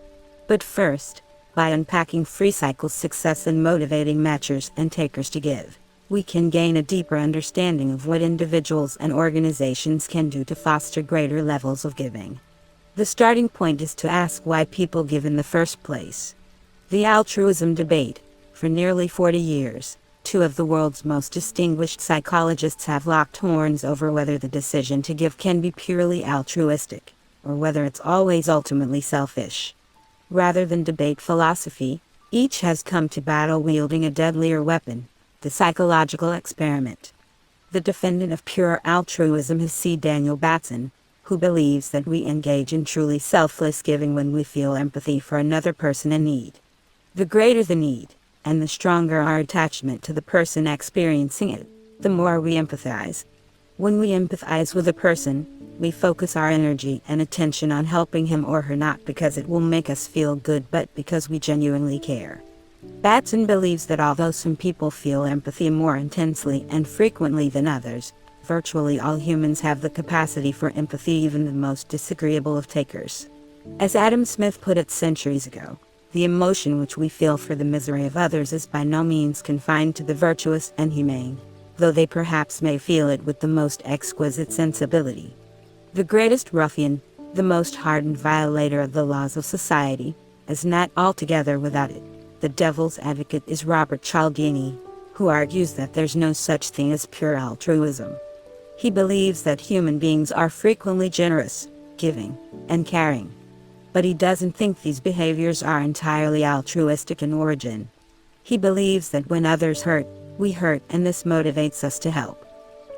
But first, by unpacking free cycles success in motivating matchers and takers to give, we can gain a deeper understanding of what individuals and organizations can do to foster greater levels of giving. The starting point is to ask why people give in the first place. The altruism debate. For nearly 40 years, two of the world's most distinguished psychologists have locked horns over whether the decision to give can be purely altruistic, or whether it's always ultimately selfish. Rather than debate philosophy, each has come to battle wielding a deadlier weapon, the psychological experiment. The defendant of pure altruism is C. Daniel Batson, who believes that we engage in truly selfless giving when we feel empathy for another person in need. The greater the need, and the stronger our attachment to the person experiencing it, the more we empathize. When we empathize with a person, we focus our energy and attention on helping him or her not because it will make us feel good but because we genuinely care. Batson believes that although some people feel empathy more intensely and frequently than others, virtually all humans have the capacity for empathy, even the most disagreeable of takers. As Adam Smith put it centuries ago, the emotion which we feel for the misery of others is by no means confined to the virtuous and humane, though they perhaps may feel it with the most exquisite sensibility. The greatest ruffian, the most hardened violator of the laws of society, is not altogether without it. The devil's advocate is Robert Cialdini, who argues that there's no such thing as pure altruism. He believes that human beings are frequently generous, giving, and caring. But he doesn't think these behaviors are entirely altruistic in origin. He believes that when others hurt, we hurt, and this motivates us to help.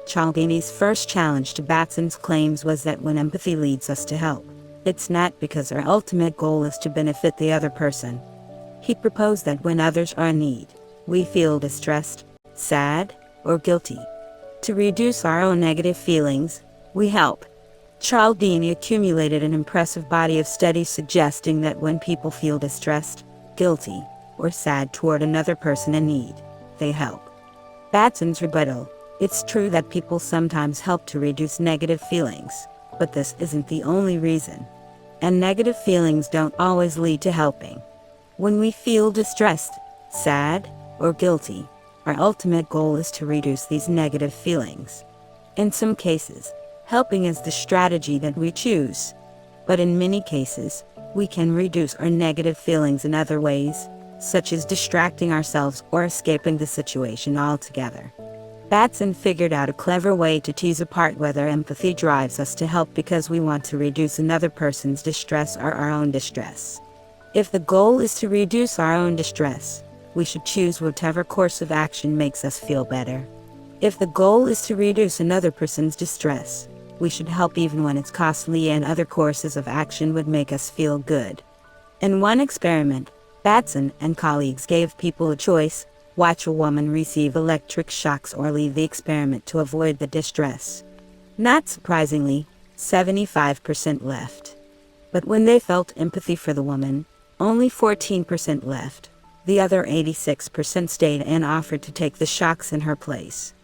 Cialdini's first challenge to Batson's claims was that when empathy leads us to help, it's not because our ultimate goal is to benefit the other person. He proposed that when others are in need, we feel distressed, sad, or guilty. To reduce our own negative feelings, we help. Cialdini accumulated an impressive body of studies suggesting that when people feel distressed, guilty, or sad toward another person in need, they help. Batson's rebuttal: it's true that people sometimes help to reduce negative feelings, but this isn't the only reason. And negative feelings don't always lead to helping. When we feel distressed, sad, or guilty, our ultimate goal is to reduce these negative feelings. In some cases, helping is the strategy that we choose. But in many cases, we can reduce our negative feelings in other ways, such as distracting ourselves or escaping the situation altogether. Batson figured out a clever way to tease apart whether empathy drives us to help because we want to reduce another person's distress or our own distress. If the goal is to reduce our own distress, we should choose whatever course of action makes us feel better. If the goal is to reduce another person's distress, we should help even when it's costly, and other courses of action would make us feel good. In one experiment, Batson and colleagues gave people a choice: watch a woman receive electric shocks or leave the experiment to avoid the distress. Not surprisingly, 75% left. But when they felt empathy for the woman, only 14% left. The other 86% stayed and offered to take the shocks in her place.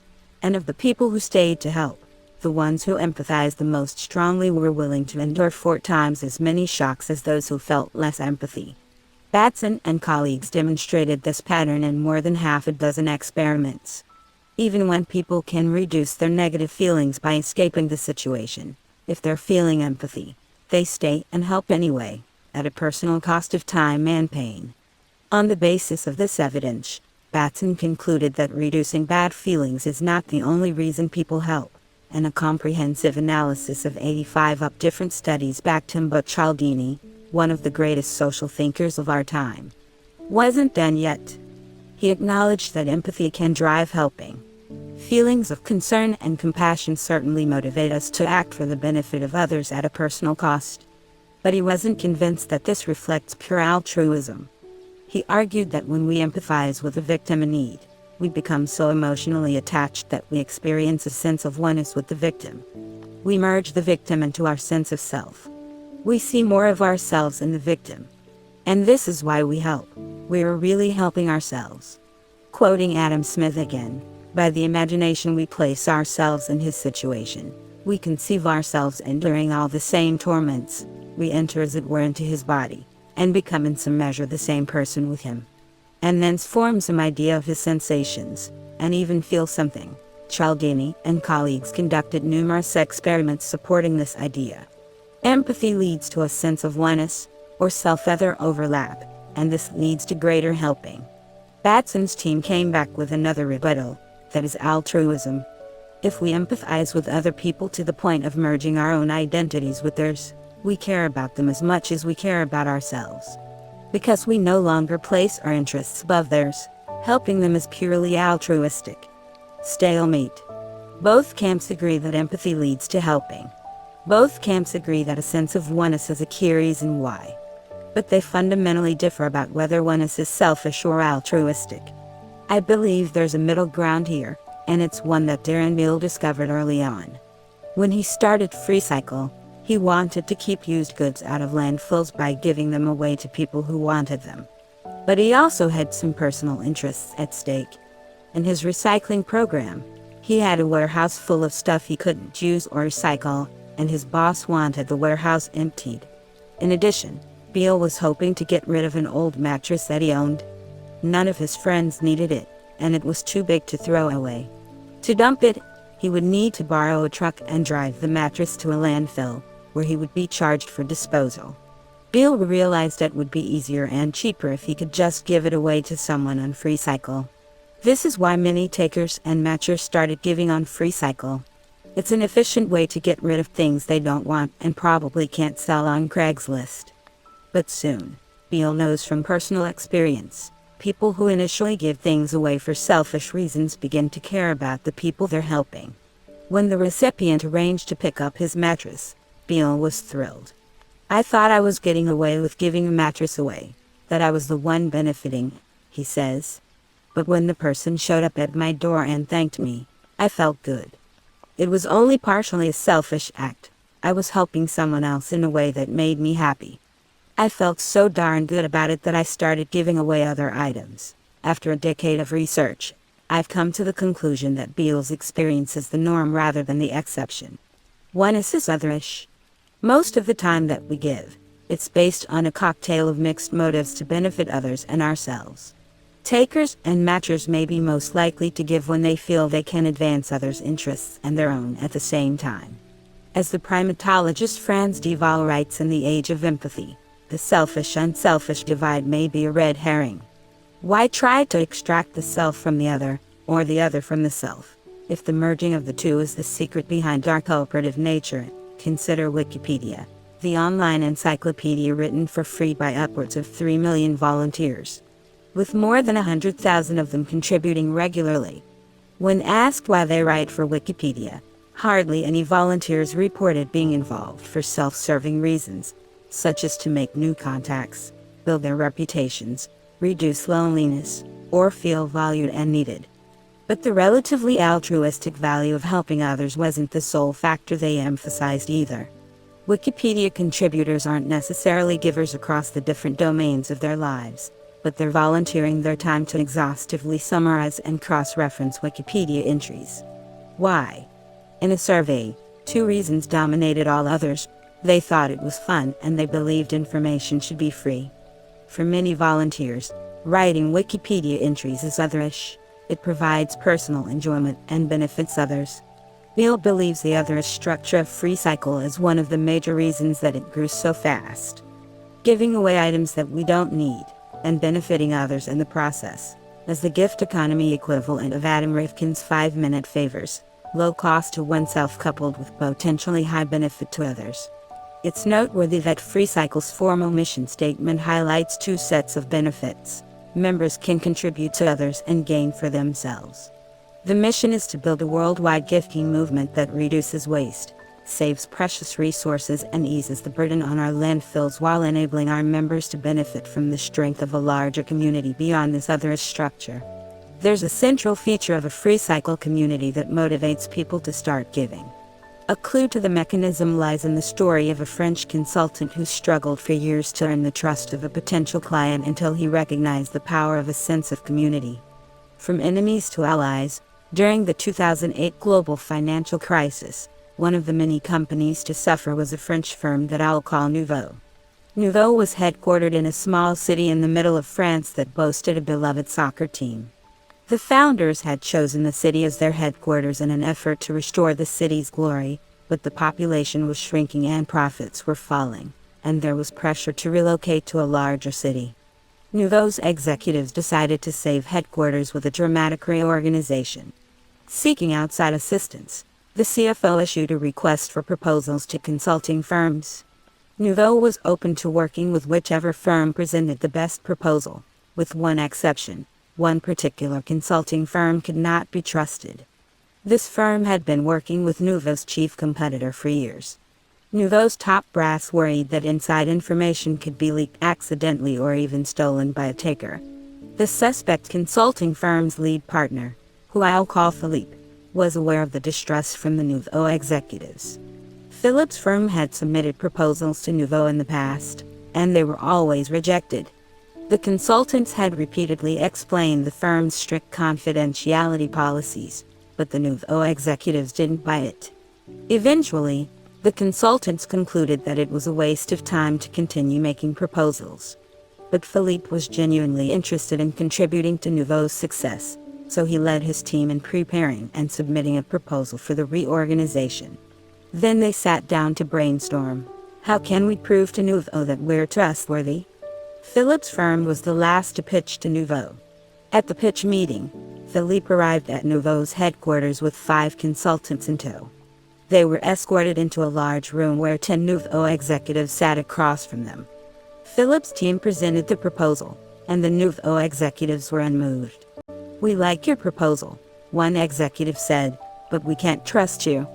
And of the people who stayed to help, the ones who empathized the most strongly were willing to endure 4 times as many shocks as those who felt less empathy. Batson and colleagues demonstrated this pattern in more than half a dozen experiments. Even when people can reduce their negative feelings by escaping the situation, if they're feeling empathy, they stay and help anyway, at a personal cost of time and pain. On the basis of this evidence, Batson concluded that reducing bad feelings is not the only reason people help, and a comprehensive analysis of 85 different studies backed him. But Cialdini, one of the greatest social thinkers of our time, wasn't done yet. He acknowledged that empathy can drive helping. Feelings of concern and compassion certainly motivate us to act for the benefit of others at a personal cost. But he wasn't convinced that this reflects pure altruism. He argued that when we empathize with a victim in need, we become so emotionally attached that we experience a sense of oneness with the victim. We merge the victim into our sense of self. We see more of ourselves in the victim. And this is why we help. We are really helping ourselves. Quoting Adam Smith again, by the imagination we place ourselves in his situation. We conceive ourselves enduring all the same torments. We enter as it were into his body, and become in some measure the same person with him. And thence form some idea of his sensations, and even feel something. Cialdini and colleagues conducted numerous experiments supporting this idea. Empathy leads to a sense of oneness, or self-other overlap, and this leads to greater helping. Batson's team came back with another rebuttal, that is altruism. If we empathize with other people to the point of merging our own identities with theirs, we care about them as much as we care about ourselves. Because we no longer place our interests above theirs, helping them is purely altruistic. Stalemate. Both camps agree that empathy leads to helping. Both camps agree that a sense of oneness is a key reason why. But they fundamentally differ about whether oneness is selfish or altruistic. I believe there's a middle ground here, and it's one that Darren Beale discovered early on. When he started FreeCycle, he wanted to keep used goods out of landfills by giving them away to people who wanted them. But he also had some personal interests at stake. In his recycling program, he had a warehouse full of stuff he couldn't use or recycle, and his boss wanted the warehouse emptied. In addition, Beale was hoping to get rid of an old mattress that he owned. None of his friends needed it, and it was too big to throw away. To dump it, he would need to borrow a truck and drive the mattress to a landfill, where he would be charged for disposal. Beale realized it would be easier and cheaper if he could just give it away to someone on FreeCycle. This is why many takers and matchers started giving on FreeCycle. It's an efficient way to get rid of things they don't want and probably can't sell on Craigslist. But soon, Beale knows from personal experience, people who initially give things away for selfish reasons begin to care about the people they're helping. When the recipient arranged to pick up his mattress, Beale was thrilled. I thought I was getting away with giving a mattress away, that I was the one benefiting, he says. But when the person showed up at my door and thanked me, I felt good. It was only partially a selfish act. I was helping someone else in a way that made me happy. I felt so darn good about it that I started giving away other items. After a decade of research, I've come to the conclusion that Beale's experience is the norm rather than the exception. Oneness is otherish. Most of the time that we give, it's based on a cocktail of mixed motives to benefit others and ourselves. Takers and matchers may be most likely to give when they feel they can advance others' interests and their own at the same time. As the primatologist Franz de Waal writes in The Age of Empathy, the selfish-unselfish divide may be a red herring. Why try to extract the self from the other, or the other from the self, if the merging of the two is the secret behind our cooperative nature? Consider Wikipedia, the online encyclopedia written for free by upwards of 3 million volunteers, with more than 100,000 of them contributing regularly. When asked why they write for Wikipedia, hardly any volunteers reported being involved for self-serving reasons, such as to make new contacts, build their reputations, reduce loneliness, or feel valued and needed. But the relatively altruistic value of helping others wasn't the sole factor they emphasized either. Wikipedia contributors aren't necessarily givers across the different domains of their lives, but they're volunteering their time to exhaustively summarize and cross-reference Wikipedia entries. Why? In a survey, 2 reasons dominated all others. They thought it was fun and they believed information should be free. For many volunteers, writing Wikipedia entries is otherish. It provides personal enjoyment and benefits others. Beale believes the otherish structure of FreeCycle is one of the major reasons that it grew so fast. Giving away items that we don't need, and benefiting others in the process, is the gift economy equivalent of Adam Rifkin's 5-minute favors, low cost to oneself coupled with potentially high benefit to others. It's noteworthy that FreeCycle's formal mission statement highlights 2 sets of benefits. Members can contribute to others and gain for themselves. The mission is to build a worldwide gifting movement that reduces waste, saves precious resources and eases the burden on our landfills while enabling our members to benefit from the strength of a larger community beyond this otherish structure. There's a central feature of a FreeCycle community that motivates people to start giving. A clue to the mechanism lies in the story of a French consultant who struggled for years to earn the trust of a potential client until he recognized the power of a sense of community. From enemies to allies, during the 2008 global financial crisis, one of the many companies to suffer was a French firm that I'll call Nouveau. Nouveau was headquartered in a small city in the middle of France that boasted a beloved soccer team. The founders had chosen the city as their headquarters in an effort to restore the city's glory, but the population was shrinking and profits were falling, and there was pressure to relocate to a larger city. Nouveau's executives decided to save headquarters with a dramatic reorganization. Seeking outside assistance, the CFO issued a request for proposals to consulting firms. Nouveau was open to working with whichever firm presented the best proposal, with one exception: one particular consulting firm could not be trusted. This firm had been working with Nouveau's chief competitor for years. Nouveau's top brass worried that inside information could be leaked accidentally or even stolen by a taker. The suspect consulting firm's lead partner, who I'll call Philippe, was aware of the distrust from the Nouveau executives. Philippe's firm had submitted proposals to Nouveau in the past, and they were always rejected. The consultants had repeatedly explained the firm's strict confidentiality policies, but the Nouveau executives didn't buy it. Eventually, the consultants concluded that it was a waste of time to continue making proposals. But Philippe was genuinely interested in contributing to Nouveau's success, so he led his team in preparing and submitting a proposal for the reorganization. Then they sat down to brainstorm. How can we prove to Nouveau that we're trustworthy? Philippe's firm was the last to pitch to Nouveau. At the pitch meeting, Philippe arrived at Nouveau's headquarters with 5 consultants in tow. They were escorted into a large room where 10 Nouveau executives sat across from them. Philippe's team presented the proposal, and the Nouveau executives were unmoved. "We like your proposal," one executive said, "but we can't trust you.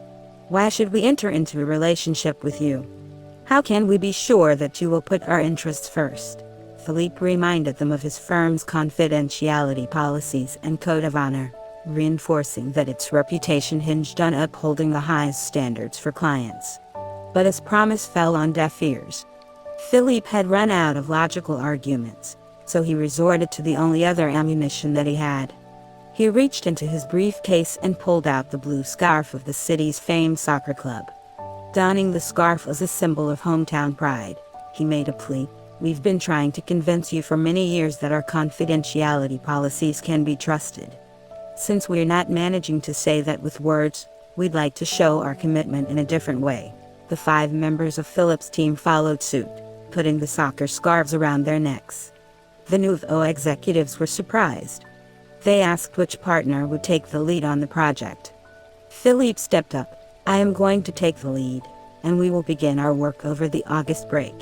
Why should we enter into a relationship with you? How can we be sure that you will put our interests first?" Philippe reminded them of his firm's confidentiality policies and code of honor, reinforcing that its reputation hinged on upholding the highest standards for clients. But his promise fell on deaf ears. Philippe had run out of logical arguments, so he resorted to the only other ammunition that he had. He reached into his briefcase and pulled out the blue scarf of the city's famed soccer club. Donning the scarf as a symbol of hometown pride, he made a plea. "We've been trying to convince you for many years that our confidentiality policies can be trusted. Since we're not managing to say that with words, we'd like to show our commitment in a different way." The 5 members of Philippe's team followed suit, putting the soccer scarves around their necks. The Nouveau executives were surprised. They asked which partner would take the lead on the project. Philippe stepped up. "I am going to take the lead, and we will begin our work over the August break.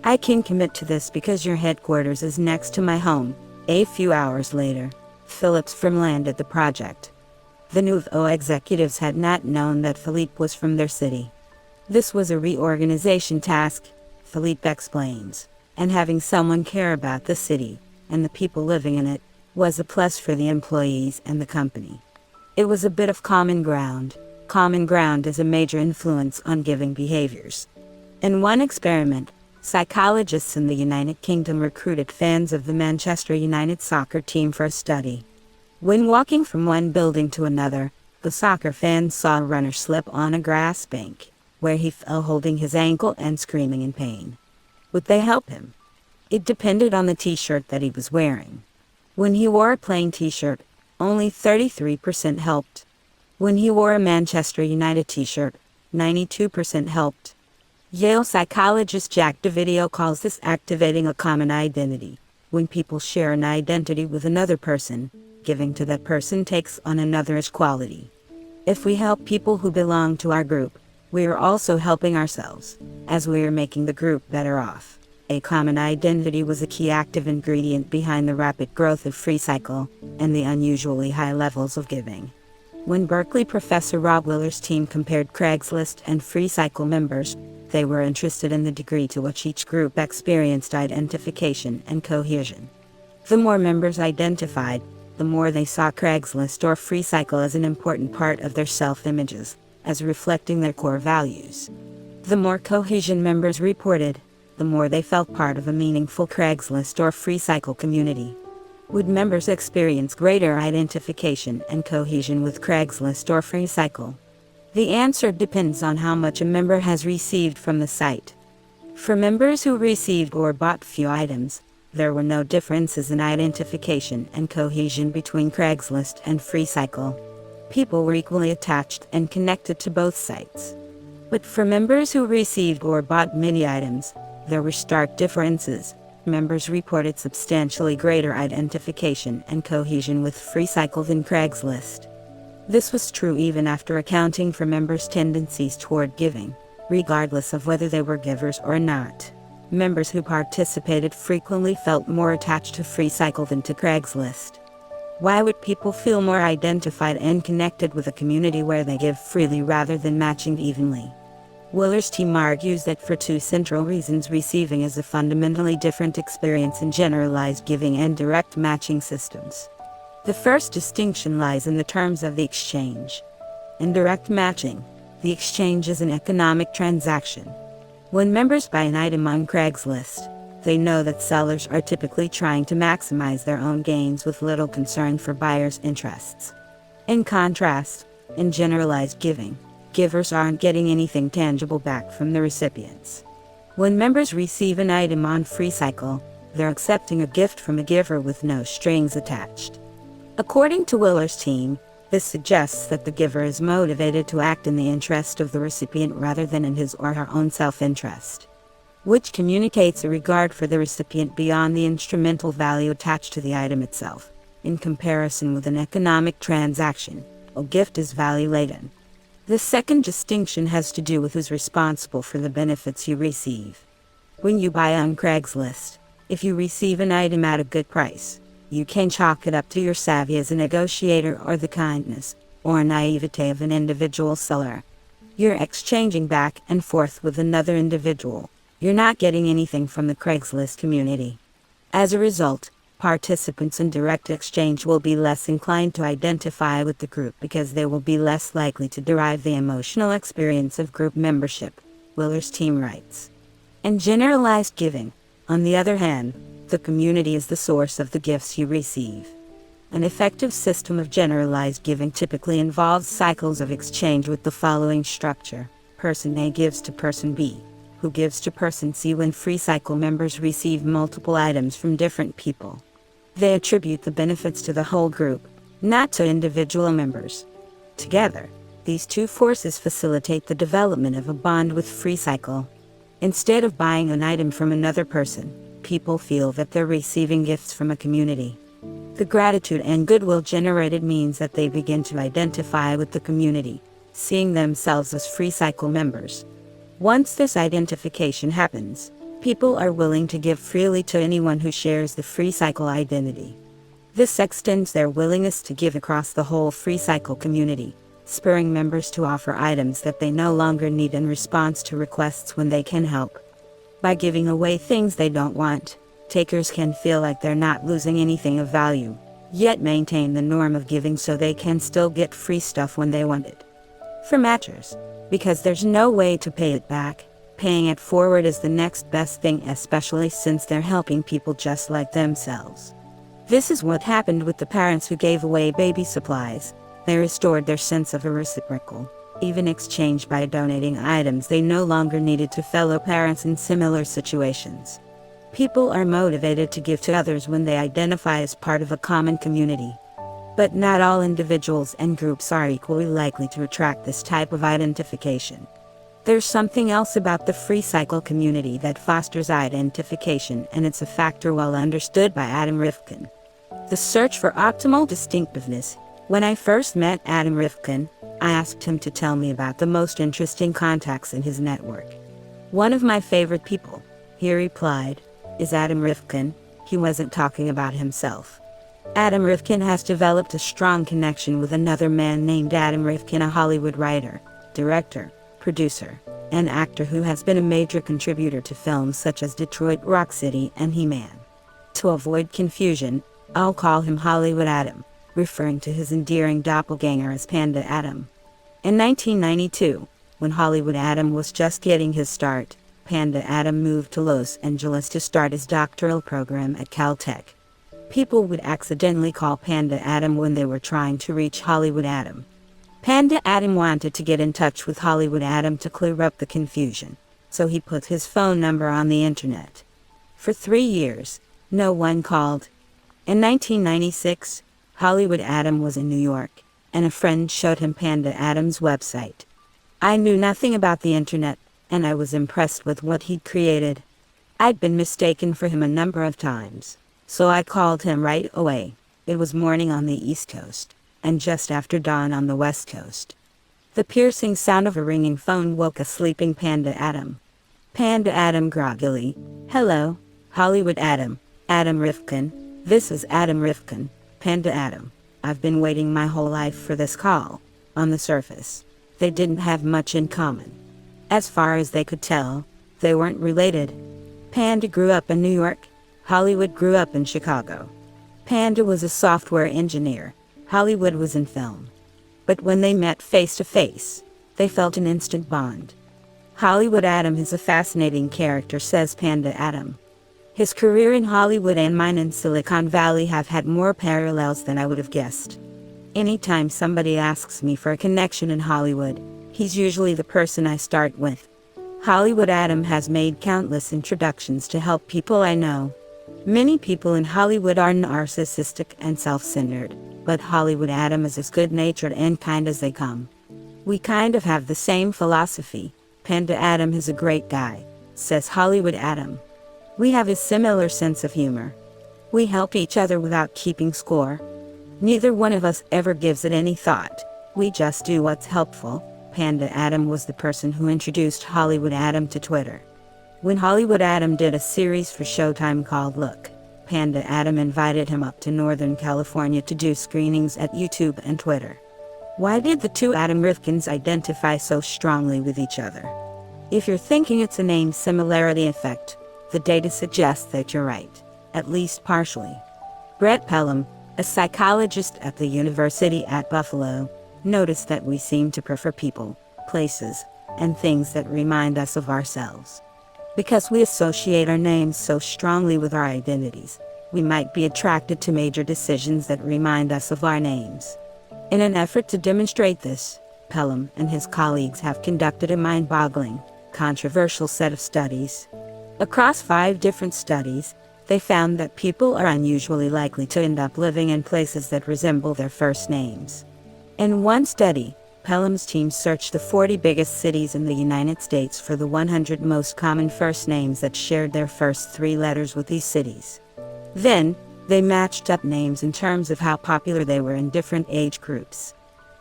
I can commit to this because your headquarters is next to my home." A few hours later, Philippe's firm landed the project. The Nouveau executives had not known that Philippe was from their city. "This was a reorganization task," Philippe explains, "and having someone care about the city, and the people living in it, was a plus for the employees and the company. It was a bit of common ground. Common ground is a major influence on giving behaviors. In one experiment, psychologists in the United Kingdom recruited fans of the Manchester United soccer team for a study. When walking from one building to another, the soccer fans saw a runner slip on a grass bank, where he fell holding his ankle and screaming in pain. Would they help him? It depended on the t-shirt that he was wearing. When he wore a plain t-shirt, only 33% helped. When he wore a Manchester United t-shirt, 92% helped. Yale psychologist Jack Dovidio calls this activating a common identity. When people share an identity with another person, giving to that person takes on another's quality. If we help people who belong to our group, we are also helping ourselves, as we are making the group better off. A common identity was a key active ingredient behind the rapid growth of FreeCycle and the unusually high levels of giving. When Berkeley professor Rob Willer's team compared Craigslist and FreeCycle members, they were interested in the degree to which each group experienced identification and cohesion. The more members identified, the more they saw Craigslist or FreeCycle as an important part of their self-images, as reflecting their core values. The more cohesion members reported, the more they felt part of a meaningful Craigslist or FreeCycle community. Would members experience greater identification and cohesion with Craigslist or FreeCycle? The answer depends on how much a member has received from the site. For members who received or bought few items, there were no differences in identification and cohesion between Craigslist and FreeCycle. People were equally attached and connected to both sites. But for members who received or bought many items, there were stark differences. Members reported substantially greater identification and cohesion with FreeCycle than Craigslist. This was true even after accounting for members' tendencies toward giving, regardless of whether they were givers or not. Members who participated frequently felt more attached to FreeCycle than to Craigslist. Why would people feel more identified and connected with a community where they give freely rather than matching evenly? Willer's team argues that for two central reasons: receiving is a fundamentally different experience in generalized giving and direct matching systems. The first distinction lies in the terms of the exchange. In direct matching, the exchange is an economic transaction. When members buy an item on Craigslist, they know that sellers are typically trying to maximize their own gains with little concern for buyers' interests. In contrast, in generalized giving, givers aren't getting anything tangible back from the recipients. When members receive an item on FreeCycle, they're accepting a gift from a giver with no strings attached. According to Willer's team, this suggests that the giver is motivated to act in the interest of the recipient rather than in his or her own self-interest, which communicates a regard for the recipient beyond the instrumental value attached to the item itself. In comparison with an economic transaction, a gift is value-laden. The second distinction has to do with who's responsible for the benefits you receive. When you buy on Craigslist, if you receive an item at a good price, you can chalk it up to your savvy as a negotiator or the kindness or naivete of an individual seller. You're exchanging back and forth with another individual. You're not getting anything from the Craigslist community. As a result, participants in direct exchange will be less inclined to identify with the group because they will be less likely to derive the emotional experience of group membership, Willer's team writes. In generalized giving, on the other hand, the community is the source of the gifts you receive. An effective system of generalized giving typically involves cycles of exchange with the following structure. Person A gives to person B, who gives to person C. When FreeCycle members receive multiple items from different people, they attribute the benefits to the whole group, not to individual members. Together, these two forces facilitate the development of a bond with FreeCycle. Instead of buying an item from another person, people feel that they're receiving gifts from a community. The gratitude and goodwill generated means that they begin to identify with the community, seeing themselves as FreeCycle members. Once this identification happens, people are willing to give freely to anyone who shares the FreeCycle identity. This extends their willingness to give across the whole FreeCycle community, spurring members to offer items that they no longer need in response to requests when they can help. By giving away things they don't want, takers can feel like they're not losing anything of value, yet maintain the norm of giving so they can still get free stuff when they want it. For matchers, because there's no way to pay it back, paying it forward is the next best thing, especially since they're helping people just like themselves. This is what happened with the parents who gave away baby supplies. They restored their sense of a reciprocal, even exchange by donating items they no longer needed to fellow parents in similar situations. People are motivated to give to others when they identify as part of a common community. But not all individuals and groups are equally likely to attract this type of identification. There's something else about the FreeCycle community that fosters identification, and it's a factor well understood by Adam Rifkin. The search for optimal distinctiveness. When I first met Adam Rifkin, I asked him to tell me about the most interesting contacts in his network. One of my favorite people, he replied, is Adam Rifkin. He wasn't talking about himself. Adam Rifkin has developed a strong connection with another man named Adam Rifkin, a Hollywood writer, director, producer, and actor who has been a major contributor to films such as Detroit Rock City and He-Man. To avoid confusion, I'll call him Hollywood Adam, referring to his endearing doppelganger as Panda Adam. In 1992, when Hollywood Adam was just getting his start, Panda Adam moved to Los Angeles to start his doctoral program at Caltech. People would accidentally call Panda Adam when they were trying to reach Hollywood Adam. Panda Adam wanted to get in touch with Hollywood Adam to clear up the confusion, so he put his phone number on the internet. For 3 years, no one called. In 1996, Hollywood Adam was in New York, and a friend showed him Panda Adam's website. I knew nothing about the internet, and I was impressed with what he'd created. I'd been mistaken for him a number of times, so I called him right away. It was morning on the East Coast, and just after dawn on the West Coast. The piercing sound of a ringing phone woke a sleeping Panda Adam. Panda Adam groggily, "Hello, Hollywood Adam, Adam Rifkin. This is Adam Rifkin, Panda Adam. I've been waiting my whole life for this call." On the surface, they didn't have much in common. As far as they could tell, they weren't related. Panda grew up in New York. Hollywood grew up in Chicago. Panda was a software engineer. Hollywood was in film. But when they met face to face, they felt an instant bond. Hollywood Adam is a fascinating character, says Panda Adam. His career in Hollywood and mine in Silicon Valley have had more parallels than I would have guessed. Anytime somebody asks me for a connection in Hollywood, he's usually the person I start with. Hollywood Adam has made countless introductions to help people I know. Many people in Hollywood are narcissistic and self-centered, but Hollywood Adam is as good-natured and kind as they come. We kind of have the same philosophy. Panda Adam is a great guy, says Hollywood Adam. We have a similar sense of humor. We help each other without keeping score. Neither one of us ever gives it any thought. We just do what's helpful. Panda Adam was the person who introduced Hollywood Adam to Twitter. When Hollywood Adam did a series for Showtime called Look, Panda Adam invited him up to Northern California to do screenings at YouTube and Twitter. Why did the two Adam Rifkins identify so strongly with each other? If you're thinking it's a name similarity effect, the data suggests that you're right, at least partially. Brett Pelham, a psychologist at the University at Buffalo, noticed that we seem to prefer people, places, and things that remind us of ourselves. Because we associate our names so strongly with our identities, we might be attracted to major decisions that remind us of our names. In an effort to demonstrate this, Pelham and his colleagues have conducted a mind-boggling, controversial set of studies. Across 5 different studies, they found that people are unusually likely to end up living in places that resemble their first names. In one study, Pelham's team searched the 40 biggest cities in the United States for the 100 most common first names that shared their first 3 letters with these cities. Then, they matched up names in terms of how popular they were in different age groups.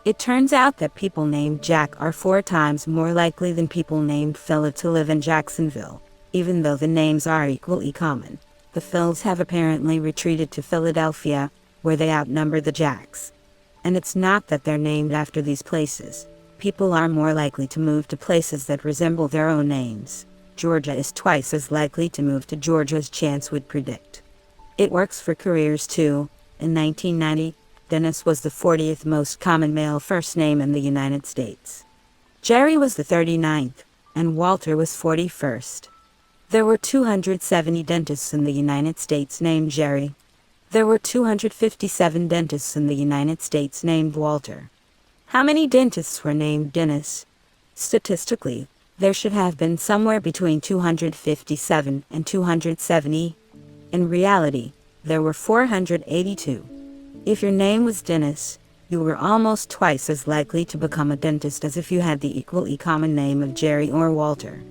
It turns out that people named Jack are 4 times more likely than people named Philip to live in Jacksonville, even though the names are equally common. The Phils have apparently retreated to Philadelphia, where they outnumber the Jacks. And it's not that they're named after these places. People are more likely to move to places that resemble their own names. Georgia is twice as likely to move to Georgia as chance would predict. It works for careers too. In 1990, Dennis was the 40th most common male first name in the United States. Jerry was the 39th, and Walter was 41st. There were 270 dentists in the United States named Jerry. There were 257 dentists in the United States named Walter. How many dentists were named Dennis? Statistically, there should have been somewhere between 257 and 270. In reality, there were 482. If your name was Dennis, you were almost twice as likely to become a dentist as if you had the equally common name of Jerry or Walter.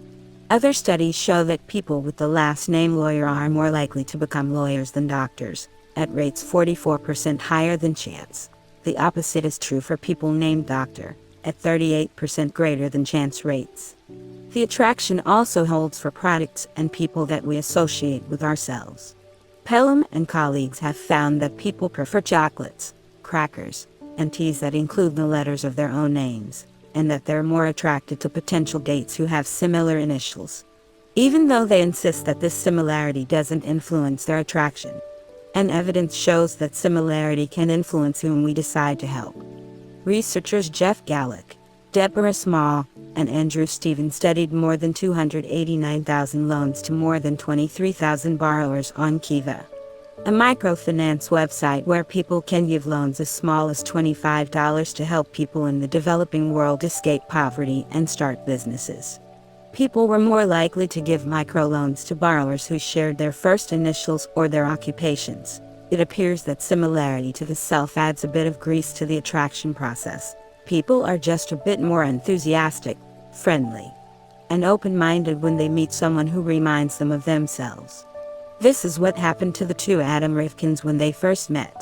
Other studies show that people with the last name Lawyer are more likely to become lawyers than doctors, at rates 44% higher than chance. The opposite is true for people named Doctor, at 38% greater than chance rates. The attraction also holds for products and people that we associate with ourselves. Pelham and colleagues have found that people prefer chocolates, crackers, and teas that include the letters of their own names, and that they're more attracted to potential dates who have similar initials, even though they insist that this similarity doesn't influence their attraction. And evidence shows that similarity can influence whom we decide to help. Researchers Jeff Gallick, Deborah Small, and Andrew Stevens studied more than 289,000 loans to more than 23,000 borrowers on Kiva. a microfinance website where people can give loans as small as $25 to help people in the developing world escape poverty and start businesses. People were more likely to give microloans to borrowers who shared their first initials or their occupations. It appears that similarity to the self adds a bit of grease to the attraction process. People are just a bit more enthusiastic, friendly, and open-minded when they meet someone who reminds them of themselves. This is what happened to the two Adam Rifkins when they first met.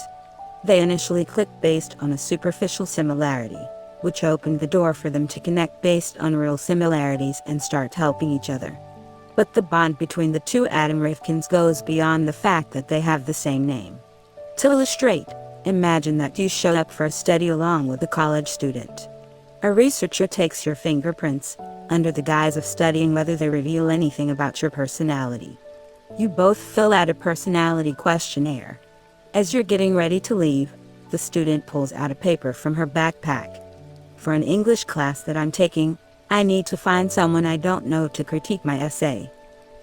They initially clicked based on a superficial similarity, which opened the door for them to connect based on real similarities and start helping each other. But the bond between the two Adam Rifkins goes beyond the fact that they have the same name. To illustrate, imagine that you show up for a study along with a college student. A researcher takes your fingerprints, under the guise of studying whether they reveal anything about your personality. You both fill out a personality questionnaire. As you're getting ready to leave, the student pulls out a paper from her backpack. For an English class that I'm taking, I need to find someone I don't know to critique my essay.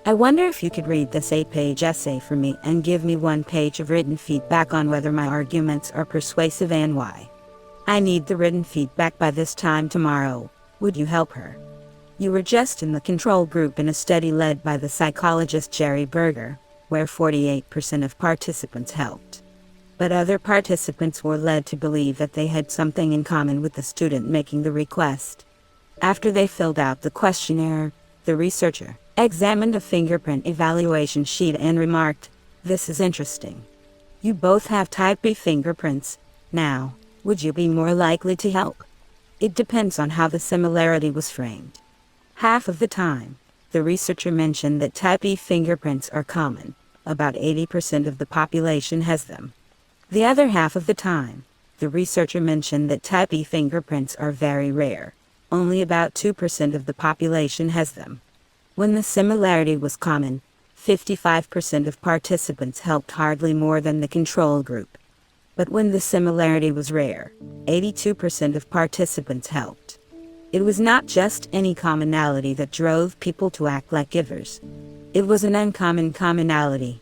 I wonder if you could read this 8-page essay for me and give me 1 page of written feedback on whether my arguments are persuasive and why. I need the written feedback by this time tomorrow. Would you help her? You were just in the control group in a study led by the psychologist Jerry Berger, where 48% of participants helped. But other participants were led to believe that they had something in common with the student making the request. After they filled out the questionnaire, the researcher examined a fingerprint evaluation sheet and remarked, "This is interesting. You both have type B fingerprints. Now, would you be more likely to help?" It depends on how the similarity was framed. Half of the time, the researcher mentioned that type E fingerprints are common. About 80% of the population has them. The other half of the time, the researcher mentioned that type E fingerprints are very rare. Only about 2% of the population has them. When the similarity was common, 55% of participants helped, hardly more than the control group. But when the similarity was rare, 82% of participants helped. It was not just any commonality that drove people to act like givers. It was an uncommon commonality.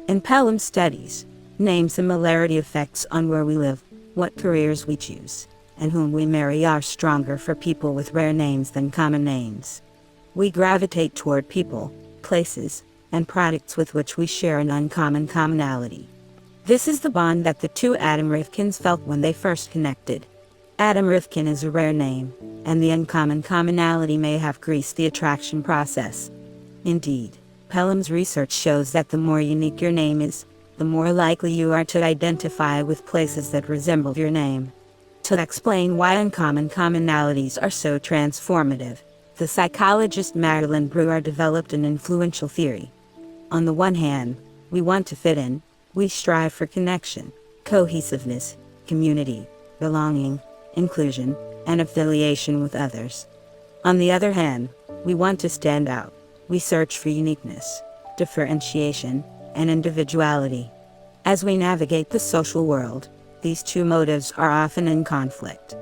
In Pelham's studies, name similarity effects on where we live, what careers we choose, and whom we marry are stronger for people with rare names than common names. We gravitate toward people, places, and products with which we share an uncommon commonality. This is the bond that the two Adam Rifkins felt when they first connected. Adam Rifkin is a rare name, and the uncommon commonality may have greased the attraction process. Indeed, Pelham's research shows that the more unique your name is, the more likely you are to identify with places that resemble your name. To explain why uncommon commonalities are so transformative, the psychologist Marilyn Brewer developed an influential theory. On the one hand, we want to fit in. We strive for connection, cohesiveness, community, belonging, inclusion, and affiliation with others. On the other hand, we want to stand out. We search for uniqueness, differentiation, and individuality. As we navigate the social world, these two motives are often in conflict.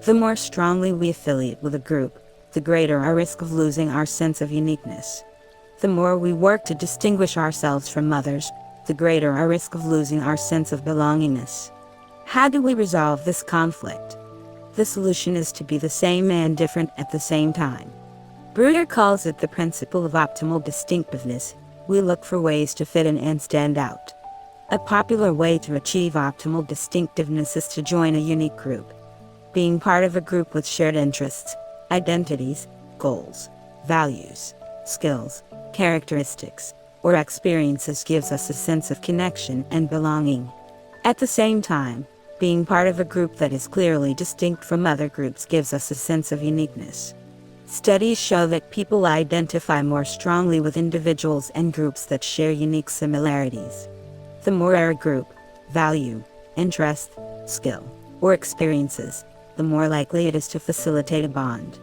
The more strongly we affiliate with a group, the greater our risk of losing our sense of uniqueness. The more we work to distinguish ourselves from others, the greater our risk of losing our sense of belongingness. How do we resolve this conflict? The solution is to be the same and different at the same time. Brewer calls it the principle of optimal distinctiveness. We look for ways to fit in and stand out. A popular way to achieve optimal distinctiveness is to join a unique group. Being part of a group with shared interests, identities, goals, values, skills, characteristics, or experiences gives us a sense of connection and belonging. At the same time, being part of a group that is clearly distinct from other groups gives us a sense of uniqueness. Studies show that people identify more strongly with individuals and groups that share unique similarities. The more our group, value, interest, skill, or experiences, the more likely it is to facilitate a bond.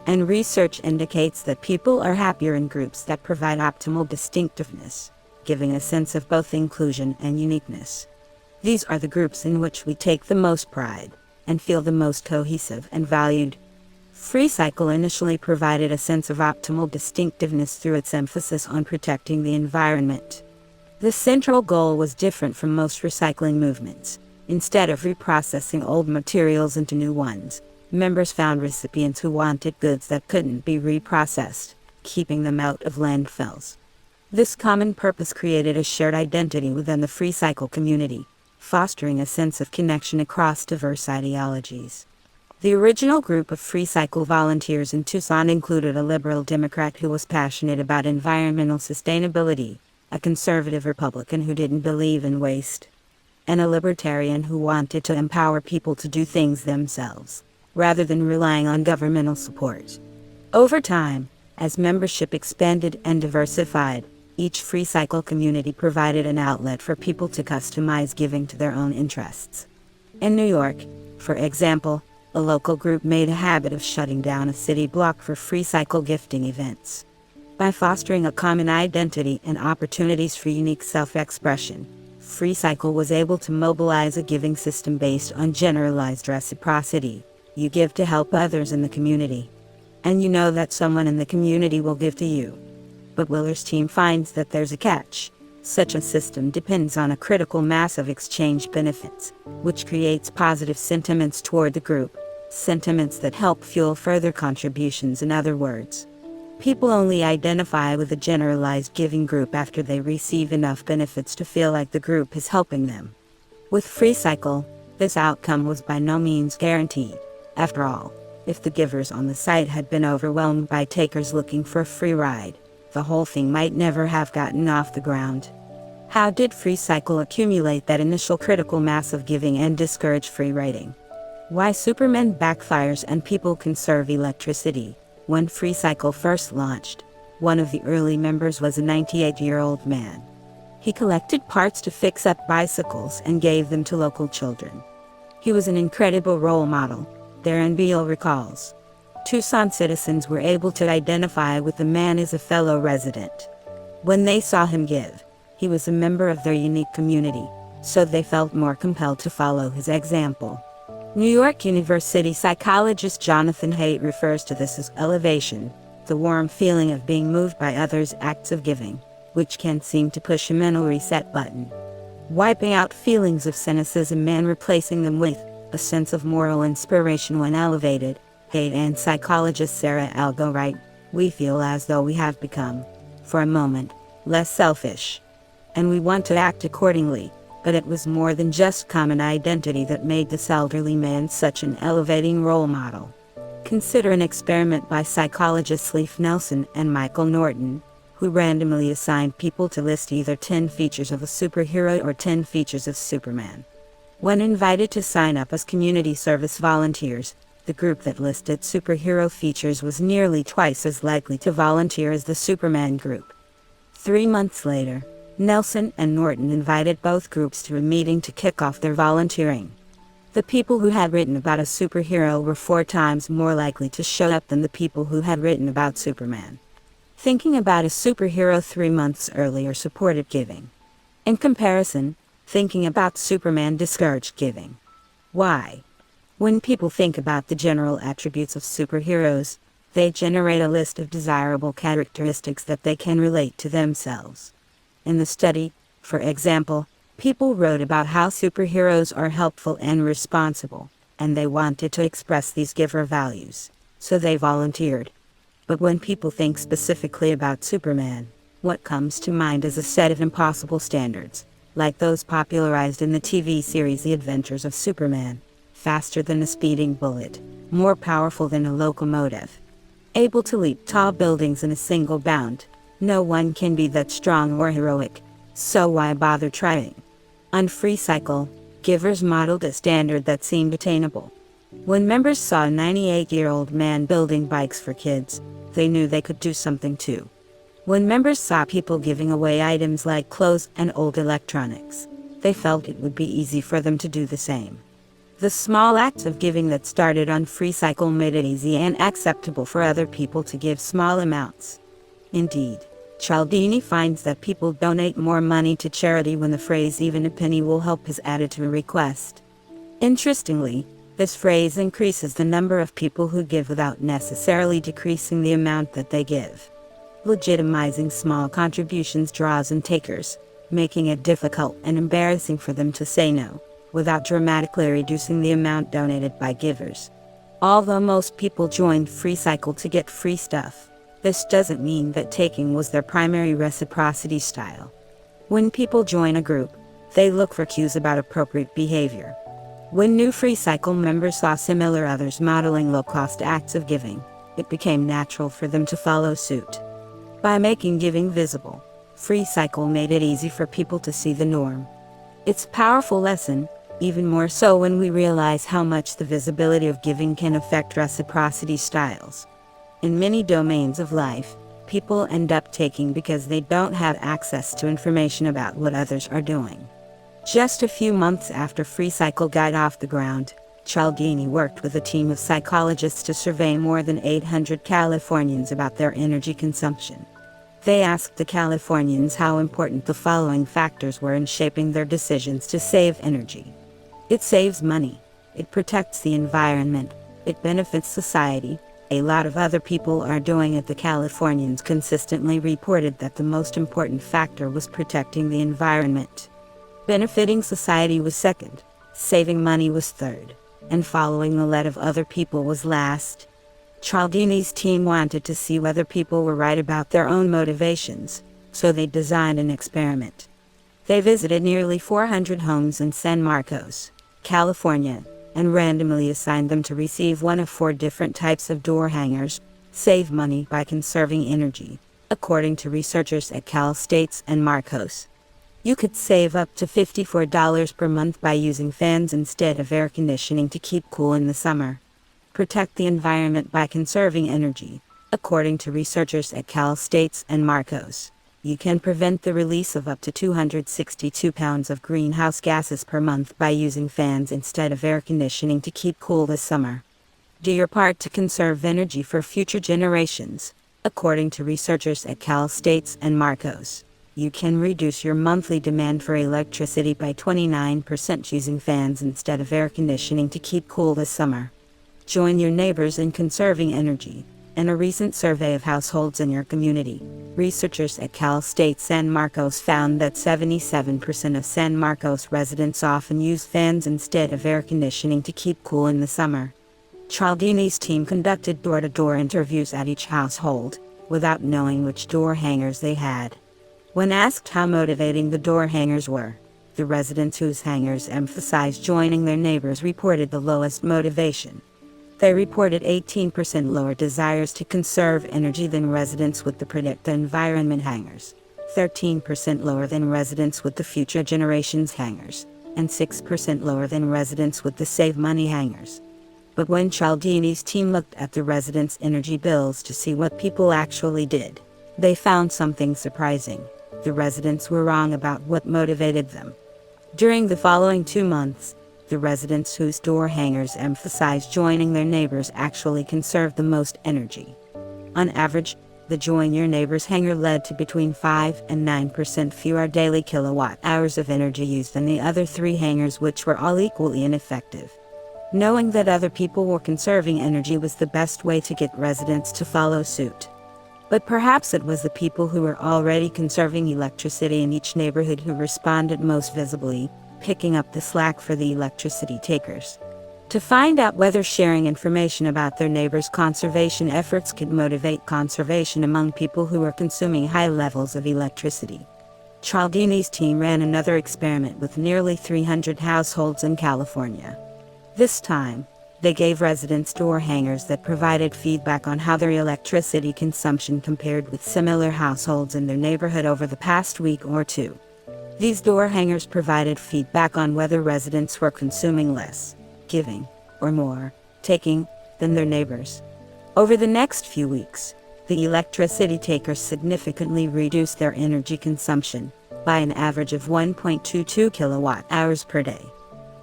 And research indicates that people are happier in groups that provide optimal distinctiveness, giving a sense of both inclusion and uniqueness. These are the groups in which we take the most pride and feel the most cohesive and valued. FreeCycle initially provided a sense of optimal distinctiveness through its emphasis on protecting the environment. The central goal was different from most recycling movements. Instead of reprocessing old materials into new ones, members found recipients who wanted goods that couldn't be reprocessed, keeping them out of landfills. This common purpose created a shared identity within the free cycle community, fostering a sense of connection across diverse ideologies. The original group of free cycle volunteers in Tucson included a liberal Democrat who was passionate about environmental sustainability, a conservative Republican who didn't believe in waste, and a libertarian who wanted to empower people to do things themselves, rather than relying on governmental support. Over time, as membership expanded and diversified, each free cycle community provided an outlet for people to customize giving to their own interests. In New York, for example, a local group made a habit of shutting down a city block for free cycle gifting events. By fostering a common identity and opportunities for unique self-expression, Free Cycle was able to mobilize a giving system based on generalized reciprocity. You give to help others in the community, and you know that someone in the community will give to you. But Willer's team finds that there's a catch. Such a system depends on a critical mass of exchange benefits, which creates positive sentiments toward the group, sentiments that help fuel further contributions. In other words, people only identify with a generalized giving group after they receive enough benefits to feel like the group is helping them. With Free Cycle, this outcome was by no means guaranteed. After all, if the givers on the site had been overwhelmed by takers looking for a free ride, the whole thing might never have gotten off the ground. How did Free Cycle accumulate that initial critical mass of giving and discourage free riding? Why Superman backfires and people conserve electricity. When Free Cycle first launched, one of the early members was a 98-year-old man. He collected parts to fix up bicycles and gave them to local children. He was an incredible role model, Darren Beal recalls. Tucson citizens were able to identify with the man as a fellow resident. When they saw him give, he was a member of their unique community, so they felt more compelled to follow his example. New York University psychologist Jonathan Haidt refers to this as elevation, the warm feeling of being moved by others' acts of giving, which can seem to push a mental reset button, wiping out feelings of cynicism and replacing them with a sense of moral inspiration. When elevated, Haidt and psychologist Sarah Algo write, we feel as though we have become, for a moment, less selfish, and we want to act accordingly. But it was more than just common identity that made this elderly man such an elevating role model. Consider an experiment by psychologists Leif Nelson and Michael Norton, who randomly assigned people to list either 10 features of a superhero or 10 features of Superman. When invited to sign up as community service volunteers, the group that listed superhero features was nearly twice as likely to volunteer as the Superman group. 3 months later, Nelson and Norton invited both groups to a meeting to kick off their volunteering. The people who had written about a superhero were 4 times more likely to show up than the people who had written about Superman. Thinking about a superhero 3 months earlier supported giving. In comparison, thinking about Superman discouraged giving. Why? When people think about the general attributes of superheroes, they generate a list of desirable characteristics that they can relate to themselves. In the study, for example, people wrote about how superheroes are helpful and responsible, and they wanted to express these giver values, so they volunteered. But when people think specifically about Superman, what comes to mind is a set of impossible standards, like those popularized in the TV series The Adventures of Superman: faster than a speeding bullet, more powerful than a locomotive, able to leap tall buildings in a single bound. No one can be that strong or heroic, so why bother trying? On Free Cycle, givers modeled a standard that seemed attainable. When members saw a 98-year-old man building bikes for kids, they knew they could do something too. When members saw people giving away items like clothes and old electronics, they felt it would be easy for them to do the same. The small acts of giving that started on Free Cycle made it easy and acceptable for other people to give small amounts. Indeed, Cialdini finds that people donate more money to charity when the phrase "even a penny will help" is added to a request. Interestingly, this phrase increases the number of people who give without necessarily decreasing the amount that they give. Legitimizing small contributions draws in takers, making it difficult and embarrassing for them to say no, without dramatically reducing the amount donated by givers. Although most people joined FreeCycle to get free stuff, this doesn't mean that taking was their primary reciprocity style. When people join a group, they look for cues about appropriate behavior. When new FreeCycle members saw similar others modeling low-cost acts of giving, it became natural for them to follow suit. By making giving visible, FreeCycle made it easy for people to see the norm. It's a powerful lesson, even more so when we realize how much the visibility of giving can affect reciprocity styles. In many domains of life, people end up taking because they don't have access to information about what others are doing. Just a few months after FreeCycle got off the ground, Cialdini worked with a team of psychologists to survey more than 800 Californians about their energy consumption. They asked the Californians how important the following factors were in shaping their decisions to save energy. It saves money, it protects the environment, it benefits society. A lot of other people are doing it. The Californians consistently reported that the most important factor was protecting the environment. Benefiting society was second, saving money was third, and following the lead of other people was last. Cialdini's team wanted to see whether people were right about their own motivations, so they designed an experiment. They visited nearly 400 homes in San Marcos, California, and randomly assigned them to receive one of 4 different types of door hangers. Save money by conserving energy, according to researchers at Cal State San Marcos. You could save up to $54 per month by using fans instead of air conditioning to keep cool in the summer. Protect the environment by conserving energy, according to researchers at Cal State San Marcos. You can prevent the release of up to 262 pounds of greenhouse gases per month by using fans instead of air conditioning to keep cool this summer. Do your part to conserve energy for future generations, according to researchers at Cal State San Marcos. You can reduce your monthly demand for electricity by 29% using fans instead of air conditioning to keep cool this summer. Join your neighbors in conserving energy. In a recent survey of households in your community, researchers at Cal State San Marcos found that 77% of San Marcos residents often use fans instead of air conditioning to keep cool in the summer. Cialdini's team conducted door-to-door interviews at each household, without knowing which door hangers they had. When asked how motivating the door hangers were, the residents whose hangers emphasized joining their neighbors reported the lowest motivation. They reported 18% lower desires to conserve energy than residents with the Protect the Environment hangers, 13% lower than residents with the Future Generations hangers, and 6% lower than residents with the Save Money hangers. But when Cialdini's team looked at the residents' energy bills to see what people actually did, they found something surprising. The residents were wrong about what motivated them. During the following 2 months, the residents whose door hangers emphasized joining their neighbors actually conserved the most energy. On average, the Join Your Neighbors hanger led to between 5 and 9% fewer daily kilowatt hours of energy used than the other 3 hangers, which were all equally ineffective. Knowing that other people were conserving energy was the best way to get residents to follow suit. But perhaps it was the people who were already conserving electricity in each neighborhood who responded most visibly, picking up the slack for the electricity takers. To find out whether sharing information about their neighbors' conservation efforts could motivate conservation among people who were consuming high levels of electricity, Cialdini's team ran another experiment with nearly 300 households in California. This time, they gave residents door hangers that provided feedback on how their electricity consumption compared with similar households in their neighborhood over the past week or 2. These door hangers provided feedback on whether residents were consuming less, giving, or more, taking, than their neighbors. Over the next few weeks, the electricity takers significantly reduced their energy consumption by an average of 1.22 kilowatt hours per day.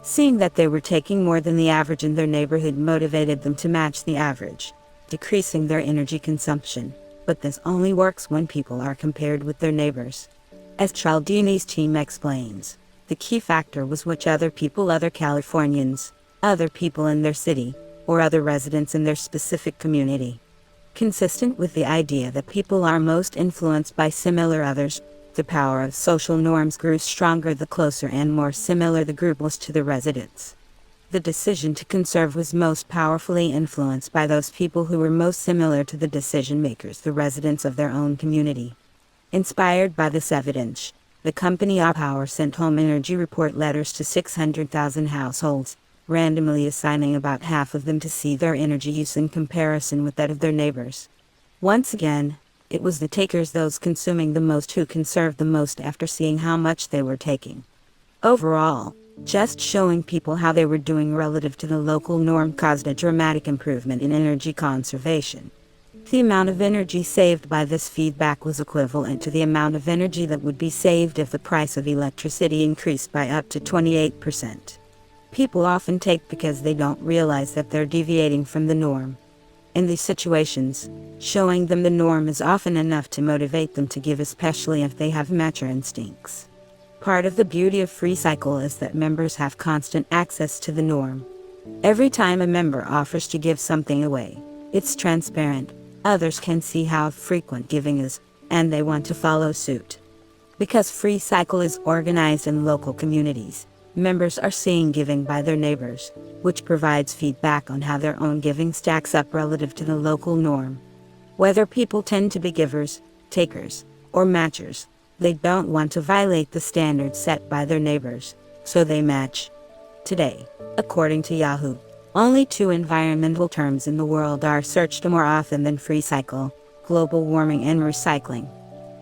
Seeing that they were taking more than the average in their neighborhood motivated them to match the average, decreasing their energy consumption. But this only works when people are compared with their neighbors. As Cialdini's team explains, the key factor was which other Californians, other people in their city, or other residents in their specific community. Consistent with the idea that people are most influenced by similar others, The power of social norms grew stronger the closer and more similar the group was to the residents. The decision to conserve was most powerfully influenced by those people who were most similar to the decision makers, the residents of their own community. Inspired by this evidence, the company Power sent home energy report letters to 600,000 households, randomly assigning about half of them to see their energy use in comparison with that of their neighbors. Once again, it was the takers, those consuming the most, who conserved the most after seeing how much they were taking. Overall, just showing people how they were doing relative to the local norm caused a dramatic improvement in energy conservation. The amount of energy saved by this feedback was equivalent to the amount of energy that would be saved if the price of electricity increased by up to 28%. People often take because they don't realize that they're deviating from the norm. In these situations, showing them the norm is often enough to motivate them to give, especially if they have mature instincts. Part of the beauty of FreeCycle is that members have constant access to the norm. Every time a member offers to give something away, it's transparent. Others can see how frequent giving is, and they want to follow suit. Because FreeCycle is organized in local communities, members are seeing giving by their neighbors, which provides feedback on how their own giving stacks up relative to the local norm. Whether people tend to be givers, takers, or matchers, they don't want to violate the standards set by their neighbors, so they match. Today, according to Yahoo, only 2 environmental terms in the world are searched more often than FreeCycle: global warming and recycling.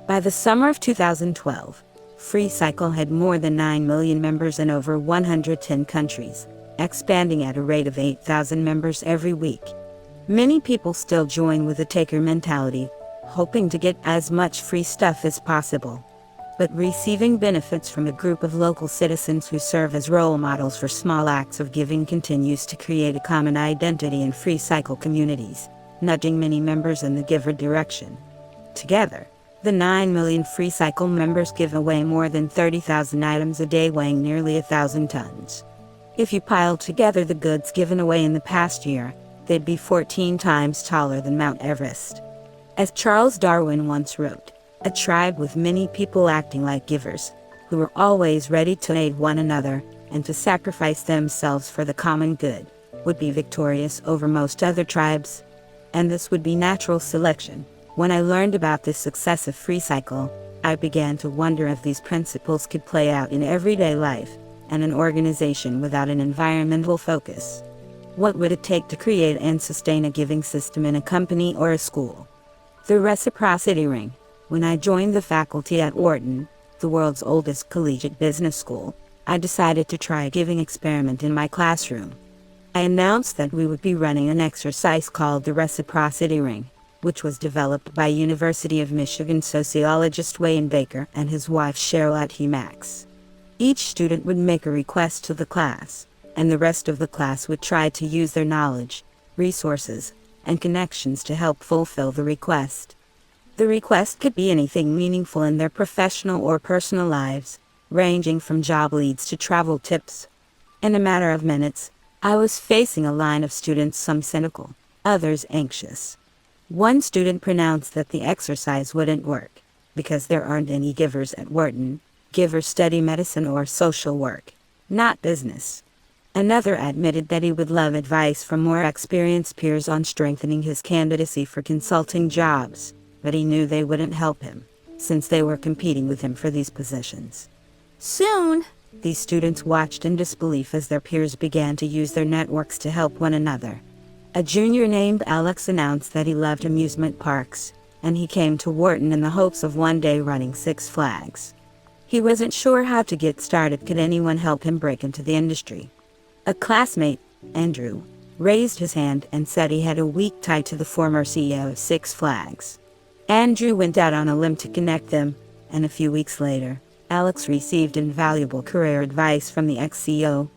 By the summer of 2012, FreeCycle had more than 9 million members in over 110 countries, expanding at a rate of 8,000 members every week. Many people still join with a taker mentality, hoping to get as much free stuff as possible. But receiving benefits from a group of local citizens who serve as role models for small acts of giving continues to create a common identity in FreeCycle communities, nudging many members in the giver direction. Together, the 9 million FreeCycle members give away more than 30,000 items a day, weighing nearly 1,000 tons. If you pile together the goods given away in the past year, they'd be 14 times taller than Mount Everest. As Charles Darwin once wrote, a tribe with many people acting like givers, who were always ready to aid one another and to sacrifice themselves for the common good, would be victorious over most other tribes. And this would be natural selection. When I learned about the success of FreeCycle, I began to wonder if these principles could play out in everyday life and an organization without an environmental focus. What would it take to create and sustain a giving system in a company or a school? The reciprocity ring. When I joined the faculty at Wharton, the world's oldest collegiate business school, I decided to try a giving experiment in my classroom. I announced that we would be running an exercise called the reciprocity ring, which was developed by University of Michigan sociologist Wayne Baker and his wife Charlotte Max. Each student would make a request to the class, and the rest of the class would try to use their knowledge, resources, and connections to help fulfill the request. The request could be anything meaningful in their professional or personal lives, ranging from job leads to travel tips. In a matter of minutes, I was facing a line of students, some cynical, others anxious. One student pronounced that the exercise wouldn't work, because there aren't any givers at Wharton. Givers study medicine or social work, not business. Another admitted that he would love advice from more experienced peers on strengthening his candidacy for consulting jobs, but he knew they wouldn't help him, since they were competing with him for these positions. Soon, these students watched in disbelief as their peers began to use their networks to help one another. A junior named Alex announced that he loved amusement parks, and he came to Wharton in the hopes of one day running Six Flags. He wasn't sure how to get started. Could anyone help him break into the industry? A classmate, Andrew, raised his hand and said he had a weak tie to the former CEO of Six Flags. Andrew went out on a limb to connect them, and a few weeks later, Alex received invaluable career advice from the ex-CEO.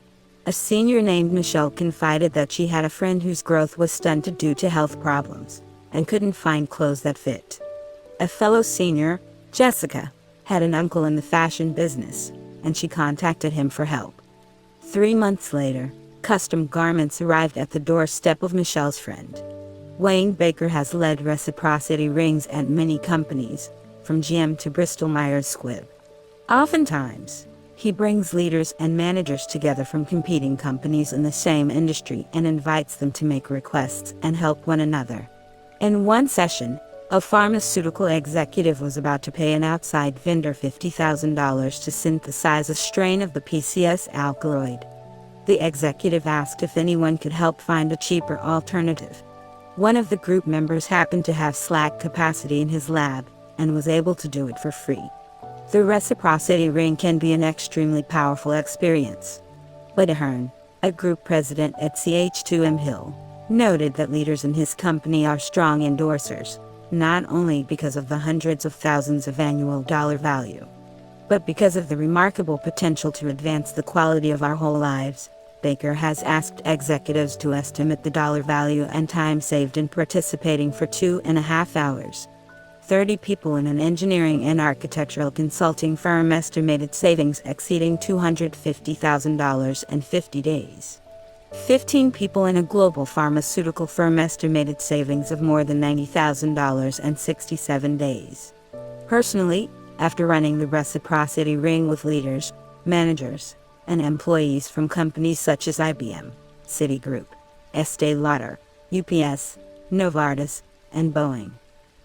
A senior named Michelle confided that she had a friend whose growth was stunted due to health problems, and couldn't find clothes that fit. A fellow senior, Jessica, had an uncle in the fashion business, and she contacted him for help. 3 months later, custom garments arrived at the doorstep of Michelle's friend. Wayne Baker has led reciprocity rings at many companies, from GM to Bristol-Myers Squibb. Oftentimes, he brings leaders and managers together from competing companies in the same industry and invites them to make requests and help one another. In one session, a pharmaceutical executive was about to pay an outside vendor $50,000 to synthesize a strain of the PCS alkaloid. The executive asked if anyone could help find a cheaper alternative. One of the group members happened to have slack capacity in his lab and was able to do it for free. The reciprocity ring can be an extremely powerful experience. But Ahern, a group president at CH2M Hill, noted that leaders in his company are strong endorsers, not only because of the hundreds of thousands of annual dollar value, but because of the remarkable potential to advance the quality of our whole lives. Baker has asked executives to estimate the dollar value and time saved in participating for 2.5 hours. 30 people in an engineering and architectural consulting firm estimated savings exceeding $250,000 in 50 days. 15 people in a global pharmaceutical firm estimated savings of more than $90,000 in 67 days. Personally, after running the reciprocity ring with leaders, managers, and employees from companies such as IBM, Citigroup, Estée Lauder, UPS, Novartis, and Boeing,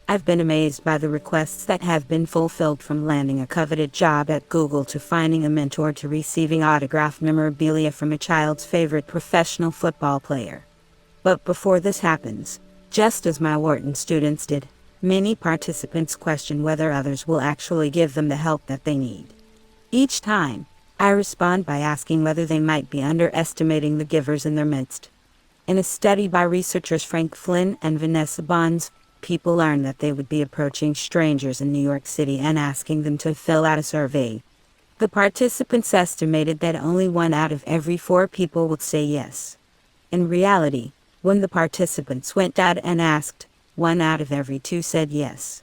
I've been amazed by the requests that have been fulfilled, from landing a coveted job at Google to finding a mentor to receiving autographed memorabilia from a child's favorite professional football player. But before this happens, just as my Wharton students did, many participants question whether others will actually give them the help that they need. Each time, I respond by asking whether they might be underestimating the givers in their midst. In a study by researchers Frank Flynn and Vanessa Bonds, people learned that they would be approaching strangers in New York City and asking them to fill out a survey. The participants estimated that only 1 out of every 4 people would say yes. In reality, when the participants went out and asked, 1 out of every 2 said yes.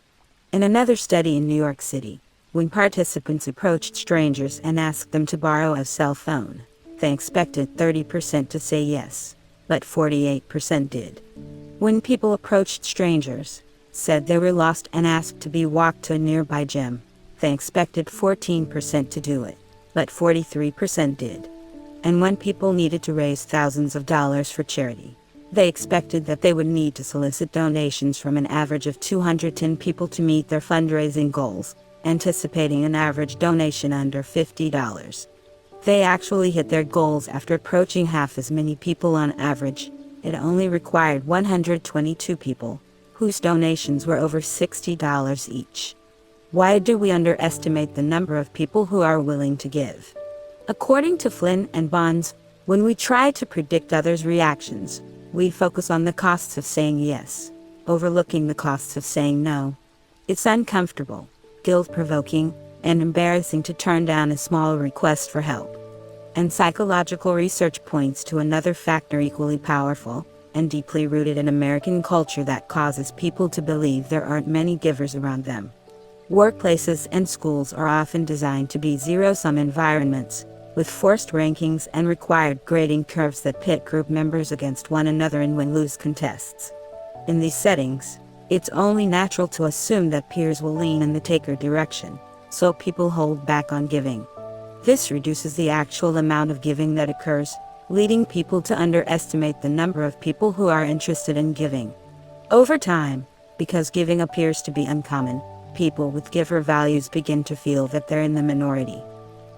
In another study in New York City, when participants approached strangers and asked them to borrow a cell phone, they expected 30% to say yes, but 48% did. When people approached strangers, said they were lost and asked to be walked to a nearby gym, they expected 14% to do it, but 43% did. And when people needed to raise thousands of dollars for charity, they expected that they would need to solicit donations from an average of 210 people to meet their fundraising goals, anticipating an average donation under $50. They actually hit their goals after approaching half as many people on average. It only required 122 people, whose donations were over $60 each. Why do we underestimate the number of people who are willing to give? According to Flynn and Bonds, when we try to predict others' reactions, we focus on the costs of saying yes, overlooking the costs of saying no. It's uncomfortable, guilt-provoking, and embarrassing to turn down a small request for help. And psychological research points to another factor equally powerful and deeply rooted in American culture that causes people to believe there aren't many givers around them. Workplaces and schools are often designed to be zero-sum environments, with forced rankings and required grading curves that pit group members against one another in win-lose contests. In these settings, it's only natural to assume that peers will lean in the taker direction, so people hold back on giving. This reduces the actual amount of giving that occurs, leading people to underestimate the number of people who are interested in giving. Over time, because giving appears to be uncommon, people with giver values begin to feel that they're in the minority.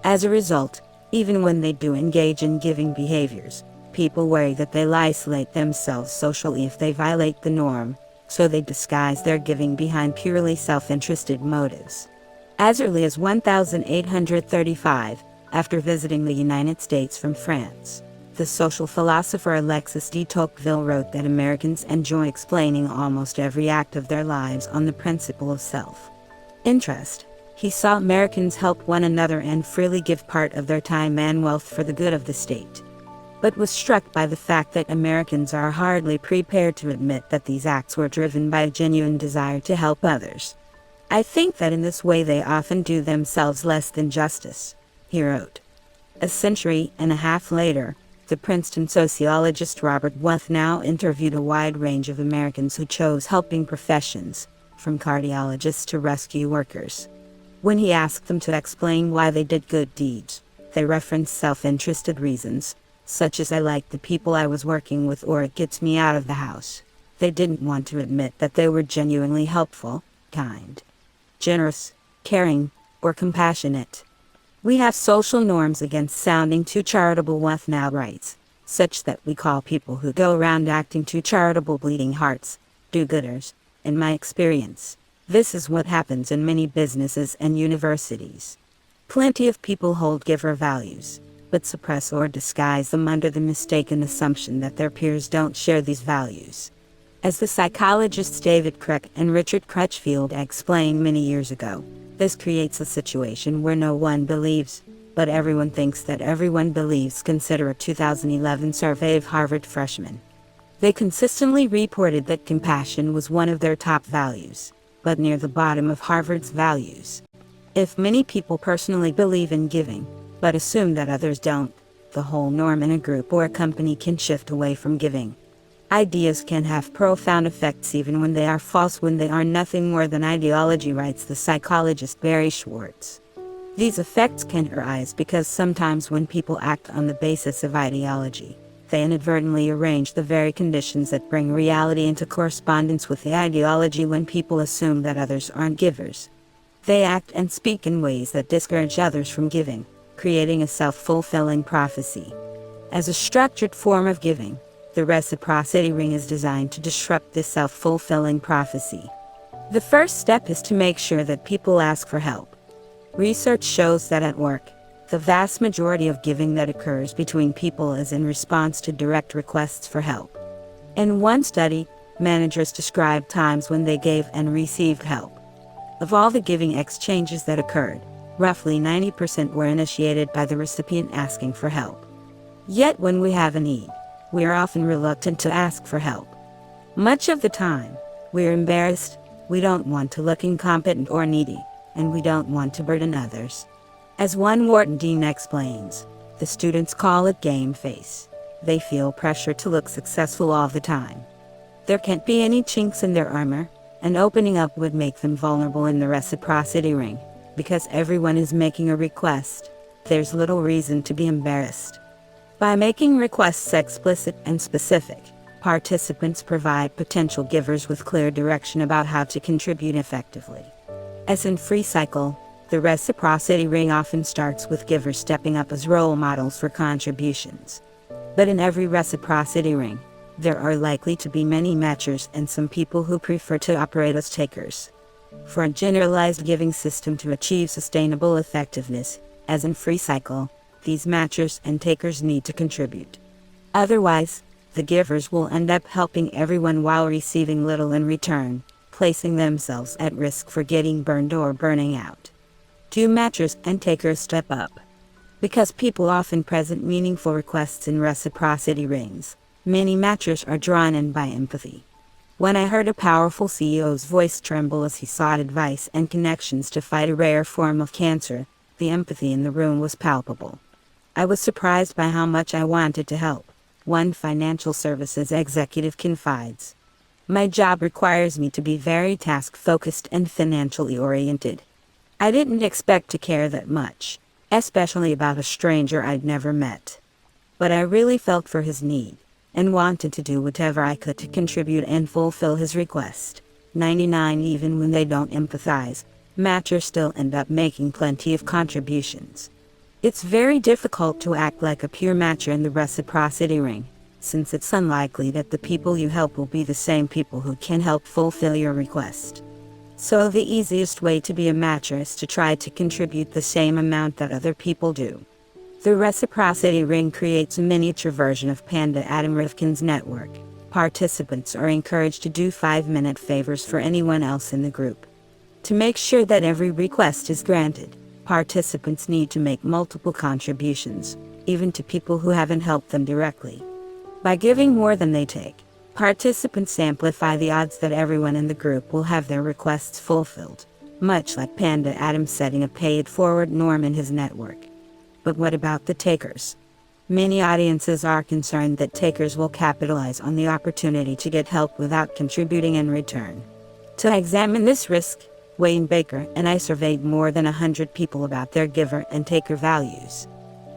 As a result, even when they do engage in giving behaviors, people worry that they'll isolate themselves socially if they violate the norm, so they disguise their giving behind purely self-interested motives. As early as 1835, after visiting the United States from France, the social philosopher Alexis de Tocqueville wrote that Americans enjoy explaining almost every act of their lives on the principle of self-interest. He saw Americans help one another and freely give part of their time and wealth for the good of the state, but was struck by the fact that Americans are hardly prepared to admit that these acts were driven by a genuine desire to help others. I think that in this way they often do themselves less than justice, he wrote. A century and a half later, the Princeton sociologist Robert Wuthnow interviewed a wide range of Americans who chose helping professions, from cardiologists to rescue workers. When he asked them to explain why they did good deeds, they referenced self-interested reasons, such as "I like the people I was working with" or "it gets me out of the house." They didn't want to admit that they were genuinely helpful, kind, generous, caring, or compassionate. We have social norms against sounding too charitable with outrights, such that we call people who go around acting too charitable bleeding hearts, do-gooders. In my experience, this is what happens in many businesses and universities. Plenty of people hold giver values, but suppress or disguise them under the mistaken assumption that their peers don't share these values. As the psychologists David Craig and Richard Crutchfield explained many years ago, this creates a situation where no one believes, but everyone thinks that everyone believes. Consider a 2011 survey of Harvard freshmen. They consistently reported that compassion was one of their top values, but near the bottom of Harvard's values. If many people personally believe in giving, but assume that others don't, the whole norm in a group or a company can shift away from giving. Ideas can have profound effects even when they are false, when they are nothing more than ideology, writes the psychologist Barry Schwartz. These effects can arise because sometimes when people act on the basis of ideology, they inadvertently arrange the very conditions that bring reality into correspondence with the ideology. When people assume that others aren't givers, they act and speak in ways that discourage others from giving, creating a self-fulfilling prophecy. As a structured form of giving, the reciprocity ring is designed to disrupt this self-fulfilling prophecy. The first step is to make sure that people ask for help. Research shows that at work, the vast majority of giving that occurs between people is in response to direct requests for help. In one study, managers described times when they gave and received help. Of all the giving exchanges that occurred, roughly 90% were initiated by the recipient asking for help. Yet when we have a need, we are often reluctant to ask for help. Much of the time, we are embarrassed, we don't want to look incompetent or needy, and we don't want to burden others. As one Wharton dean explains, the students call it game face. They feel pressure to look successful all the time. There can't be any chinks in their armor, and opening up would make them vulnerable in the reciprocity ring. Because everyone is making a request, there's little reason to be embarrassed. By making requests explicit and specific, participants provide potential givers with clear direction about how to contribute effectively. As in Free Cycle, the reciprocity ring often starts with givers stepping up as role models for contributions. But in every reciprocity ring, there are likely to be many matchers and some people who prefer to operate as takers. For a generalized giving system to achieve sustainable effectiveness, as in Free Cycle, these matchers and takers need to contribute. Otherwise, the givers will end up helping everyone while receiving little in return, placing themselves at risk for getting burned or burning out. Do matchers and takers step up? Because people often present meaningful requests in reciprocity rings, many matchers are drawn in by empathy. When I heard a powerful CEO's voice tremble as he sought advice and connections to fight a rare form of cancer, the empathy in the room was palpable. I was surprised by how much I wanted to help, one financial services executive confides. My job requires me to be very task-focused and financially oriented. I didn't expect to care that much, especially about a stranger I'd never met. But I really felt for his need, and wanted to do whatever I could to contribute and fulfill his request. 99 Even when they don't empathize, matchers still end up making plenty of contributions. It's very difficult to act like a pure matcher in the reciprocity ring, since it's unlikely that the people you help will be the same people who can help fulfill your request. So the easiest way to be a matcher is to try to contribute the same amount that other people do. The reciprocity ring creates a miniature version of Panda, Adam Rifkin's network. Participants are encouraged to do 5-minute favors for anyone else in the group. To make sure that every request is granted, participants need to make multiple contributions, even to people who haven't helped them directly. By giving more than they take, participants amplify the odds that everyone in the group will have their requests fulfilled, much like Panda Adam setting a pay-it-forward norm in his network. But what about the takers? Many audiences are concerned that takers will capitalize on the opportunity to get help without contributing in return. To examine this risk, Wayne Baker and I surveyed more than 100 people about their giver and taker values.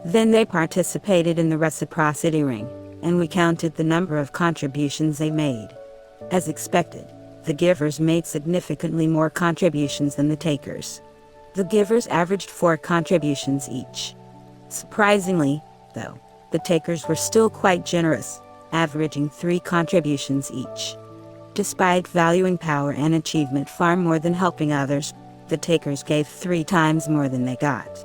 Then they participated in the reciprocity ring, and we counted the number of contributions they made. As expected, the givers made significantly more contributions than the takers. The givers averaged 4 contributions each. Surprisingly, though, the takers were still quite generous, averaging 3 contributions each. Despite valuing power and achievement far more than helping others, the takers gave 3 times more than they got.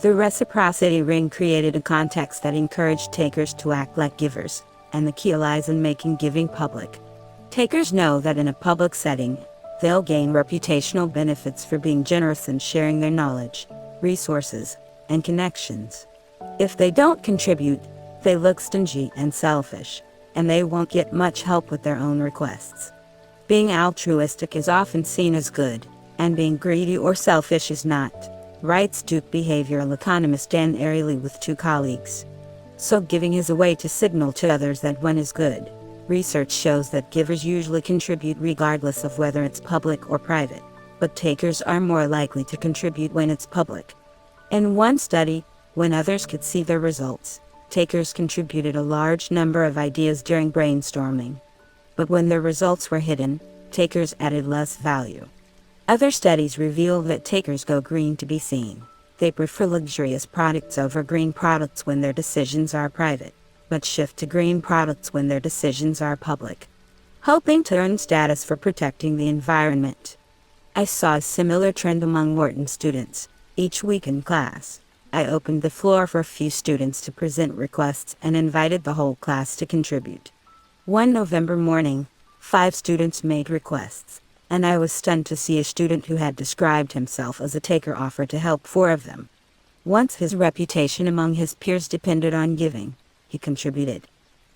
The reciprocity ring created a context that encouraged takers to act like givers, and the key lies in making giving public. Takers know that in a public setting, they'll gain reputational benefits for being generous and sharing their knowledge, resources, and connections. If they don't contribute, they look stingy and selfish, and they won't get much help with their own requests. Being altruistic is often seen as good, and being greedy or selfish is not, writes Duke behavioral economist Dan Ariely with 2 colleagues. So giving is a way to signal to others that one is good. Research shows that givers usually contribute regardless of whether it's public or private, but takers are more likely to contribute when it's public. In one study, when others could see their results, takers contributed a large number of ideas during brainstorming. But when their results were hidden, takers added less value. Other studies reveal that takers go green to be seen. They prefer luxurious products over green products when their decisions are private, but shift to green products when their decisions are public, hoping to earn status for protecting the environment. I saw a similar trend among Wharton students. Each week in class, I opened the floor for a few students to present requests and invited the whole class to contribute. One November morning, 5 students made requests, and I was stunned to see a student who had described himself as a taker offer to help 4 of them. Once his reputation among his peers depended on giving, he contributed.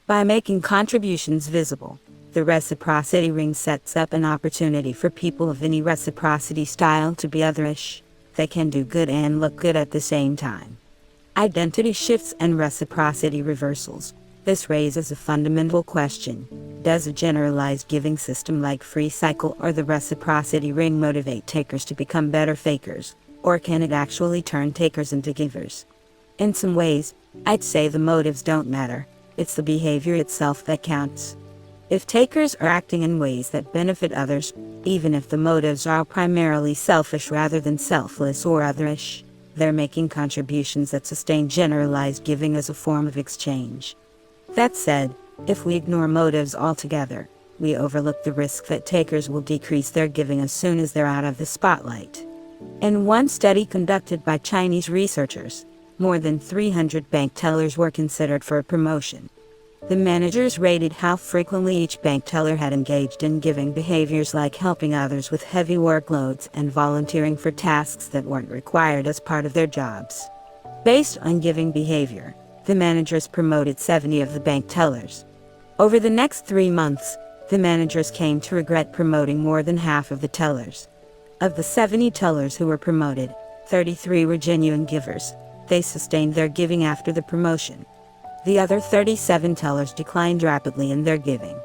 By making contributions visible, the reciprocity ring sets up an opportunity for people of any reciprocity style to be otherish. They can do good and look good at the same time. Identity shifts and reciprocity reversals. This raises a fundamental question. Does a generalized giving system like Free Cycle or the reciprocity ring motivate takers to become better fakers, or can it actually turn takers into givers? In some ways, I'd say the motives don't matter. It's the behavior itself that counts. If takers are acting in ways that benefit others, even if the motives are primarily selfish rather than selfless or otherish, they're making contributions that sustain generalized giving as a form of exchange. That said, if we ignore motives altogether, we overlook the risk that takers will decrease their giving as soon as they're out of the spotlight. In one study conducted by Chinese researchers, more than 300 bank tellers were considered for a promotion. The managers rated how frequently each bank teller had engaged in giving behaviors like helping others with heavy workloads and volunteering for tasks that weren't required as part of their jobs. Based on giving behavior, the managers promoted 70 of the bank tellers. Over the next 3 months, the managers came to regret promoting more than half of the tellers. Of the 70 tellers who were promoted, 33 were genuine givers. They sustained their giving after the promotion. The other 37 tellers declined rapidly in their giving.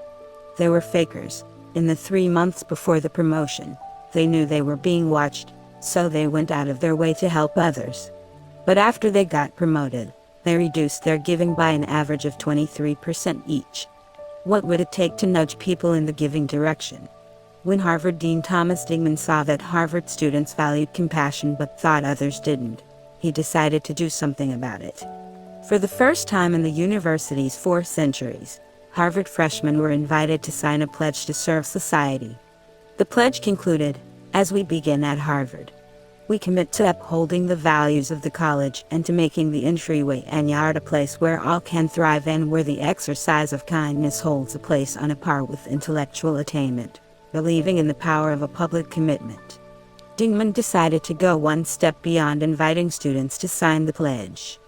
They were fakers. In the 3 months before the promotion, they knew they were being watched, so they went out of their way to help others. But after they got promoted, they reduced their giving by an average of 23% each. What would it take to nudge people in the giving direction? When Harvard Dean Thomas Dingman saw that Harvard students valued compassion but thought others didn't, he decided to do something about it. For the first time in the university's 4 centuries, Harvard freshmen were invited to sign a pledge to serve society. The pledge concluded, "As we begin at Harvard, we commit to upholding the values of the college and to making the entryway and yard a place where all can thrive and where the exercise of kindness holds a place on a par with intellectual attainment, believing in the power of a public commitment." Dingman decided to go one step beyond inviting students to sign the pledge.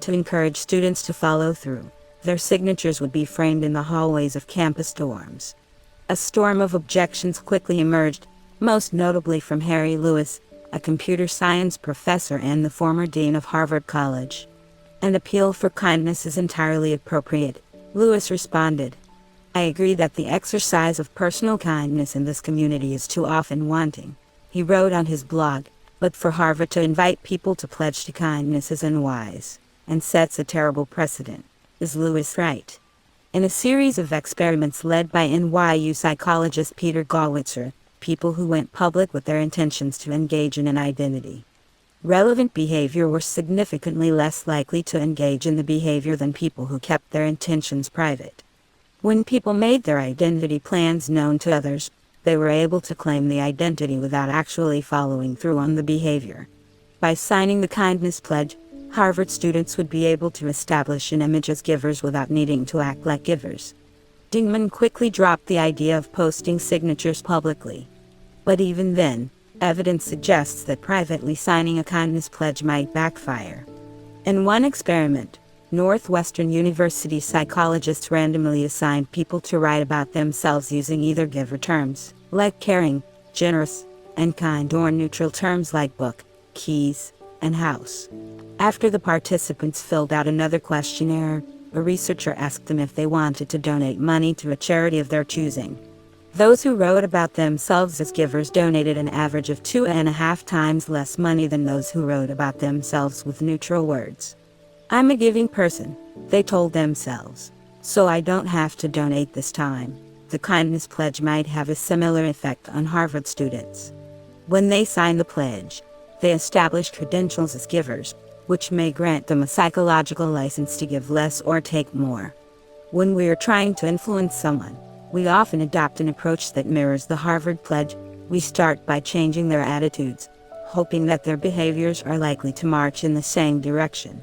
To encourage students to follow through, their signatures would be framed in the hallways of campus dorms. A storm of objections quickly emerged, most notably from Harry Lewis, a computer science professor and the former dean of Harvard College. "An appeal for kindness is entirely appropriate," Lewis responded. I agree that the exercise of personal kindness in this community is too often wanting," he wrote on his blog, "but for Harvard to invite people to pledge to kindness is unwise, and sets a terrible precedent." Is Lewis right? In a series of experiments led by NYU psychologist Peter Gawitzer, people who went public with their intentions to engage in an identity relevant behavior were significantly less likely to engage in the behavior than people who kept their intentions private. When people made their identity plans known to others, they were able to claim the identity without actually following through on the behavior. By signing the kindness pledge, Harvard students would be able to establish an image as givers without needing to act like givers. Dingman quickly dropped the idea of posting signatures publicly. But even then, evidence suggests that privately signing a kindness pledge might backfire. In one experiment, Northwestern University psychologists randomly assigned people to write about themselves using either giver terms, like caring, generous, and kind, or neutral terms like book, keys, and house. After the participants filled out another questionnaire, a researcher asked them if they wanted to donate money to a charity of their choosing. Those who wrote about themselves as givers donated an average of 2.5 times less money than those who wrote about themselves with neutral words. "I'm a giving person," they told themselves, "so I don't have to donate this time." The kindness pledge might have a similar effect on Harvard students. When they sign the pledge, they establish credentials as givers, which may grant them a psychological license to give less or take more. When we are trying to influence someone, we often adopt an approach that mirrors the Harvard pledge. We start by changing their attitudes, hoping that their behaviors are likely to march in the same direction.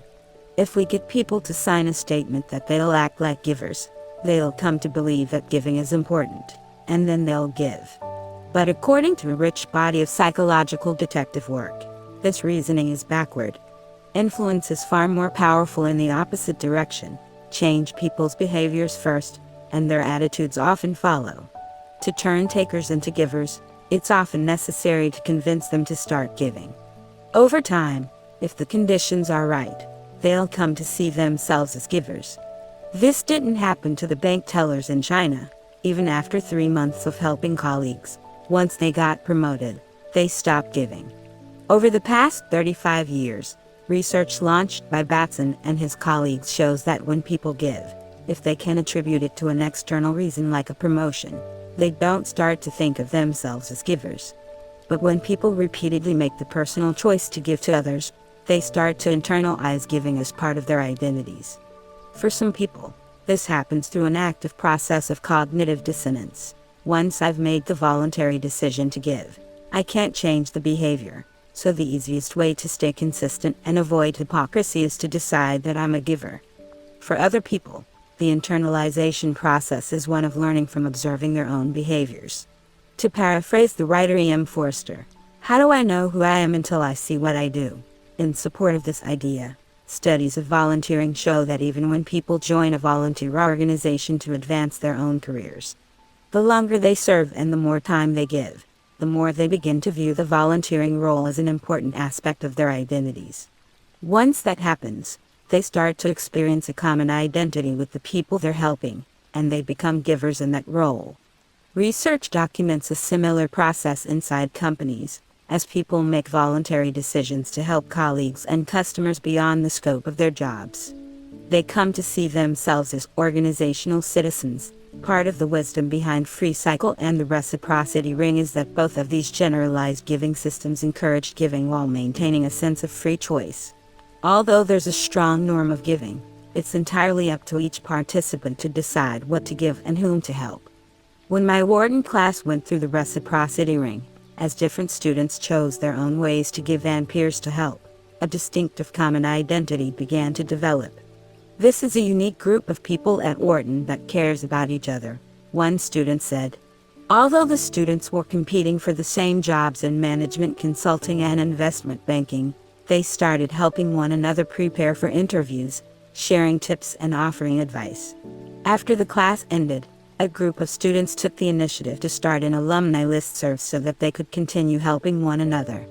If we get people to sign a statement that they'll act like givers, they'll come to believe that giving is important, and then they'll give. But according to a rich body of psychological detective work, this reasoning is backward. Influence is far more powerful in the opposite direction. Change people's behaviors first, and their attitudes often follow. To turn takers into givers, it's often necessary to convince them to start giving. Over time, if the conditions are right, they'll come to see themselves as givers. This didn't happen to the bank tellers in China. Even after 3 months of helping colleagues, once they got promoted, they stopped giving. Over the past 35 years, research launched by Batson and his colleagues shows that when people give, if they can attribute it to an external reason like a promotion, they don't start to think of themselves as givers. But when people repeatedly make the personal choice to give to others, they start to internalize giving as part of their identities. For some people, this happens through an active process of cognitive dissonance. Once I've made the voluntary decision to give, I can't change the behavior. So the easiest way to stay consistent and avoid hypocrisy is to decide that I'm a giver. For other people, the internalization process is one of learning from observing their own behaviors. To paraphrase the writer E.M. Forster, "How do I know who I am until I see what I do?" In support of this idea, studies of volunteering show that even when people join a volunteer organization to advance their own careers, the longer they serve and the more time they give, the more they begin to view the volunteering role as an important aspect of their identities. Once that happens, they start to experience a common identity with the people they're helping, and they become givers in that role. Research documents a similar process inside companies, as people make voluntary decisions to help colleagues and customers beyond the scope of their jobs. They come to see themselves as organizational citizens. Part of the wisdom behind Free Cycle and the reciprocity ring is that both of these generalized giving systems encourage giving while maintaining a sense of free choice. Although there's a strong norm of giving, it's entirely up to each participant to decide what to give and whom to help. When my Wharton class went through the reciprocity ring, as different students chose their own ways to give and peers to help, a distinctive common identity began to develop. "This is a unique group of people at Wharton that cares about each other," one student said. Although the students were competing for the same jobs in management consulting and investment banking, they started helping one another prepare for interviews, sharing tips and offering advice. After the class ended, a group of students took the initiative to start an alumni listserv so that they could continue helping one another.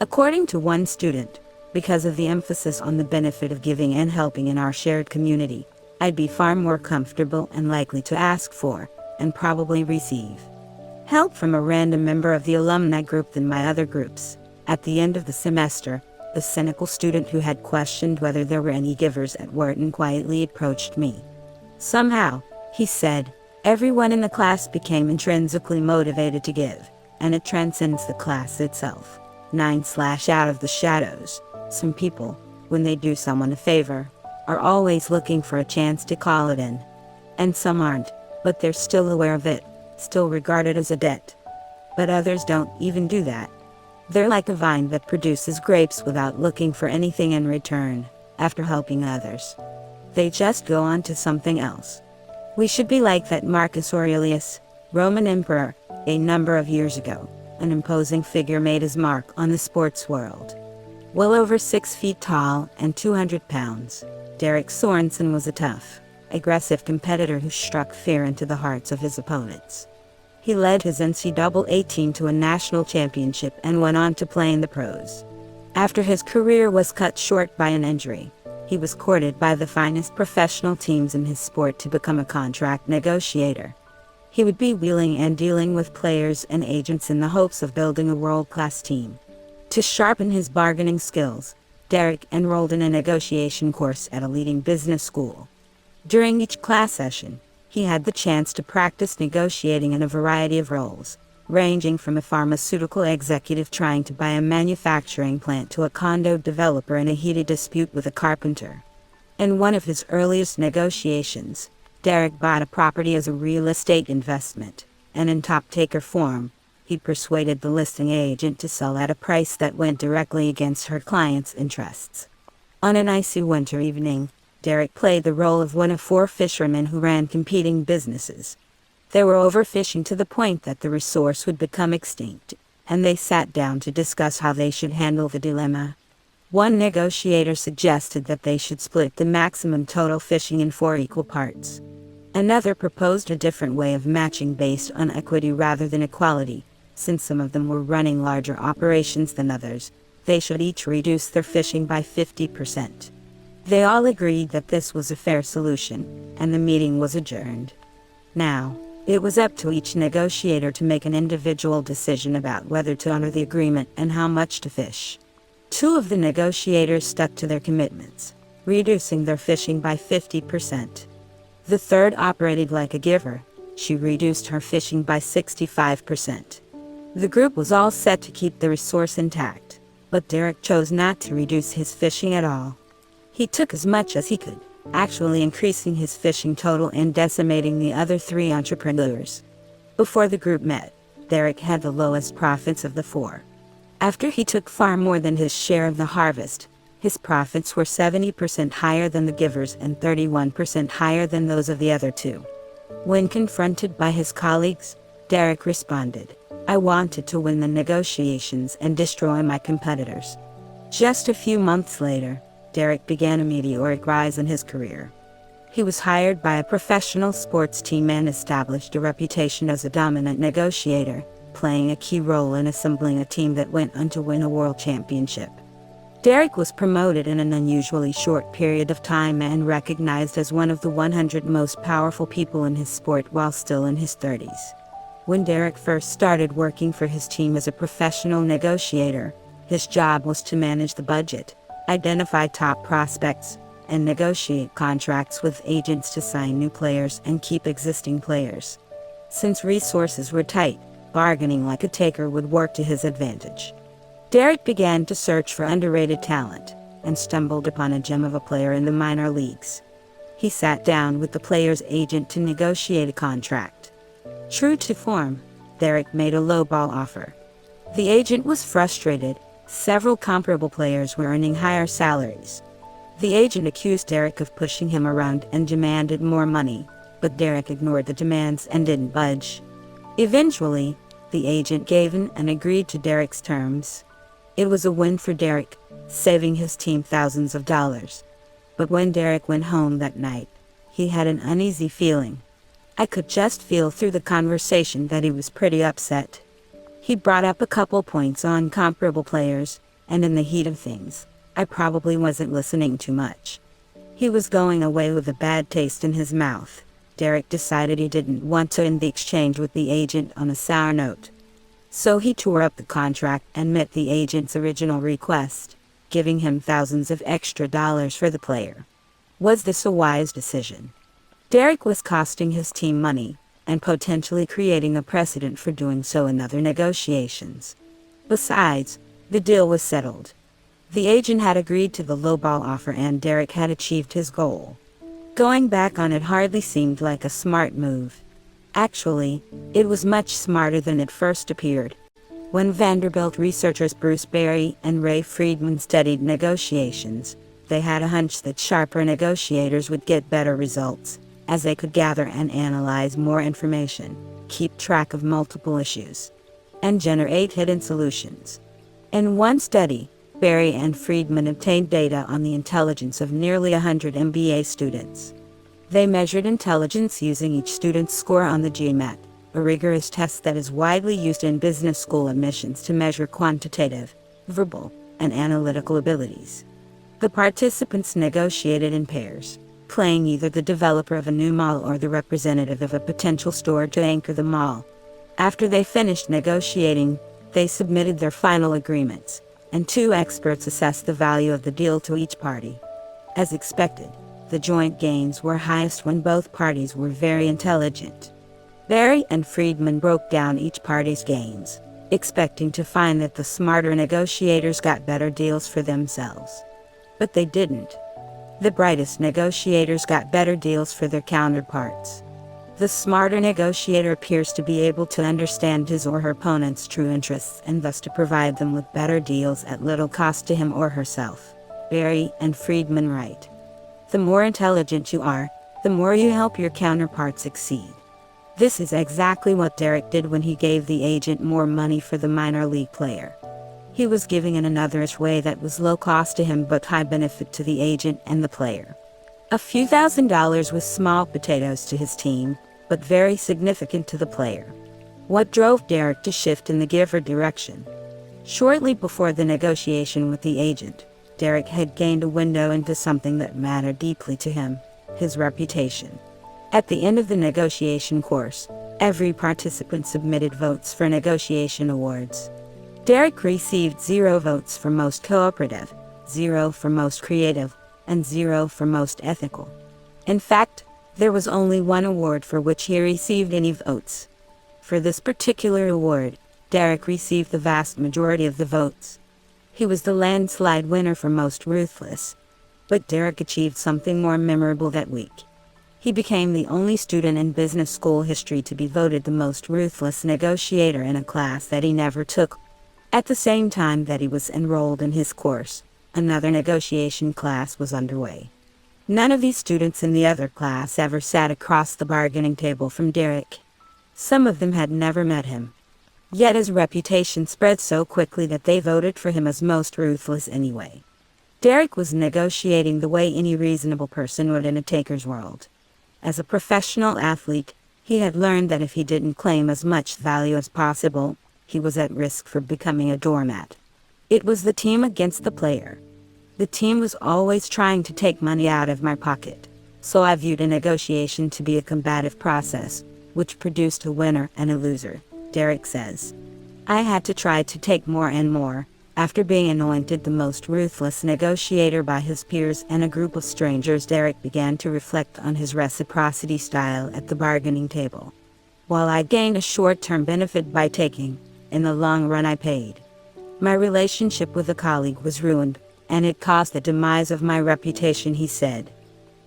According to one student, because of the emphasis on the benefit of giving and helping in our shared community, I'd be far more comfortable and likely to ask for, and probably receive, help from a random member of the alumni group than my other groups. At the end of the semester, the cynical student who had questioned whether there were any givers at Wharton quietly approached me. Somehow, he said, everyone in the class became intrinsically motivated to give, and it transcends the class itself. 9/out of the shadows. Some people, when they do someone a favor, are always looking for a chance to call it in. And some aren't, but they're still aware of it, still regard it as a debt. But others don't even do that. They're like a vine that produces grapes without looking for anything in return, after helping others. They just go on to something else. We should be like that Marcus Aurelius, Roman emperor, a number of years ago, an imposing figure made his mark on the sports world. Well over 6 feet tall and 200 pounds, Derek Sorensen was a tough, aggressive competitor who struck fear into the hearts of his opponents. He led his NCAA team to a national championship and went on to play in the pros. After his career was cut short by an injury, he was courted by the finest professional teams in his sport to become a contract negotiator. He would be wheeling and dealing with players and agents in the hopes of building a world-class team. To sharpen his bargaining skills, Derek enrolled in a negotiation course at a leading business school. During each class session, he had the chance to practice negotiating in a variety of roles, ranging from a pharmaceutical executive trying to buy a manufacturing plant to a condo developer in a heated dispute with a carpenter. In one of his earliest negotiations, Derek bought a property as a real estate investment, and in top-taker form, he persuaded the listing agent to sell at a price that went directly against her client's interests. On an icy winter evening, Derek played the role of one of 4 fishermen who ran competing businesses. They were overfishing to the point that the resource would become extinct, and they sat down to discuss how they should handle the dilemma. One negotiator suggested that they should split the maximum total fishing in 4 equal parts. Another proposed a different way of matching based on equity rather than equality. Since some of them were running larger operations than others, they should each reduce their fishing by 50%. They all agreed that this was a fair solution, and the meeting was adjourned. Now, it was up to each negotiator to make an individual decision about whether to honor the agreement and how much to fish. 2 of the negotiators stuck to their commitments, reducing their fishing by 50%. The third operated like a giver. She reduced her fishing by 65%. The group was all set to keep the resource intact, but Derek chose not to reduce his fishing at all. He took as much as he could, actually increasing his fishing total and decimating the other 3 entrepreneurs. Before the group met, Derek had the lowest profits of the 4. After he took far more than his share of the harvest, his profits were 70% higher than the givers and 31% higher than those of the other 2. When confronted by his colleagues, Derek responded, "I wanted to win the negotiations and destroy my competitors." Just a few months later, Derek began a meteoric rise in his career. He was hired by a professional sports team and established a reputation as a dominant negotiator, playing a key role in assembling a team that went on to win a world championship. Derek was promoted in an unusually short period of time and recognized as one of the 100 most powerful people in his sport while still in his 30s. When Derek first started working for his team as a professional negotiator, his job was to manage the budget, identify top prospects, and negotiate contracts with agents to sign new players and keep existing players. Since resources were tight, bargaining like a taker would work to his advantage. Derek began to search for underrated talent, and stumbled upon a gem of a player in the minor leagues. He sat down with the player's agent to negotiate a contract. True to form, Derek made a lowball offer. The agent was frustrated. Several comparable players were earning higher salaries. The agent accused Derek of pushing him around and demanded more money, but Derek ignored the demands and didn't budge. Eventually, the agent gave in and agreed to Derek's terms. It was a win for Derek, saving his team thousands of dollars. But when Derek went home that night, he had an uneasy feeling. I could just feel through the conversation that he was pretty upset. He brought up a couple points on comparable players, and in the heat of things, I probably wasn't listening too much. He was going away with a bad taste in his mouth. Derek decided he didn't want to end the exchange with the agent on a sour note. So he tore up the contract and met the agent's original request, giving him thousands of extra dollars for the player. Was this a wise decision? Derek was costing his team money, and potentially creating a precedent for doing so in other negotiations. Besides, the deal was settled. The agent had agreed to the lowball offer and Derek had achieved his goal. Going back on it hardly seemed like a smart move. Actually, it was much smarter than it first appeared. When Vanderbilt researchers Bruce Berry and Ray Friedman studied negotiations, they had a hunch that sharper negotiators would get better results, as they could gather and analyze more information, keep track of multiple issues, and generate hidden solutions. In one study, Berry and Friedman obtained data on the intelligence of nearly 100 MBA students. They measured intelligence using each student's score on the GMAT, a rigorous test that is widely used in business school admissions to measure quantitative, verbal, and analytical abilities. The participants negotiated in pairs, playing either the developer of a new mall or the representative of a potential store to anchor the mall. After they finished negotiating, they submitted their final agreements, and two experts assessed the value of the deal to each party. As expected, the joint gains were highest when both parties were very intelligent. Berry and Friedman broke down each party's gains, expecting to find that the smarter negotiators got better deals for themselves. But they didn't. The brightest negotiators got better deals for their counterparts. The smarter negotiator appears to be able to understand his or her opponent's true interests and thus to provide them with better deals at little cost to him or herself. Berry and Friedman write, "The more intelligent you are, the more you help your counterpart succeed." This is exactly what Derek did when he gave the agent more money for the minor league player. He was giving in another way that was low cost to him but high benefit to the agent and the player. A few $1,000s was small potatoes to his team, but very significant to the player. What drove Derek to shift in the giver direction? Shortly before the negotiation with the agent, Derek had gained a window into something that mattered deeply to him, his reputation. At the end of the negotiation course, every participant submitted votes for negotiation awards. Derek received 0 votes for most cooperative, 0 for most creative, and 0 for most ethical. In fact, there was only one award for which he received any votes. For this particular award, Derek received the vast majority of the votes. He was the landslide winner for most ruthless. But Derek achieved something more memorable that week. He became the only student in business school history to be voted the most ruthless negotiator in a class that he never took. At the same time that he was enrolled in his course, another negotiation class was underway. None of these students in the other class ever sat across the bargaining table from Derek. Some of them had never met him. Yet his reputation spread so quickly that they voted for him as most ruthless anyway. Derek was negotiating the way any reasonable person would in a taker's world. As a professional athlete, he had learned that if he didn't claim as much value as possible, he was at risk for becoming a doormat. It was the team against the player. The team was always trying to take money out of my pocket, so I viewed a negotiation to be a combative process, which produced a winner and a loser, Derek says. I had to try to take more and more. After being anointed the most ruthless negotiator by his peers and a group of strangers, Derek began to reflect on his reciprocity style at the bargaining table. While I gained a short-term benefit by taking, in the long run I paid. My relationship with a colleague was ruined, and it caused the demise of my reputation, he said.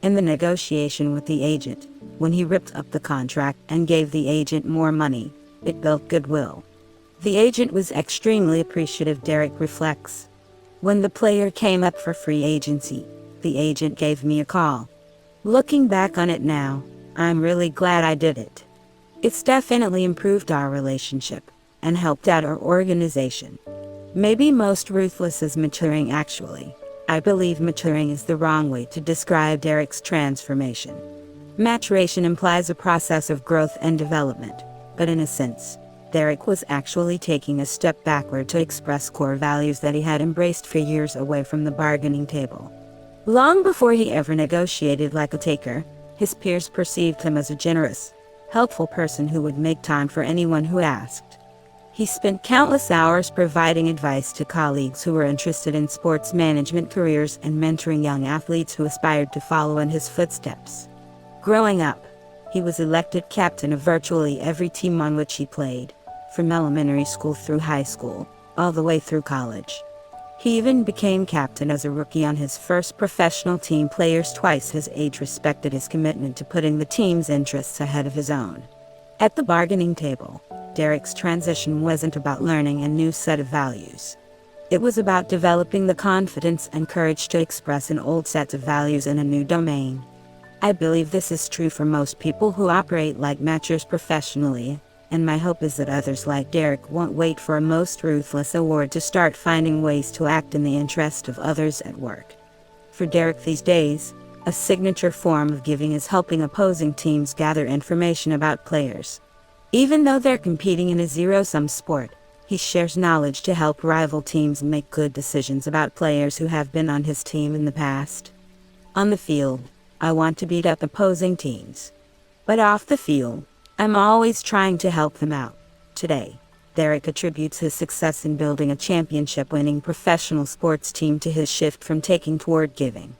In the negotiation with the agent, when he ripped up the contract and gave the agent more money, it built goodwill. The agent was extremely appreciative, Derek reflects. When the player came up for free agency, the agent gave me a call. Looking back on it now, I'm really glad I did it. It's definitely improved our relationship and helped out our organization. Maybe most ruthless is maturing actually. I believe maturing is the wrong way to describe Derek's transformation. Maturation implies a process of growth and development, but in a sense, Derek was actually taking a step backward to express core values that he had embraced for years away from the bargaining table. Long before he ever negotiated like a taker, his peers perceived him as a generous, helpful person who would make time for anyone who asked. He spent countless hours providing advice to colleagues who were interested in sports management careers and mentoring young athletes who aspired to follow in his footsteps. Growing up, he was elected captain of virtually every team on which he played, from elementary school through high school, all the way through college. He even became captain as a rookie on his first professional team. Players twice his age respected his commitment to putting the team's interests ahead of his own. At the bargaining table, Derek's transition wasn't about learning a new set of values. It was about developing the confidence and courage to express an old set of values in a new domain. I believe this is true for most people who operate like matchers professionally, and my hope is that others like Derek won't wait for a most ruthless award to start finding ways to act in the interest of others at work. For Derek these days, a signature form of giving is helping opposing teams gather information about players. Even though they're competing in a zero-sum sport, he shares knowledge to help rival teams make good decisions about players who have been on his team in the past. On the field, I want to beat up opposing teams. But off the field, I'm always trying to help them out. Today, Derek attributes his success in building a championship-winning professional sports team to his shift from taking toward giving.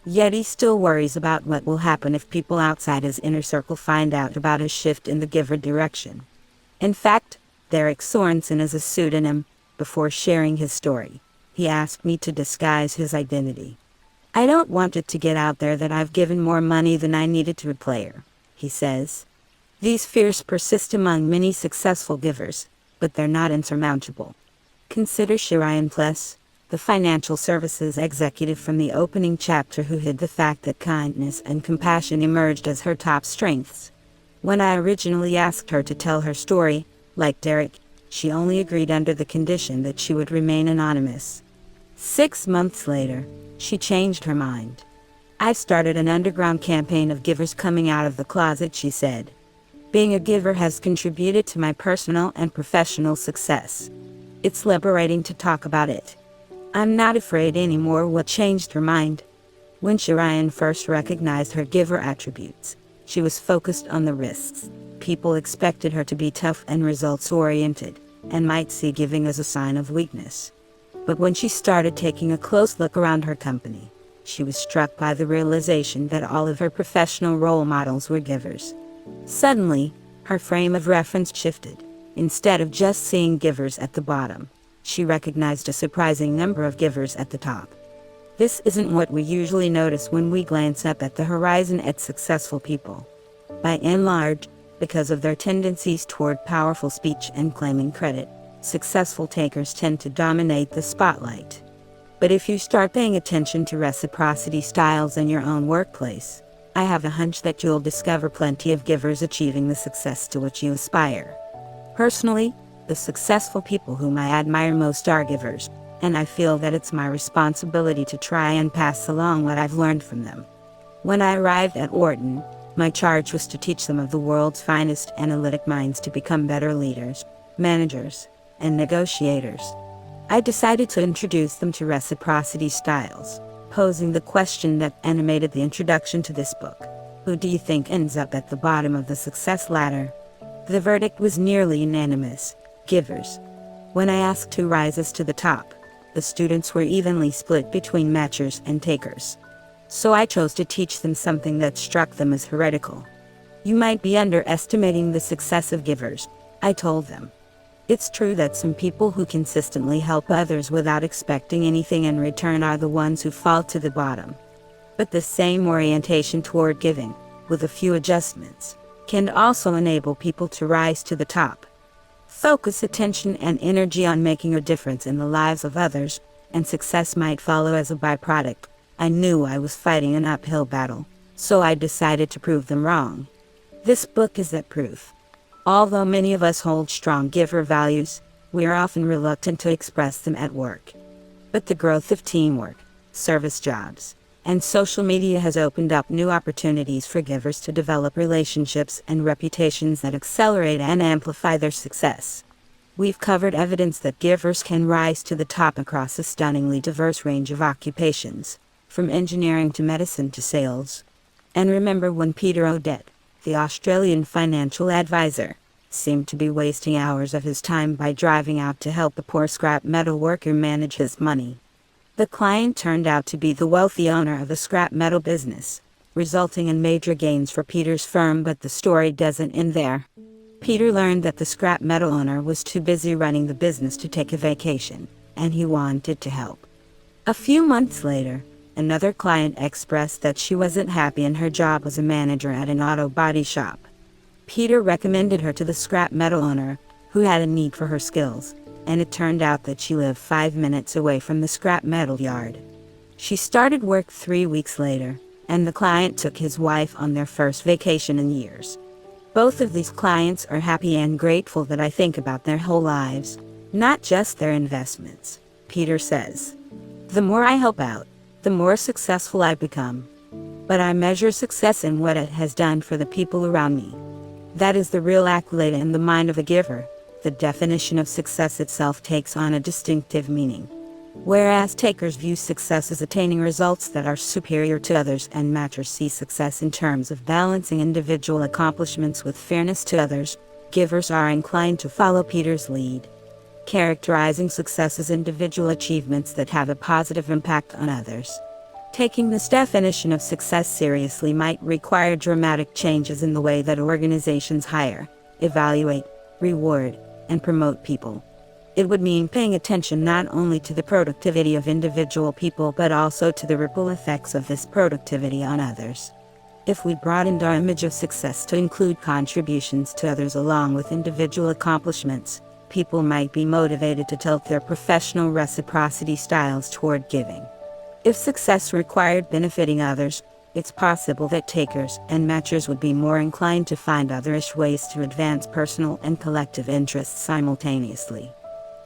Yet he still worries about what will happen if people outside his inner circle find out about his shift in the giver direction. In fact, Derek Sorensen is a pseudonym. Before sharing his story, he asked me to disguise his identity. I don't want it to get out there that I've given more money than I needed to a player, he says. These fears persist among many successful givers, but they're not insurmountable. Consider Shirian Pless, the financial services executive from the opening chapter who hid the fact that kindness and compassion emerged as her top strengths. When I originally asked her to tell her story, like Derek, she only agreed under the condition that she would remain anonymous. 6 months later, she changed her mind. I've started an underground campaign of givers coming out of the closet, she said. Being a giver has contributed to my personal and professional success. It's liberating to talk about it. I'm not afraid anymore. What changed her mind? When Shirian first recognized her giver attributes, she was focused on the risks. People expected her to be tough and results-oriented, and might see giving as a sign of weakness. But when she started taking a close look around her company, she was struck by the realization that all of her professional role models were givers. Suddenly, her frame of reference shifted. Instead of just seeing givers at the bottom, she recognized a surprising number of givers at the top. This isn't what we usually notice when we glance up at the horizon at successful people. By and large, because of their tendencies toward powerful speech and claiming credit, successful takers tend to dominate the spotlight. But if you start paying attention to reciprocity styles in your own workplace, I have a hunch that you'll discover plenty of givers achieving the success to which you aspire. Personally, the successful people whom I admire most are givers, and I feel that it's my responsibility to try and pass along what I've learned from them. When I arrived at Wharton, my charge was to teach some of the world's finest analytic minds to become better leaders, managers, and negotiators. I decided to introduce them to reciprocity styles, posing the question that animated the introduction to this book. Who do you think ends up at the bottom of the success ladder? The verdict was nearly unanimous: givers. When I asked who rises to the top, the students were evenly split between matchers and takers. So I chose to teach them something that struck them as heretical. You might be underestimating the success of givers, I told them. It's true that some people who consistently help others without expecting anything in return are the ones who fall to the bottom. But the same orientation toward giving, with a few adjustments, can also enable people to rise to the top. Focus attention and energy on making a difference in the lives of others, and success might follow as a byproduct. I knew I was fighting an uphill battle, so I decided to prove them wrong. This book is that proof. Although many of us hold strong giver values, we are often reluctant to express them at work. But the growth of teamwork, service jobs, and social media has opened up new opportunities for givers to develop relationships and reputations that accelerate and amplify their success. We've covered evidence that givers can rise to the top across a stunningly diverse range of occupations, from engineering to medicine to sales. And remember when Peter Odette, the Australian financial advisor, seemed to be wasting hours of his time by driving out to help a poor scrap metal worker manage his money. The client turned out to be the wealthy owner of the scrap metal business, resulting in major gains for Peter's firm, but the story doesn't end there. Peter learned that the scrap metal owner was too busy running the business to take a vacation, and he wanted to help. A few months later, another client expressed that she wasn't happy in her job as a manager at an auto body shop. Peter recommended her to the scrap metal owner, who had a need for her skills, and it turned out that she lived 5 minutes away from the scrap metal yard. She started work 3 weeks later, and the client took his wife on their first vacation in years. Both of these clients are happy and grateful that I think about their whole lives, not just their investments, Peter says. The more I help out, the more successful I become. But I measure success in what it has done for the people around me. That is the real accolade in the mind of a giver. The definition of success itself takes on a distinctive meaning. Whereas takers view success as attaining results that are superior to others, and matchers see success in terms of balancing individual accomplishments with fairness to others, givers are inclined to follow Peter's lead, characterizing success as individual achievements that have a positive impact on others. Taking this definition of success seriously might require dramatic changes in the way that organizations hire, evaluate, reward, and promote people. It would mean paying attention not only to the productivity of individual people but also to the ripple effects of this productivity on others. If we broadened our image of success to include contributions to others along with individual accomplishments, people might be motivated to tilt their professional reciprocity styles toward giving. If success required benefiting others, it's possible that takers and matchers would be more inclined to find otherish ways to advance personal and collective interests simultaneously.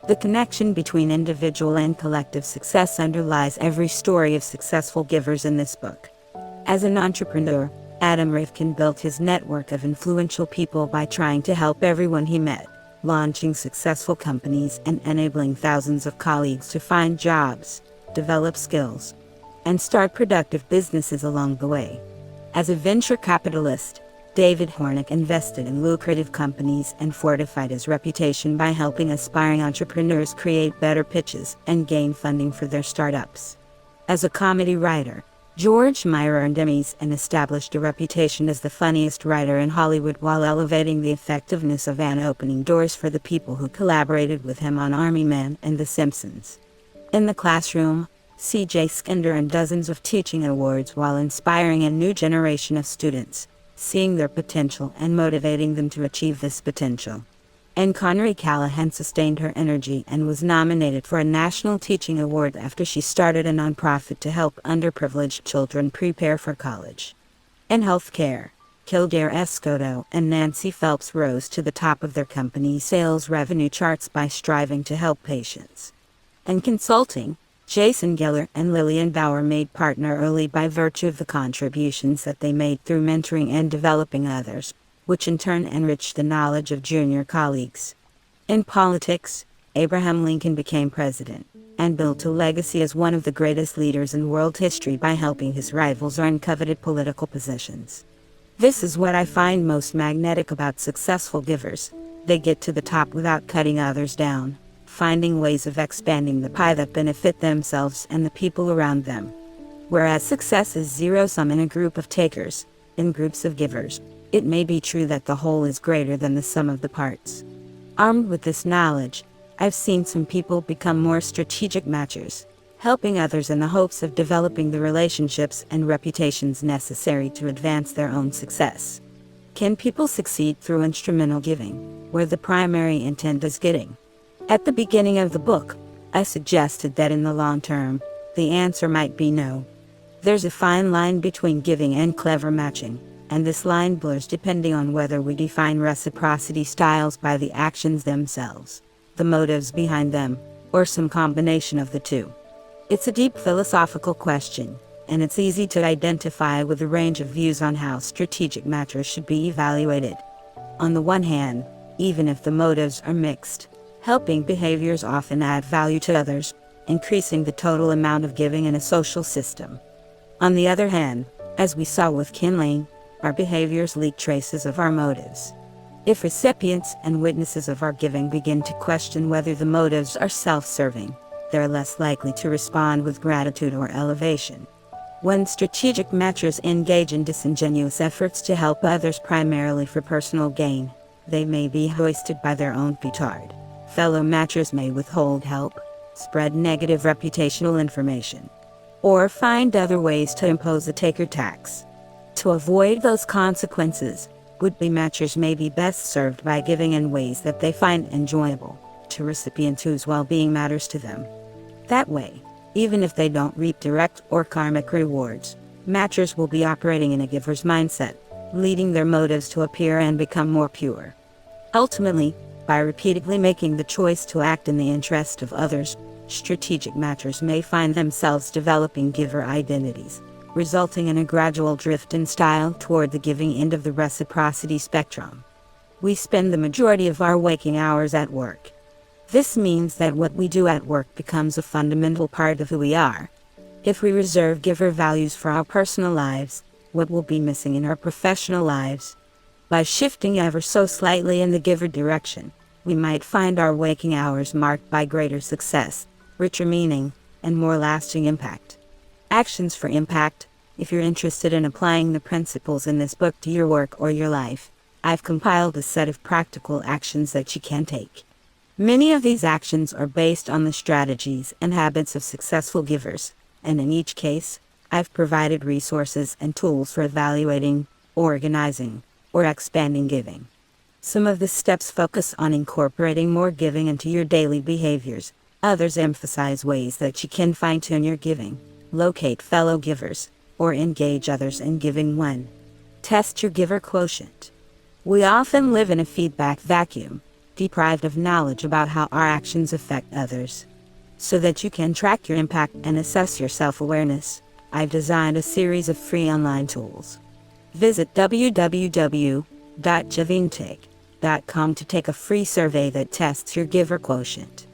The connection between individual and collective success underlies every story of successful givers in this book. As an entrepreneur, Adam Rifkin built his network of influential people by trying to help everyone he met, launching successful companies and enabling thousands of colleagues to find jobs, develop skills, and start productive businesses along the way. As a venture capitalist, David Hornick invested in lucrative companies and fortified his reputation by helping aspiring entrepreneurs create better pitches and gain funding for their startups. As a comedy writer, George Meyer earned Emmys and established a reputation as the funniest writer in Hollywood while elevating the effectiveness of and opening doors for the people who collaborated with him on Army Men and The Simpsons. In the classroom, C.J. Skinder earned dozens of teaching awards while inspiring a new generation of students, seeing their potential and motivating them to achieve this potential. And Connery Callahan sustained her energy and was nominated for a National Teaching Award after she started a nonprofit to help underprivileged children prepare for college. In healthcare, Kildare Escoto and Nancy Phelps rose to the top of their company's sales revenue charts by striving to help patients. In consulting, Jason Geller and Lillian Bauer made partner early by virtue of the contributions that they made through mentoring and developing others, which in turn enriched the knowledge of junior colleagues. In politics, Abraham Lincoln became president, and built a legacy as one of the greatest leaders in world history by helping his rivals earn coveted political positions. This is what I find most magnetic about successful givers. They get to the top without cutting others down, finding ways of expanding the pie that benefit themselves and the people around them. Whereas success is zero-sum in a group of takers, in groups of givers, it may be true that the whole is greater than the sum of the parts. Armed with this knowledge, I've seen some people become more strategic matchers, helping others in the hopes of developing the relationships and reputations necessary to advance their own success. Can people succeed through instrumental giving, where the primary intent is getting? At the beginning of the book, I suggested that in the long term, the answer might be no. There's a fine line between giving and clever matching, and this line blurs depending on whether we define reciprocity styles by the actions themselves, the motives behind them, or some combination of the two. It's a deep philosophical question, and it's easy to identify with a range of views on how strategic matchers should be evaluated. On the one hand, even if the motives are mixed, helping behaviors often add value to others, increasing the total amount of giving in a social system. On the other hand, as we saw with kindling, our behaviors leak traces of our motives. If recipients and witnesses of our giving begin to question whether the motives are self-serving, they're less likely to respond with gratitude or elevation. When strategic matchers engage in disingenuous efforts to help others primarily for personal gain, they may be hoisted by their own petard. Fellow matchers may withhold help, spread negative reputational information, or find other ways to impose a taker tax. To avoid those consequences, would-be matchers may be best served by giving in ways that they find enjoyable, to recipients whose well-being matters to them. That way, even if they don't reap direct or karmic rewards, matchers will be operating in a giver's mindset, leading their motives to appear and become more pure. Ultimately, by repeatedly making the choice to act in the interest of others, strategic matchers may find themselves developing giver identities, resulting in a gradual drift in style toward the giving end of the reciprocity spectrum. We spend the majority of our waking hours at work. This means that what we do at work becomes a fundamental part of who we are. If we reserve giver values for our personal lives, what will be missing in our professional lives? By shifting ever so slightly in the giver direction, we might find our waking hours marked by greater success, richer meaning, and more lasting impact. Actions for impact. If you're interested in applying the principles in this book to your work or your life, I've compiled a set of practical actions that you can take. Many of these actions are based on the strategies and habits of successful givers, and in each case, I've provided resources and tools for evaluating, organizing, or expanding giving. Some of the steps focus on incorporating more giving into your daily behaviors. Others emphasize ways that you can fine-tune your giving, locate fellow givers, or engage others in giving. 1. Test your giver quotient. We often live in a feedback vacuum, deprived of knowledge about how our actions affect others. So that you can track your impact and assess your self-awareness, I've designed a series of free online tools. Visit www.givingtake.com to take a free survey that tests your giver quotient.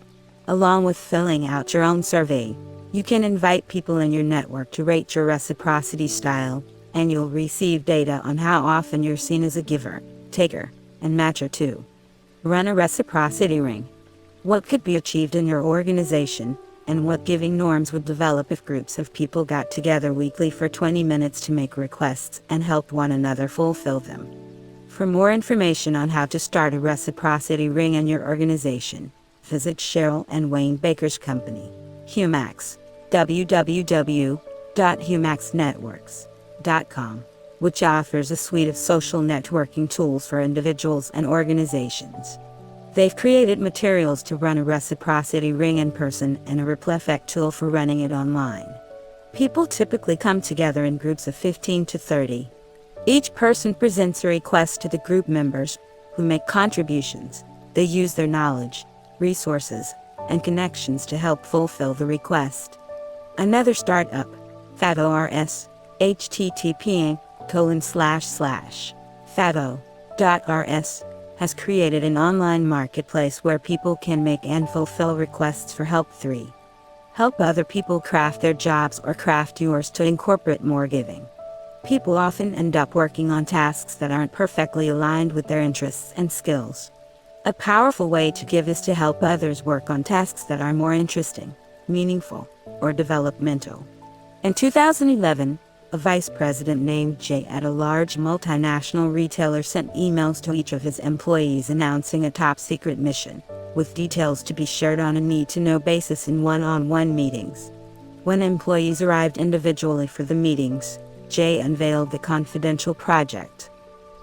Along with filling out your own survey, you can invite people in your network to rate your reciprocity style, and you'll receive data on how often you're seen as a giver, taker, and matcher too. Run a reciprocity ring. What could be achieved in your organization, and what giving norms would develop if groups of people got together weekly for 20 minutes to make requests and help one another fulfill them. For more information on how to start a reciprocity ring in your organization, visit Cheryl and Wayne Baker's company, Humax, www.humaxnetworks.com, which offers a suite of social networking tools for individuals and organizations. They've created materials to run a reciprocity ring in person and a ripple effect tool for running it online. People typically come together in groups of 15 to 30. Each person presents a request to the group members, who make contributions. They use their knowledge, resources, and connections to help fulfill the request. Another startup, Favo.rs, http://favo.rs, has created an online marketplace where people can make and fulfill requests for help. 3. Help other people craft their jobs or craft yours to incorporate more giving. People often end up working on tasks that aren't perfectly aligned with their interests and skills. A powerful way to give is to help others work on tasks that are more interesting, meaningful, or developmental. In 2011, a vice president named Jay at a large multinational retailer sent emails to each of his employees announcing a top-secret mission, with details to be shared on a need-to-know basis in one-on-one meetings. When employees arrived individually for the meetings, Jay unveiled the confidential project.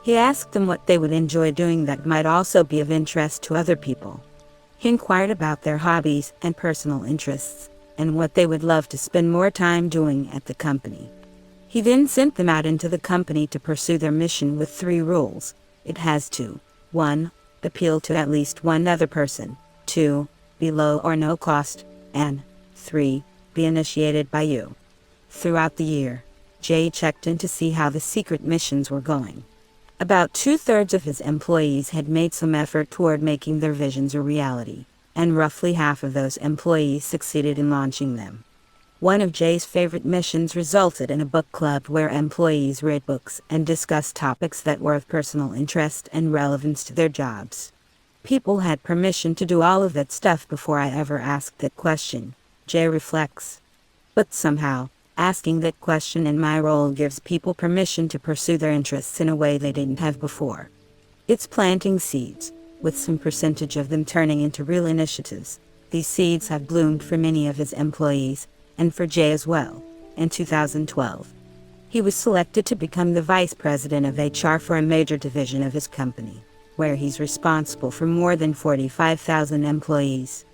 He asked them what they would enjoy doing that might also be of interest to other people. He inquired about their hobbies and personal interests, and what they would love to spend more time doing at the company. He then sent them out into the company to pursue their mission with 3 rules. It has to: 1. Appeal to at least one other person, 2. Be low or no cost, and 3. Be initiated by you. Throughout the year, Jay checked in to see how the secret missions were going. About 2/3 of his employees had made some effort toward making their visions a reality, and roughly half of those employees succeeded in launching them. One of Jay's favorite missions resulted in a book club where employees read books and discussed topics that were of personal interest and relevance to their jobs. People had permission to do all of that stuff before I ever asked that question, Jay reflects. But somehow, asking that question in my role gives people permission to pursue their interests in a way they didn't have before. It's planting seeds, with some percentage of them turning into real initiatives. These seeds have bloomed for many of his employees, and for Jay as well. In 2012, he was selected to become the vice president of HR for a major division of his company, where he's responsible for more than 45,000 employees.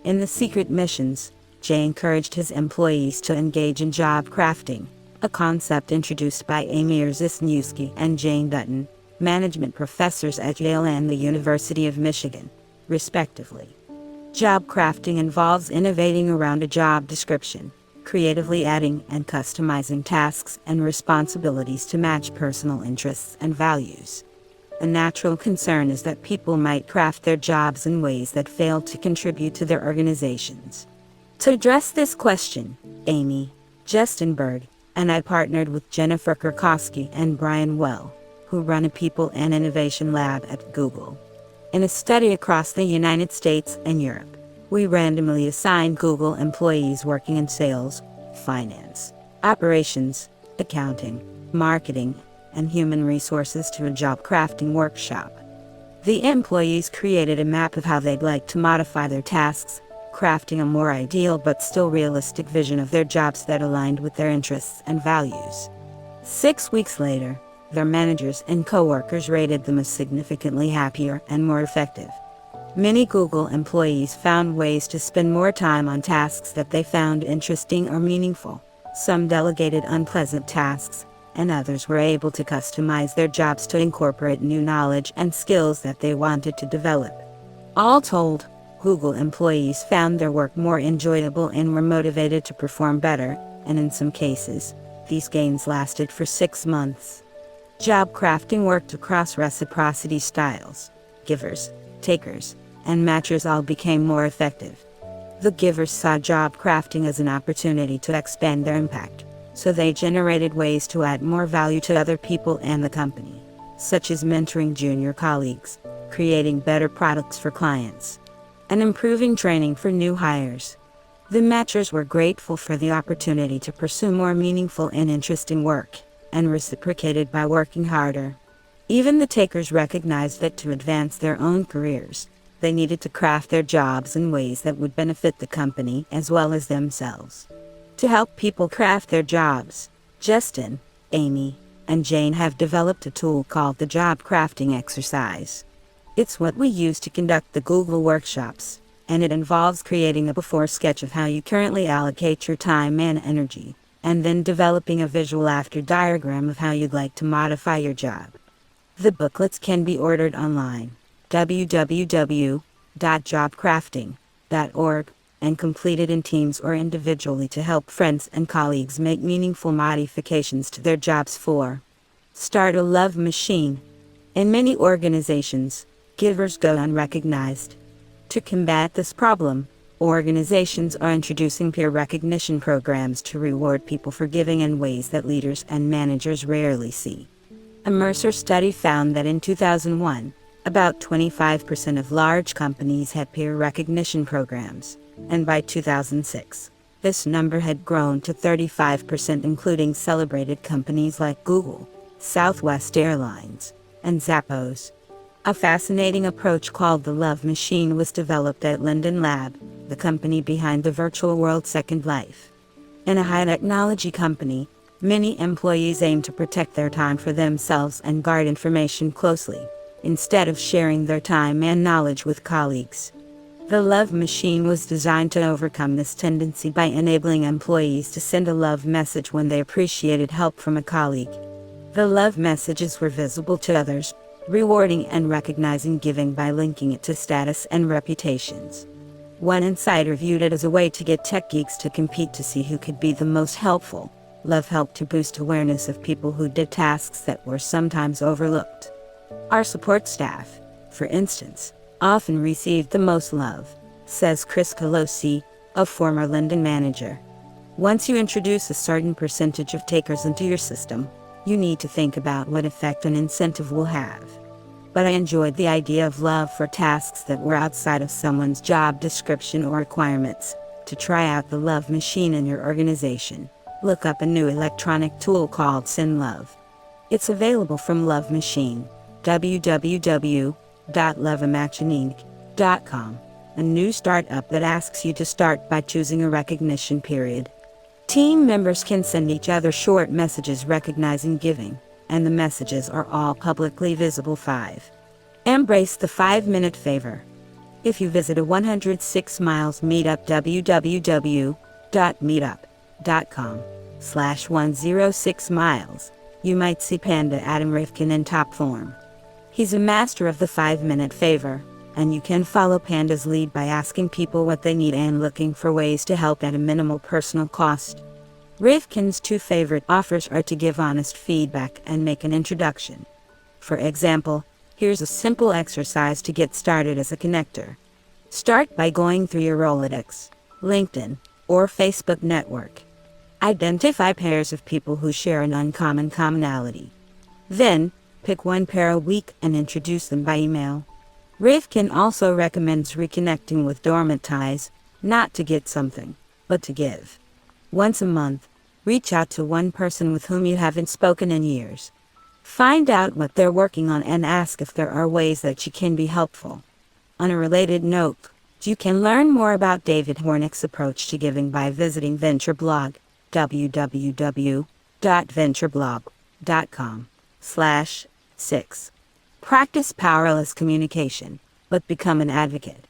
In the secret missions, Jay encouraged his employees to engage in job crafting, a concept introduced by Amy Erzisniewski and Jane Dutton, management professors at Yale and the University of Michigan, respectively. Job crafting involves innovating around a job description, creatively adding and customizing tasks and responsibilities to match personal interests and values. A natural concern is that people might craft their jobs in ways that fail to contribute to their organizations. To address this question, Amy, Justin Berg, and I partnered with Jennifer Kurkowski and Brian Well, who run a people and innovation lab at Google. In a study across the United States and Europe, we randomly assigned Google employees working in sales, finance, operations, accounting, marketing, and human resources to a job crafting workshop. The employees created a map of how they'd like to modify their tasks, crafting a more ideal but still realistic vision of their jobs that aligned with their interests and values. 6 weeks later, their managers and coworkers rated them as significantly happier and more effective. Many Google employees found ways to spend more time on tasks that they found interesting or meaningful. Some delegated unpleasant tasks, and others were able to customize their jobs to incorporate new knowledge and skills that they wanted to develop. All told, Google employees found their work more enjoyable and were motivated to perform better, and in some cases, these gains lasted for 6 months. Job crafting worked across reciprocity styles. Givers, takers, and matchers all became more effective. The givers saw job crafting as an opportunity to expand their impact, so they generated ways to add more value to other people and the company, such as mentoring junior colleagues, creating better products for clients, and improving training for new hires. The matchers were grateful for the opportunity to pursue more meaningful and interesting work, and reciprocated by working harder. Even the takers recognized that to advance their own careers, they needed to craft their jobs in ways that would benefit the company as well as themselves. To help people craft their jobs, Justin, Amy, and Jane have developed a tool called the Job Crafting Exercise. It's what we use to conduct the Google workshops, and it involves creating a before sketch of how you currently allocate your time and energy, and then developing a visual after diagram of how you'd like to modify your job. The booklets can be ordered online, www.jobcrafting.org, and completed in teams or individually to help friends and colleagues make meaningful modifications to their jobs. Start a love machine. In many organizations, givers go unrecognized. To combat this problem, organizations are introducing peer recognition programs to reward people for giving in ways that leaders and managers rarely see. A Mercer study found that in 2001, about 25% of large companies had peer recognition programs, and by 2006, this number had grown to 35%, including celebrated companies like Google, Southwest Airlines, and Zappos. A fascinating approach called the Love Machine was developed at Linden Lab, the company behind the virtual world Second Life. In a high-technology company, many employees aim to protect their time for themselves and guard information closely, instead of sharing their time and knowledge with colleagues. The Love Machine was designed to overcome this tendency by enabling employees to send a love message when they appreciated help from a colleague. The love messages were visible to others, rewarding and recognizing giving by linking it to status and reputations. One insider viewed it as a way to get tech geeks to compete to see who could be the most helpful. Love helped to boost awareness of people who did tasks that were sometimes overlooked. Our support staff, for instance, often received the most love, says Chris Colosi, a former Linden manager. Once you introduce a certain percentage of takers into your system, you need to think about what effect an incentive will have. But I enjoyed the idea of love for tasks that were outside of someone's job description or requirements. To try out the love machine in your organization, look up a new electronic tool called Send Love. It's available from Love Machine, www.loveimagining.com, a new startup that asks you to start by choosing a recognition period. Team members can send each other short messages recognizing giving, and the messages are all publicly visible. 5. Embrace the 5-minute favor. If you visit a 106 Miles meetup, www.meetup.com/106miles, you might see Panda Adam Rifkin in top form. He's a master of the 5-minute favor, and you can follow Panda's lead by asking people what they need and looking for ways to help at a minimal personal cost. Rifkin's 2 favorite offers are to give honest feedback and make an introduction. For example, here's a simple exercise to get started as a connector. Start by going through your Rolodex, LinkedIn, or Facebook network. Identify pairs of people who share an uncommon commonality. Then, pick one pair a week and introduce them by email. Rifkin also recommends reconnecting with dormant ties, not to get something, but to give. Once a month, reach out to one person with whom you haven't spoken in years. Find out what they're working on and ask if there are ways that you can be helpful. On a related note, you can learn more about David Hornick's approach to giving by visiting VentureBlog, www.ventureblog.com/6. Practice powerless communication, but become an advocate.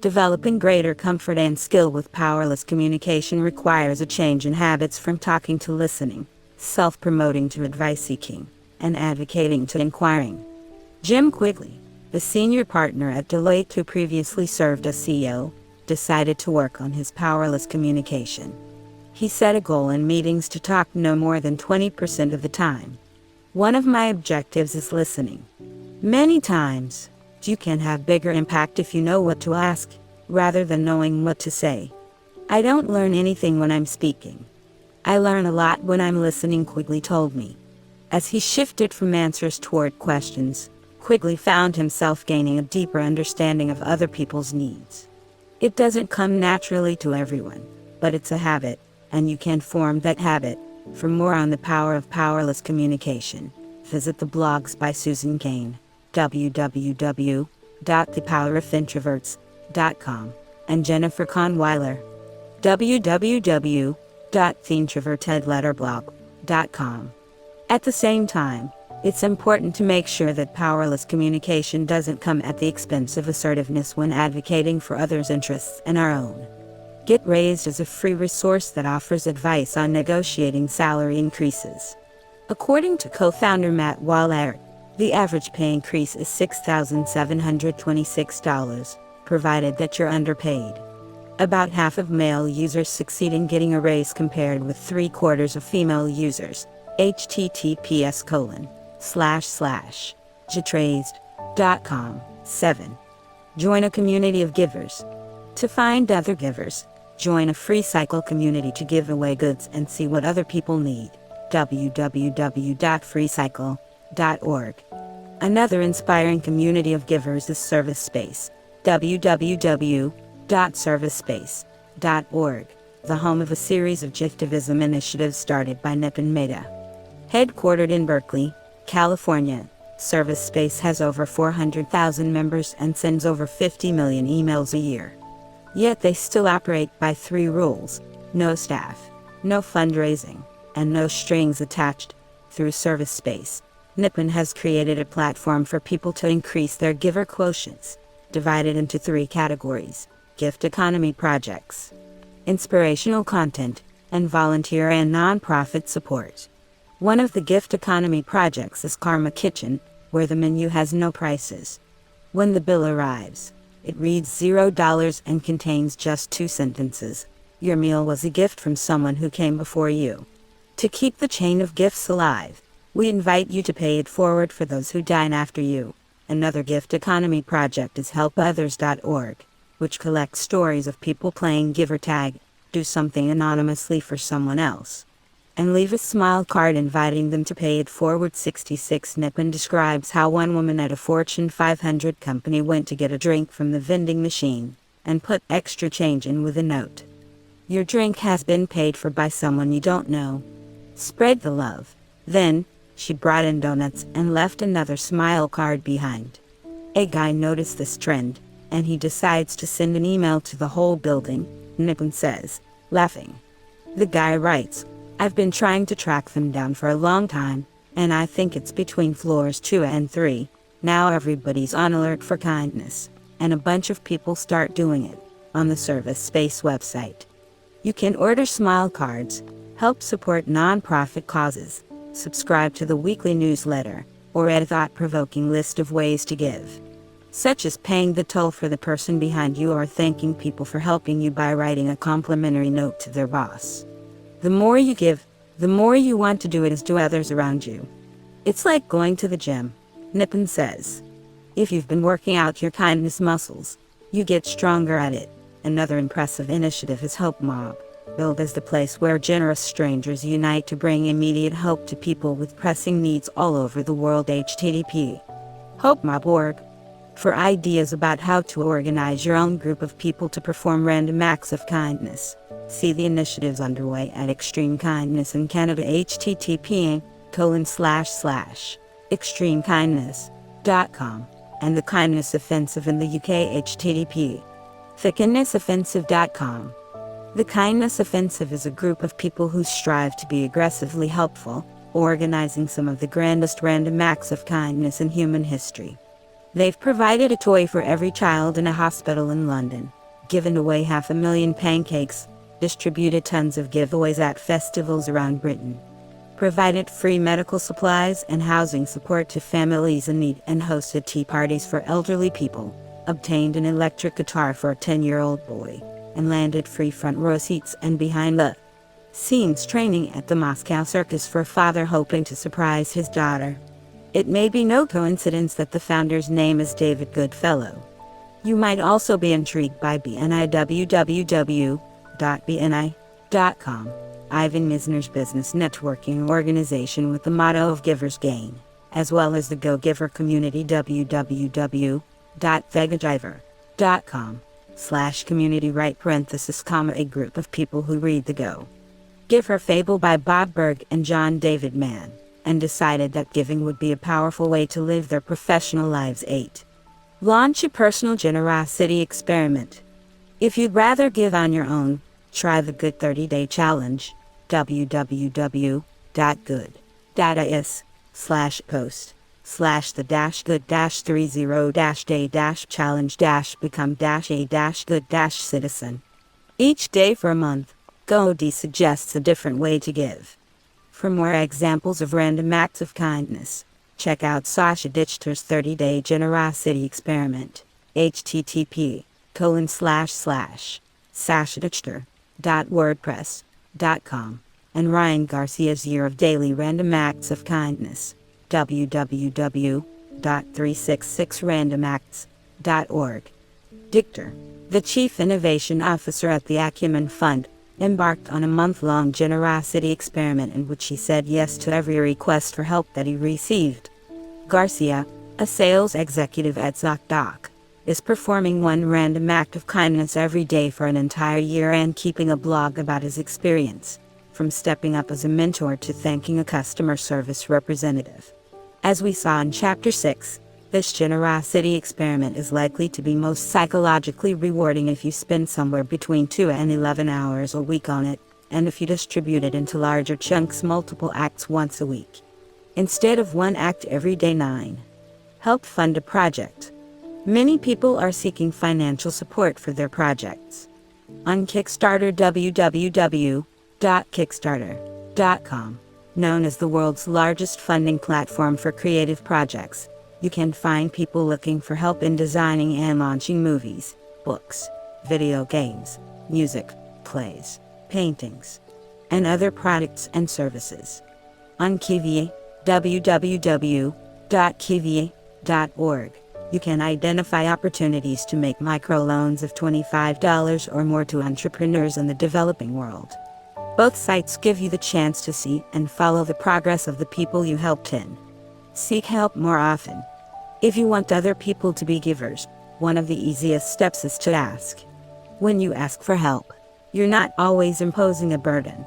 Developing greater comfort and skill with powerless communication requires a change in habits from talking to listening, self-promoting to advice-seeking, and advocating to inquiring. Jim Quigley, the senior partner at Deloitte who previously served as CEO, decided to work on his powerless communication. He set a goal in meetings to talk no more than 20% of the time. One of my objectives is listening. Many times, you can have bigger impact if you know what to ask, rather than knowing what to say. I don't learn anything when I'm speaking. I learn a lot when I'm listening, Quigley told me. As he shifted from answers toward questions, Quigley found himself gaining a deeper understanding of other people's needs. It doesn't come naturally to everyone, but it's a habit, and you can form that habit. For more on the power of powerless communication, visit the blogs by Susan Cain, www.thepowerofintroverts.com, and Jennifer Conweiler, www.theintrovertedletterblog.com. At the same time, it's important to make sure that powerless communication doesn't come at the expense of assertiveness when advocating for others' interests and our own. Get Raised is a free resource that offers advice on negotiating salary increases. According to co-founder Matt Waller, the average pay increase is $6,726, provided that you're underpaid. About half of male users succeed in getting a raise compared with 3/4 of female users. https://getraised.com. 7. Join a community of givers. To find other givers, join a free cycle community to give away goods and see what other people need. www.freecycle.org. Another inspiring community of givers is Service Space. www.servicespace.org, the home of a series of giftivism initiatives started by Nipun Mehta. Headquartered in Berkeley, California, Service Space has over 400,000 members and sends over 50 million emails a year. Yet they still operate by 3 rules: no staff, no fundraising, and no strings attached. Through Service Space, Nipun has created a platform for people to increase their giver quotients, divided into 3 categories: gift economy projects, inspirational content, and volunteer and nonprofit support. One of the gift economy projects is Karma Kitchen, where the menu has no prices. When the bill arrives, it reads $0 and contains just 2 sentences. Your meal was a gift from someone who came before you. To keep the chain of gifts alive, we invite you to pay it forward for those who dine after you. Another gift economy project is helpothers.org, which collects stories of people playing giver tag. do something anonymously for someone else, and leave a smile card inviting them to pay it forward. 66 Nippon describes how one woman at a Fortune 500 company went to get a drink from the vending machine and put extra change in with a note. Your drink has been paid for by someone you don't know. Spread the love. Then, she brought in donuts and left another smile card behind. A guy noticed this trend, and he decides to send an email to the whole building, Nippon says, laughing. The guy writes, I've been trying to track them down for a long time, and I think it's between floors 2 and 3. Now everybody's on alert for kindness, and a bunch of people start doing it on the Service Space website. You can order smile cards, help support non-profit causes, subscribe to the weekly newsletter, or add a thought-provoking list of ways to give, such as paying the toll for the person behind you or thanking people for helping you by writing a complimentary note to their boss. The more you give, the more you want to do it as do others around you. It's like going to the gym, Nippon says. If you've been working out your kindness muscles, you get stronger at it. Another impressive initiative is Hope Mob, billed as the place where generous strangers unite to bring immediate hope to people with pressing needs all over the world. http hopemob.org. For ideas about how to organize your own group of people to perform random acts of kindness, see the initiatives underway at Extreme Kindness in Canada. http://extremekindness.com and the Kindness Offensive in the UK. http://thekindnessoffensive.com. The Kindness Offensive is a group of people who strive to be aggressively helpful, organizing some of the grandest random acts of kindness in human history. They've provided a toy for every child in a hospital in London, given away 500,000 pancakes, distributed tons of giveaways at festivals around Britain, provided free medical supplies and housing support to families in need, and hosted tea parties for elderly people, obtained an electric guitar for a 10-year-old boy, and landed free front row seats and behind the scenes training at the Moscow Circus for a father hoping to surprise his daughter. It may be no coincidence that the founder's name is David Goodfellow. You might also be intrigued by BNI. www.bni.com, Ivan Misner's business networking organization with the motto of Givers Gain, as well as the Go Giver community. www.vegagiver.com/community a group of people who read the Go Giver fable by Bob Berg and John David Mann, and decided that giving would be a powerful way to live their professional lives. 8. Launch a personal generosity experiment. If you'd rather give on your own, try the Good 30-Day Challenge. www.good-is/post/the-good-30-day-challenge-become-a-good-citizen. Each day for a month, GoD suggests a different way to give. For more examples of random acts of kindness, check out Sasha Dichter's 30-Day Generosity Experiment. http://sashadichter.wordpress.com and Ryan Garcia's Year of Daily Random Acts of Kindness. www.366randomacts.org. Dichter, the Chief Innovation Officer at the Acumen Fund, embarked on a month-long generosity experiment in which he said yes to every request for help that he received. Garcia, a sales executive at ZocDoc, is performing one random act of kindness every day for an entire year and keeping a blog about his experience, from stepping up as a mentor to thanking a customer service representative. As we saw in Chapter 6, this generosity experiment is likely to be most psychologically rewarding if you spend somewhere between 2 and 11 hours a week on it, and if you distribute it into larger chunks, multiple acts once a week, instead of one act every day. 9. Help fund a project. Many people are seeking financial support for their projects. On Kickstarter, www.kickstarter.com, known as the world's largest funding platform for creative projects, you can find people looking for help in designing and launching movies, books, video games, music, plays, paintings, and other products and services. On Kiwi, www.kiwi.org, You can identify opportunities to make microloans of $25 or more to entrepreneurs in the developing world. Both sites give you the chance to see and follow the progress of the people you helped in. Seek help more often. If you want other people to be givers, one of the easiest steps is to ask. When you ask for help, you're not always imposing a burden.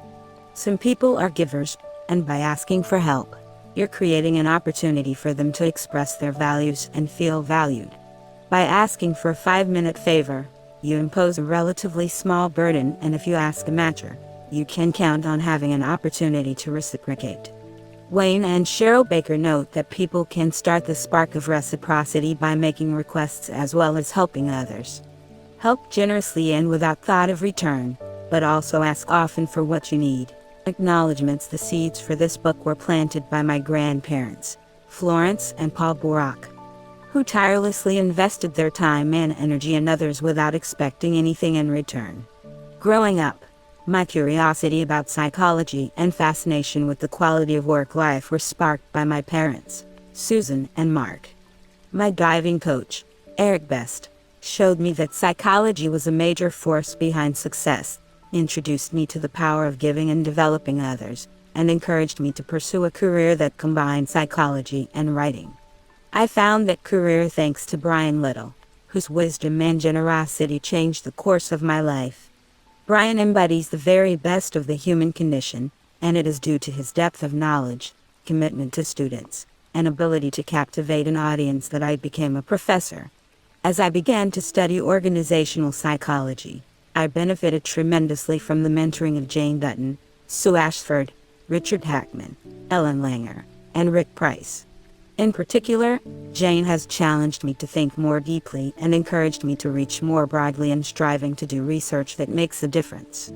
Some people are givers, and by asking for help, you're creating an opportunity for them to express their values and feel valued. By asking for a 5-minute favor, you impose a relatively small burden, and if you ask a matcher, you can count on having an opportunity to reciprocate. Wayne and Cheryl Baker note that people can start the spark of reciprocity by making requests as well as helping others. Help generously and without thought of return, but also ask often for what you need. Acknowledgements. The seeds for this book were planted by my grandparents, Florence and Paul Borak, who tirelessly invested their time and energy in others without expecting anything in return. Growing up, my curiosity about psychology and fascination with the quality of work life were sparked by my parents, Susan and Mark. My diving coach, Eric Best, showed me that psychology was a major force behind success, introduced me to the power of giving and developing others, and encouraged me to pursue a career that combined psychology and writing. I found that career thanks to Brian Little, whose wisdom and generosity changed the course of my life. Brian embodies the very best of the human condition, and it is due to his depth of knowledge, commitment to students, and ability to captivate an audience that I became a professor. As I began to study organizational psychology, I benefited tremendously from the mentoring of Jane Dutton, Sue Ashford, Richard Hackman, Ellen Langer, and Rick Price. In particular, Jane has challenged me to think more deeply and encouraged me to reach more broadly in striving to do research that makes a difference.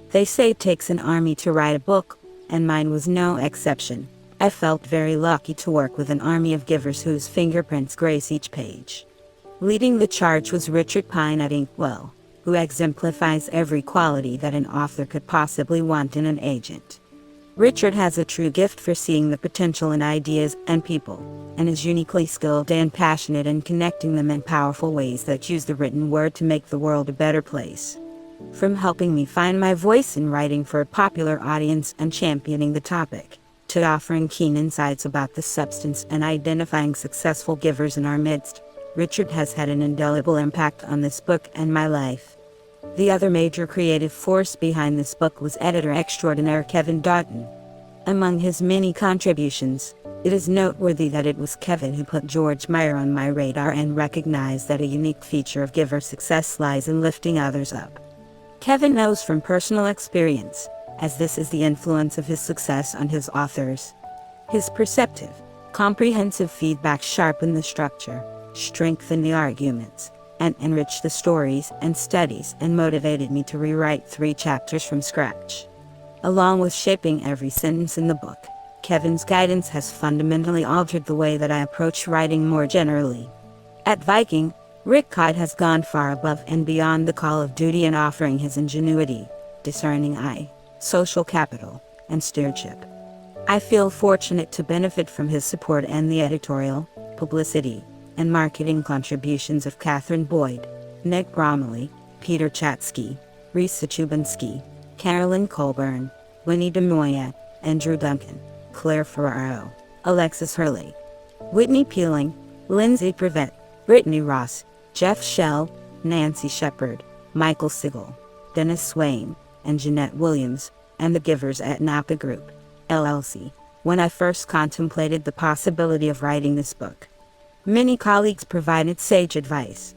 They say it takes an army to write a book, and mine was no exception. I felt very lucky to work with an army of givers whose fingerprints grace each page. Leading the charge was Richard Pine at Inkwell, who exemplifies every quality that an author could possibly want in an agent. Richard has a true gift for seeing the potential in ideas and people, and is uniquely skilled and passionate in connecting them in powerful ways that use the written word to make the world a better place. From helping me find my voice in writing for a popular audience and championing the topic, to offering keen insights about the substance and identifying successful givers in our midst, Richard has had an indelible impact on this book and my life. The other major creative force behind this book was editor extraordinaire Kevin Doughton. Among his many contributions, it is noteworthy that it was Kevin who put George Meyer on my radar and recognized that a unique feature of giver success lies in lifting others up. Kevin knows from personal experience, as this is the influence of his success on his authors. His perceptive, comprehensive feedback sharpened the structure, strengthened the arguments, and enriched the stories and studies and motivated me to rewrite 3 chapters from scratch. Along with shaping every sentence in the book, Kevin's guidance has fundamentally altered the way that I approach writing more generally. At Viking, Rick Cott has gone far above and beyond the call of duty in offering his ingenuity, discerning eye, social capital, and stewardship. I feel fortunate to benefit from his support and the editorial, publicity, and marketing contributions of Catherine Boyd, Nick Bromley, Peter Chatsky, Risa Chubinsky, Carolyn Colburn, Winnie DeMoya, Andrew Duncan, Claire Ferraro, Alexis Hurley, Whitney Peeling, Lindsay Prevet, Brittany Ross, Jeff Shell, Nancy Shepard, Michael Sigel, Dennis Swain, and Jeanette Williams, and the givers at Napa Group, LLC, when I first contemplated the possibility of writing this book. Many colleagues provided sage advice.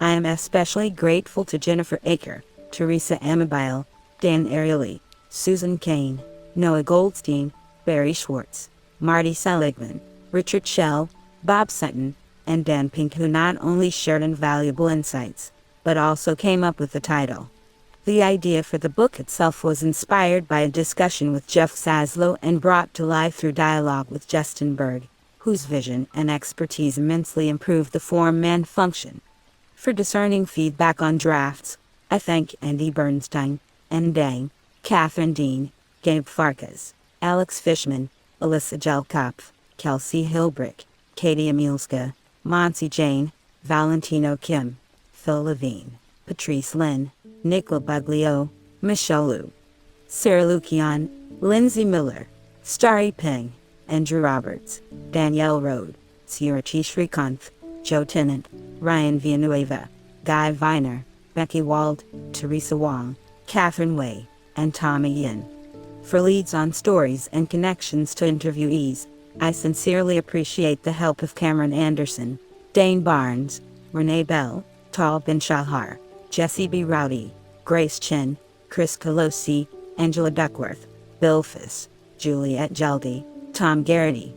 I am especially grateful to Jennifer Aker, Teresa Amabile, Dan Ariely, Susan Kane, Noah Goldstein, Barry Schwartz, Marty Seligman, Richard Schell, Bob Sutton, and Dan Pink, who not only shared invaluable insights, but also came up with the title. The idea for the book itself was inspired by a discussion with Jeff Zaslow and brought to life through dialogue with Justin Berg, whose vision and expertise immensely improved the form and function. For discerning feedback on drafts, I thank Andy Bernstein, Ann Dang, Catherine Dean, Gabe Farkas, Alex Fishman, Alyssa Jelkopf, Kelsey Hilbrick, Katie Emilska, Monsi Jane, Valentino Kim, Phil Levine, Patrice Lynn, Nicola Buglio, Michelle Liu, Sarah Lukian, Lindsay Miller, Starry Ping, Andrew Roberts, Danielle Rode, Sirachi Srikanth, Joe Tennant, Ryan Villanueva, Guy Viner, Becky Wald, Teresa Wong, Catherine Wei, and Tommy Yin. For leads on stories and connections to interviewees, I sincerely appreciate the help of Cameron Anderson, Dane Barnes, Renee Bell, Tal Bin Shahar, Jesse B. Rowdy, Grace Chen, Chris Colosi, Angela Duckworth, Bill Fiss, Juliet Geldy, Tom Garrity,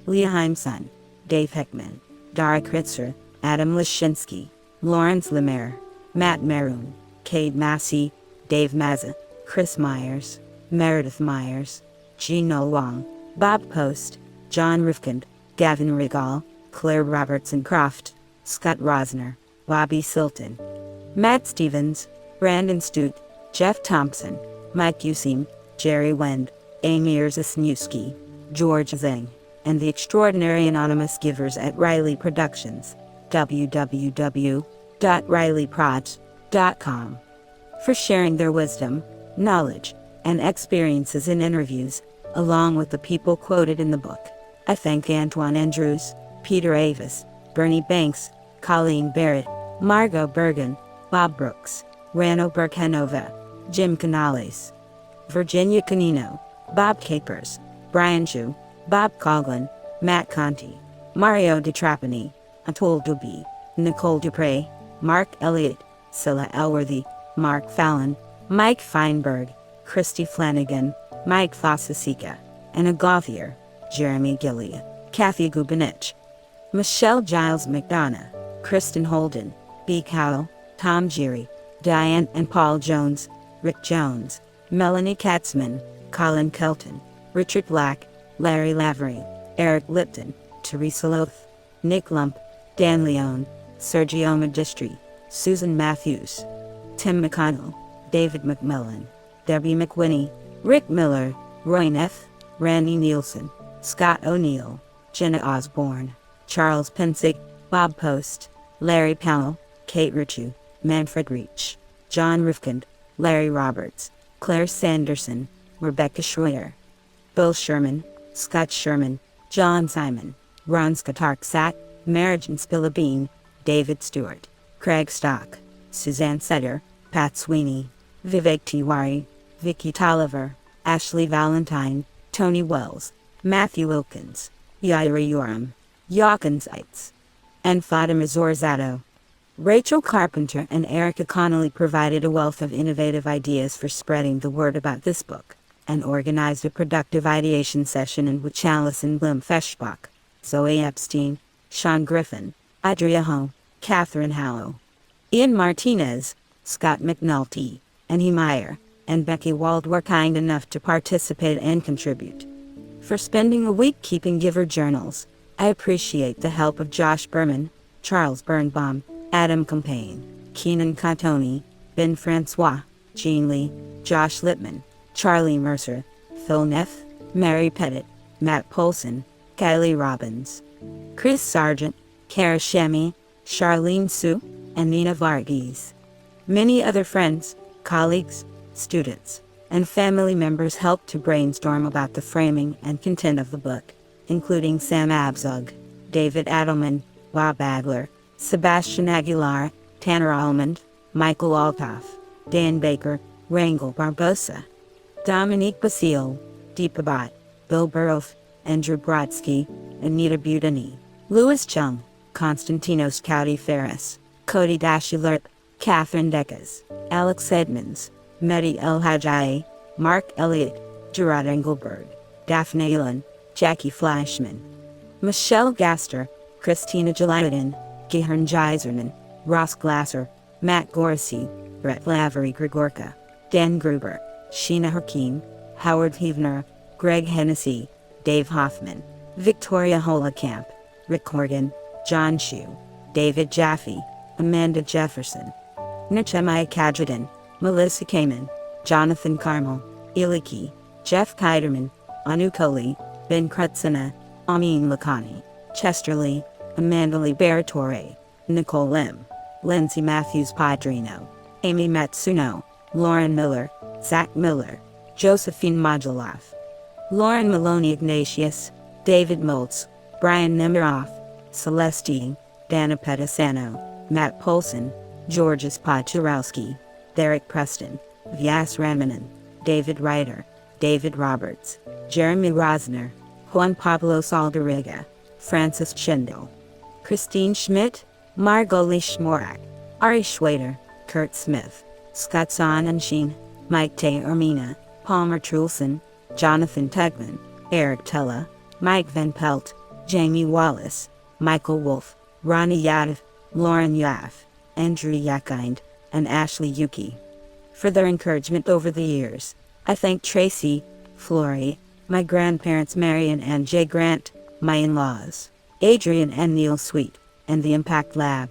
Leah Heimson, Dave Heckman, Dara Kritzer, Adam Lashinsky, Lawrence Lemaire, Matt Maroon, Cade Massey, Dave Mazza, Chris Myers, Meredith Myers, Gino Wong, Bob Post, John Rifkind, Gavin Regal, Claire Robertson Croft, Scott Rosner, Bobby Silton, Matt Stevens, Brandon Stute, Jeff Thompson, Mike Useem, Jerry Wend, Amir Zasniewski, George Zeng, and the extraordinary anonymous givers at Riley Productions, www.rileyprods.com, for sharing their wisdom, knowledge, and experiences in interviews, along with the people quoted in the book. I thank Antoine Andrews, Peter Avis, Bernie Banks, Colleen Barrett, Margot Bergen, Bob Brooks, Rano Burkhanova, Jim Canales, Virginia Canino, Bob Capers, Brian Chu, Bob Coughlin, Matt Conti, Mario DiTrapani, Atul Dubey, Nicole Dupre, Mark Elliott, Scylla Elworthy, Mark Fallon, Mike Feinberg, Christy Flanagan, Mike Fossasika, Anna Gauthier, Jeremy Gillia, Kathy Gubinich, Michelle Giles McDonough, Kristen Holden, B. Cowell, Tom Geary, Diane and Paul Jones, Rick Jones, Melanie Katzman, Colin Kelton, Richard Black, Larry Lavery, Eric Lipton, Teresa Loth, Nick Lump, Dan Leone, Sergio Magistri, Susan Matthews, Tim McConnell, David McMillan, Debbie McWhinney, Rick Miller, Roy Neff, Randy Nielsen, Scott O'Neill, Jenna Osborne, Charles Pensig, Bob Post, Larry Powell, Kate Richu, Manfred Reach, John Rifkind, Larry Roberts, Claire Sanderson, Rebecca Schroeder, Bill Sherman, Scott Sherman, John Simon, Ron Skatarksat, Marriage and Spillabine, David Stewart, Craig Stock, Suzanne Setter, Pat Sweeney, Vivek Tiwari, Vicky Tolliver, Ashley Valentine, Tony Wells, Matthew Wilkins, Yaira Yoram, Jochen Seitz, and Fatima Zorzado. Rachel Carpenter and Erica Connolly provided a wealth of innovative ideas for spreading the word about this book, and organized a productive ideation session in which Alison Bloom Feschbach, Zoe Epstein, Sean Griffin, Adria Ho, Catherine Hallow, Ian Martinez, Scott McNulty, Annie Meyer, and Becky Wald were kind enough to participate and contribute. For spending a week keeping Giver journals, I appreciate the help of Josh Berman, Charles Birnbaum, Adam Campaign, Keenan Catoni, Ben Francois, Jean Lee, Josh Lippman, Charlie Mercer, Phil Neff, Mary Pettit, Matt Polson, Kylie Robbins, Chris Sargent, Kara Shemi, Charlene Sue, and Nina Varghese. Many other friends, colleagues, students, and family members helped to brainstorm about the framing and content of the book, including Sam Abzug, David Adelman, Bob Adler, Sebastian Aguilar, Tanner Almond, Michael Altoff, Dan Baker, Rangel Barbosa, Dominique Basile, Deepa Bhatt, Bill Burroff, Andrew Brodsky, Anita Budini, Louis Chung, Konstantinos Cowdy Ferris, Cody Dashulert, Catherine Dekas, Alex Edmonds, Mehdi El Hajai, Mark Elliott, Gerard Engelberg, Daphne Elan, Jackie Fleischman, Michelle Gaster, Christina Jeliadin, Gihern Geiserman, Ross Glasser, Matt Gorsi, Brett Lavery Grigorka, Dan Gruber, Sheena Hakeem, Howard Heavner, Greg Hennessy, Dave Hoffman, Victoria Holekamp, Rick Horgan, John Shue, David Jaffe, Amanda Jefferson, Nachemai Kadradin, Melissa Kamen, Jonathan Carmel, Iliki, Jeff Kiderman, Anu Kohli, Ben Krutsina, Amin Lakhani, Chester Lee, Amanda Lee Baratore, Nicole Lim, Lindsay Matthews Padrino, Amy Matsuno, Lauren Miller, Zach Miller, Josephine Moduloff, Lauren Maloney Ignatius, David Moltz, Brian Nemiroff, Celestine, Dana Pedisano, Matt Polson, Georges Podchorowski, Derek Preston, Vyas Ramanan, David Ryder, David Roberts, Jeremy Rosner, Juan Pablo Saldariga, Francis Chindel, Christine Schmidt, Margot Lishmorak, Ari Schwader, Kurt Smith, Scott Son and Sheen, Mike Tay Ermina, Palmer Trulson, Jonathan Tegman, Eric Tella, Mike Van Pelt, Jamie Wallace, Michael Wolf, Ronnie Yadav, Lauren Yaff, Andrew Yakind, and Ashley Yuki. For their encouragement over the years, I thank Tracy, Flory, my grandparents Marion and Jay Grant, my in-laws, Adrian and Neil Sweet, and the Impact Lab.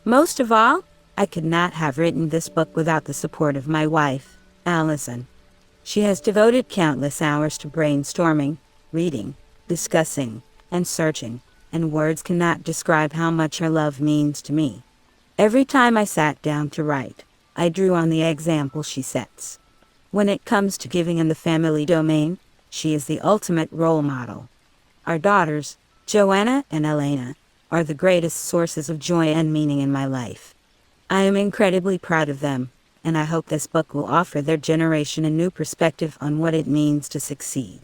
Most of all, I could not have written this book without the support of my wife, Allison. She has devoted countless hours to brainstorming, reading, discussing, and searching, and words cannot describe how much her love means to me. Every time I sat down to write, I drew on the example she sets. When it comes to giving in the family domain, she is the ultimate role model. Our daughters, Joanna and Elena, are the greatest sources of joy and meaning in my life. I am incredibly proud of them, and I hope this book will offer their generation a new perspective on what it means to succeed.